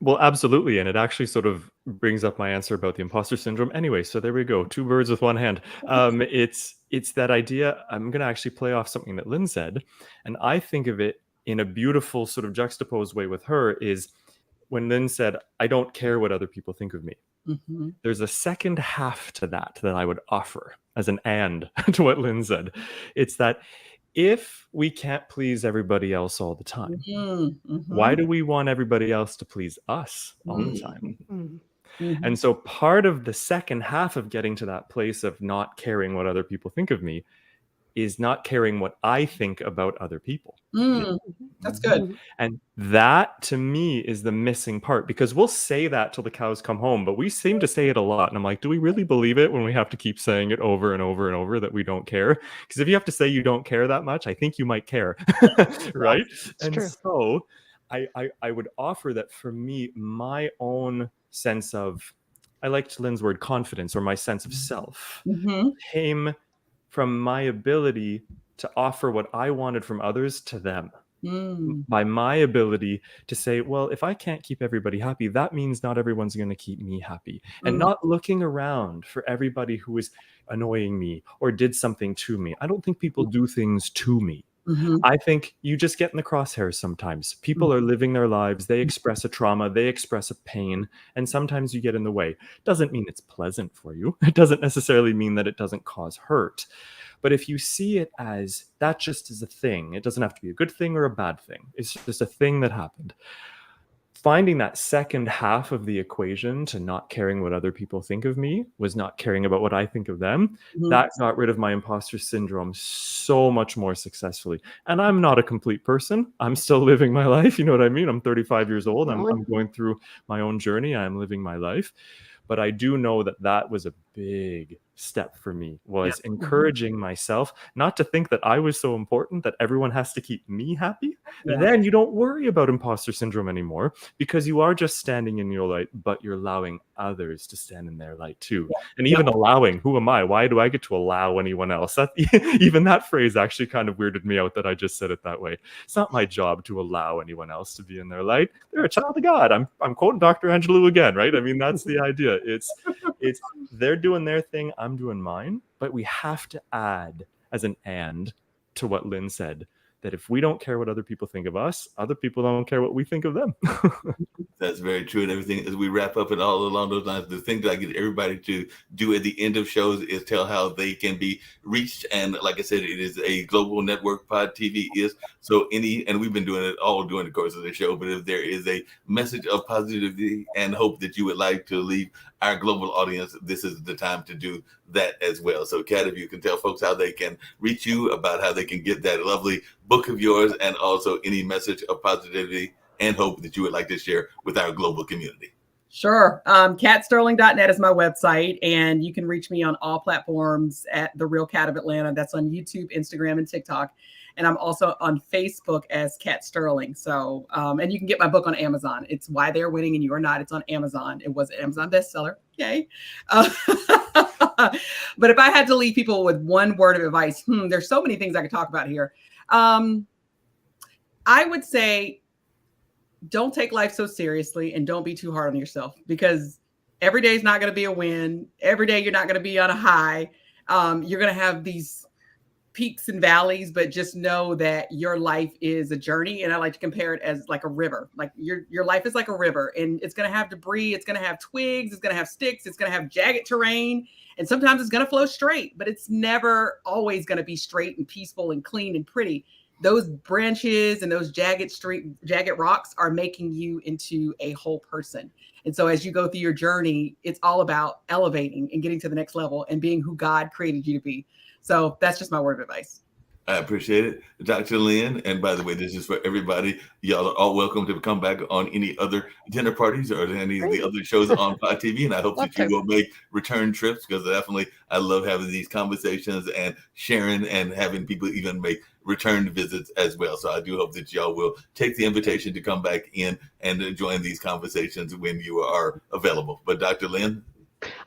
Well, absolutely. And it actually sort of brings up my answer about the imposter syndrome. Anyway, so there we go. 2 birds with 1 hand. It's that idea. I'm going to actually play off something that Lynn said. And I think of it in a beautiful sort of juxtaposed way with her is when Lynn said, I don't care what other people think of me. Mm-hmm. There's a second half to that I would offer as an and to what Lynn said. It's that if we can't please everybody else all the time, why do we want everybody else to please us all the time? Mm-hmm. And so part of the second half of getting to that place of not caring what other people think of me is not caring what I think about other people. That's good. And that to me is the missing part, because we'll say that till the cows come home, but we seem to say it a lot. And I'm like, do we really believe it when we have to keep saying it over and over and over that we don't care? Because if you have to say you don't care that much, I think you might care, right? And true. So I would offer that for me, my own sense of, I liked Lynn's word confidence, or my sense of self came from my ability to offer what I wanted from others to them. By my ability to say, well, if I can't keep everybody happy, that means not everyone's going to keep me happy. And not looking around for everybody who is annoying me or did something to me. I don't think people do things to me. I think you just get in the crosshairs sometimes. People are living their lives. They express a trauma. They express a pain. And sometimes you get in the way. Doesn't mean it's pleasant for you. It doesn't necessarily mean that it doesn't cause hurt. But if you see it as that just is a thing, it doesn't have to be a good thing or a bad thing. It's just a thing that happened. Finding that second half of the equation to not caring what other people think of me was not caring about what I think of them. That got rid of my imposter syndrome so much more successfully. And I'm not a complete person. I'm still living my life. You know what I mean? I'm 35 years old. I'm going through my own journey. I'm living my life. But I do know that was a big step for me was encouraging myself not to think that I was so important that everyone has to keep me happy. Yeah. Then you don't worry about imposter syndrome anymore, because you are just standing in your light, but you're allowing others to stand in their light too. And even allowing, who am I? Why do I get to allow anyone else? That, even that phrase actually kind of weirded me out that I just said it that way. It's not my job to allow anyone else to be in their light. They're a child of God. I'm quoting Dr. Angelou again, right? I mean, that's the idea. It's they're doing their thing, I'm doing mine, but we have to add as an and to what Lynn said, that if we don't care what other people think of us, other people don't care what we think of them. That's very true. And everything, as we wrap up and all along those lines, the thing that I get everybody to do at the end of shows is tell how they can be reached. And like I said, it is a global network. Pod TV is. So and we've been doing it all during the course of the show, but if there is a message of positivity and hope that you would like to leave our global audience, this is the time to do that as well. So Kat, if you can tell folks how they can reach you, about how they can get that lovely book of yours, and also any message of positivity and hope that you would like to share with our global community. Sure. KatSterling.net is my website, and you can reach me on all platforms at The Real Kat of Atlanta. That's on YouTube, Instagram, and TikTok. And I'm also on Facebook as Kat Sterling. So, and you can get my book on Amazon. It's Why They're Winning and You Are Not. It's on Amazon. It was an Amazon bestseller. Yay. But if I had to leave people with one word of advice, there's so many things I could talk about here. I would say, don't take life so seriously and don't be too hard on yourself, because every day is not going to be a win. Every day you're not going to be on a high. You're going to have these peaks and valleys, but just know that your life is a journey. And I like to compare it as like a river. Like your life is like a river, and it's going to have debris. It's going to have twigs. It's going to have sticks. It's going to have jagged terrain. And sometimes it's going to flow straight, but it's never always going to be straight and peaceful and clean and pretty. Those branches and those jagged rocks are making you into a whole person. And so as you go through your journey, it's all about elevating and getting to the next level and being who God created you to be. So that's just my word of advice. I appreciate it. Dr. Lynn, and by the way, this is for everybody. Y'all are all welcome to come back on any other dinner parties or any of the other shows on Pod TV. And I hope that you will make return trips, because definitely I love having these conversations and sharing and having people even make return visits as well. So I do hope that y'all will take the invitation to come back in and join these conversations when you are available. But Dr. Lynn?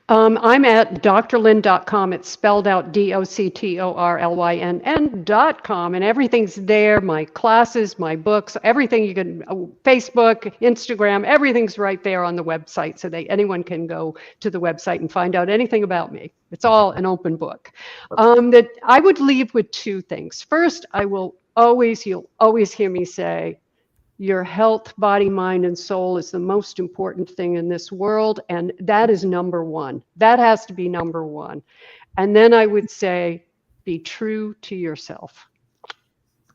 I'm at drlynn.com. It's spelled out DOCTORLYNN.com, and everything's there. My classes, my books, everything. You can Facebook, Instagram, everything's right there on the website, so that anyone can go to the website and find out anything about me. It's all an open book. That I would leave with two things. First, you'll always hear me say, your health, body, mind, and soul is the most important thing in this world. And that is number one. That has to be number one. And then I would say, be true to yourself.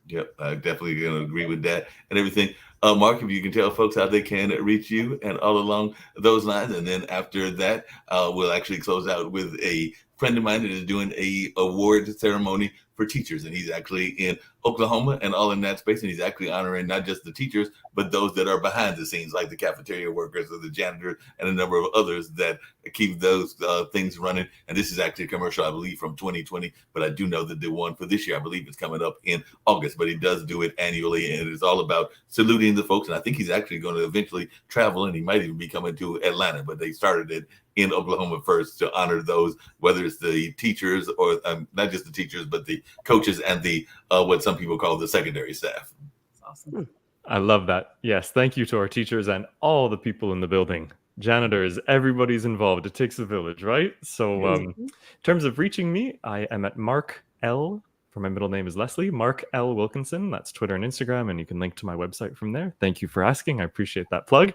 Yep, I definitely going to agree with that and everything. Mark, if you can tell folks how they can reach you and all along those lines. And then after that, we'll actually close out with a friend of mine that is doing a award ceremony for teachers, and he's actually in Oklahoma and all in that space, and he's actually honoring not just the teachers but those that are behind the scenes, like the cafeteria workers or the janitors and a number of others that keep those things running. And this is actually a commercial, I believe, from 2020, but I do know that the one for this year, I believe, is coming up in August, but he does do it annually, and it's all about saluting the folks. And I think he's actually going to eventually travel, and he might even be coming to Atlanta, but they started it in Oklahoma first to honor those, whether it's the teachers or not just the teachers, but the coaches and the what some people call the secondary staff. That's awesome. I love that. Yes, thank you to our teachers and all the people in the building. Janitors, everybody's involved. It takes a village, right? So in terms of reaching me, I am at Mark L. For my middle name is Leslie, Mark L. Wilkinson. That's Twitter and Instagram, and you can link to my website from there. Thank you for asking. I appreciate that plug.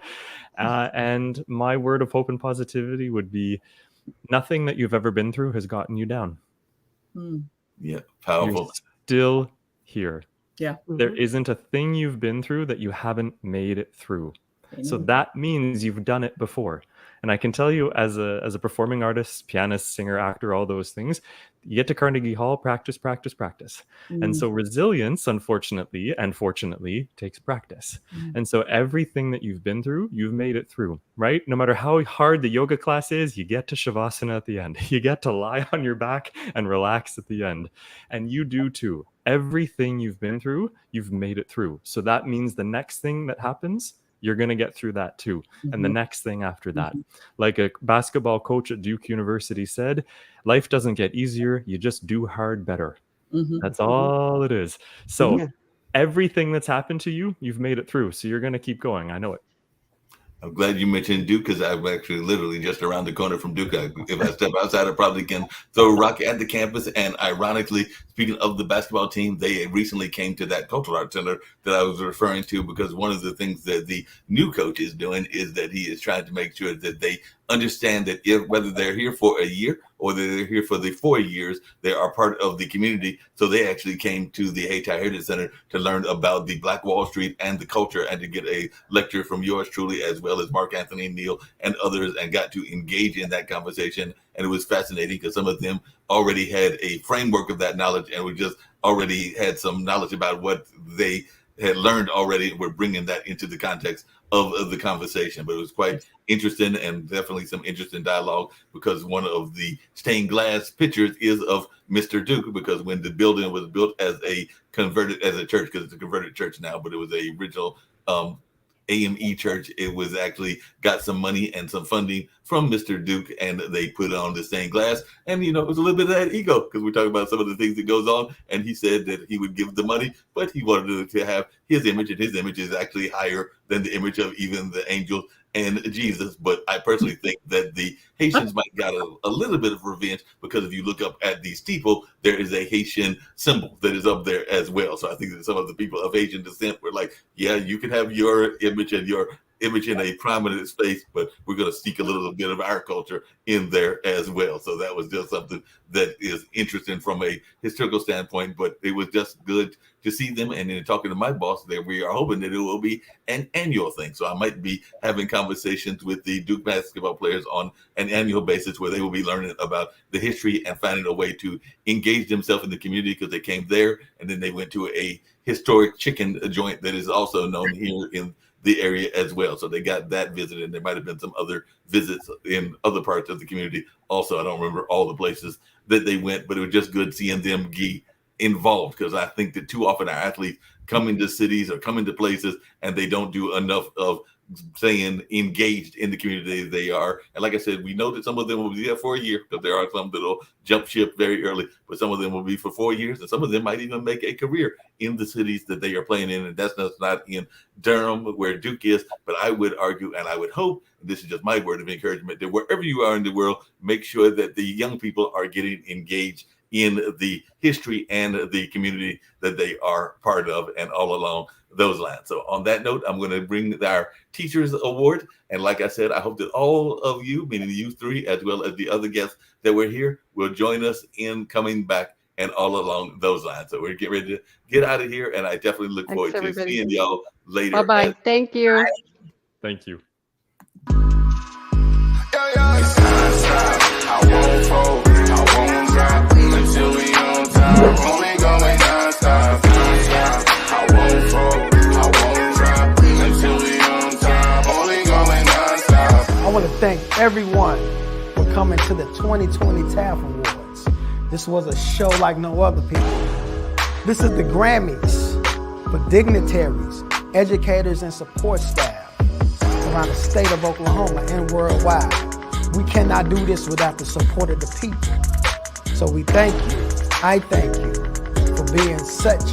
And my word of hope and positivity would be, nothing that you've ever been through has gotten you down. Yeah, powerful. You're still here. Yeah. There isn't a thing you've been through that you haven't made it through. So that means you've done it before. And I can tell you, as a performing artist, pianist, singer, actor, all those things, you get to Carnegie Hall, practice, practice, practice. And so resilience, unfortunately and fortunately, takes practice. And so everything that you've been through, you've made it through, right? No matter how hard the yoga class is, you get to Shavasana at the end. You get to lie on your back and relax at the end. And you do too. Everything you've been through, you've made it through. So that means the next thing that happens, you're going to get through that too. And the next thing after that, like a basketball coach at Duke University said, life doesn't get easier. You just do hard better. That's all it is. So everything that's happened to you, you've made it through. So you're going to keep going. I know it. I'm glad you mentioned Duke because I'm actually literally just around the corner from Duke. If I step outside, I probably can throw a rock at the campus. And ironically, speaking of the basketball team, they recently came to that cultural arts center that I was referring to, because one of the things that the new coach is doing is that he is trying to make sure that they understand that whether they're here for a year or they're here for the 4 years, they are part of the community. So they actually came to the Hayti Heritage Center to learn about the Black Wall Street and the culture, and to get a lecture from yours truly, as well as Mark Anthony Neal and others, and got to engage in that conversation. And it was fascinating because some of them already had a framework of that knowledge, and we just already had some knowledge about what they had learned already. We're bringing that into the context of the conversation, but it was quite interesting, and definitely some interesting dialogue, because one of the stained glass pictures is of Mr. Duke, because when the building was built as a church, because it's a converted church now, but it was a original AME church, it was actually got some money and some funding from Mr. Duke, and they put on the stained glass. And it was a little bit of that ego, because we're talking about some of the things that goes on, and he said that he would give the money, but he wanted to have his image, and his image is actually higher than the image of even the angels and Jesus. But I personally think that the Haitians might got a little bit of revenge, because if you look up at the steeple, there is a Haitian symbol that is up there as well. So I think that some of the people of Haitian descent were like, yeah, you can have your image and your image in a prominent space, but we're going to sneak a little bit of our culture in there as well. So that was just something that is interesting from a historical standpoint, but it was just good to see them. And then talking to my boss there, we are hoping that it will be an annual thing. So I might be having conversations with the Duke basketball players on an annual basis, where they will be learning about the history and finding a way to engage themselves in the community, because they came there and then they went to a historic chicken joint that is also known here in the area as well. So they got that visit, and there might have been some other visits in other parts of the community also. I don't remember all the places that they went, but it was just good seeing them get involved, because I think that too often our athletes come into cities or come into places and they don't do enough of staying engaged in the community they are. And like I said, we know that some of them will be there for a year, because there are some that will jump ship very early, but some of them will be for 4 years, and some of them might even make a career in the cities that they are playing in. And that's not in Durham where Duke is, but I would argue, and I would hope, and this is just my word of encouragement, that wherever you are in the world, make sure that the young people are getting engaged in the history and the community that they are part of, and all along those lines. So on that note, I'm going to bring our Teachers Award. And like I said, I hope that all of you, meaning you three, as well as the other guests that were here, will join us in coming back and all along those lines. So we're getting ready to get out of here, and I definitely look forward to seeing y'all later. Bye-bye. Thank you. Thank you. I won't fold, I won't drop until we on top. Only going non-stop, non-stop. I won't fold, I won't drop until we on top. Only going non-stop. I want to thank everyone for coming to the 2020 TAF Awards. This was a show like no other, people. This is the Grammys for dignitaries, educators, and support staff around the state of Oklahoma and worldwide. We cannot do this without the support of the people. So we thank you. I thank you for being such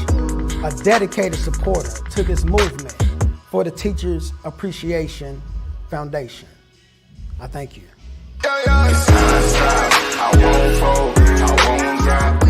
a dedicated supporter to this movement for the Teachers Appreciation Foundation. I thank you. I won't fold, I won't drop.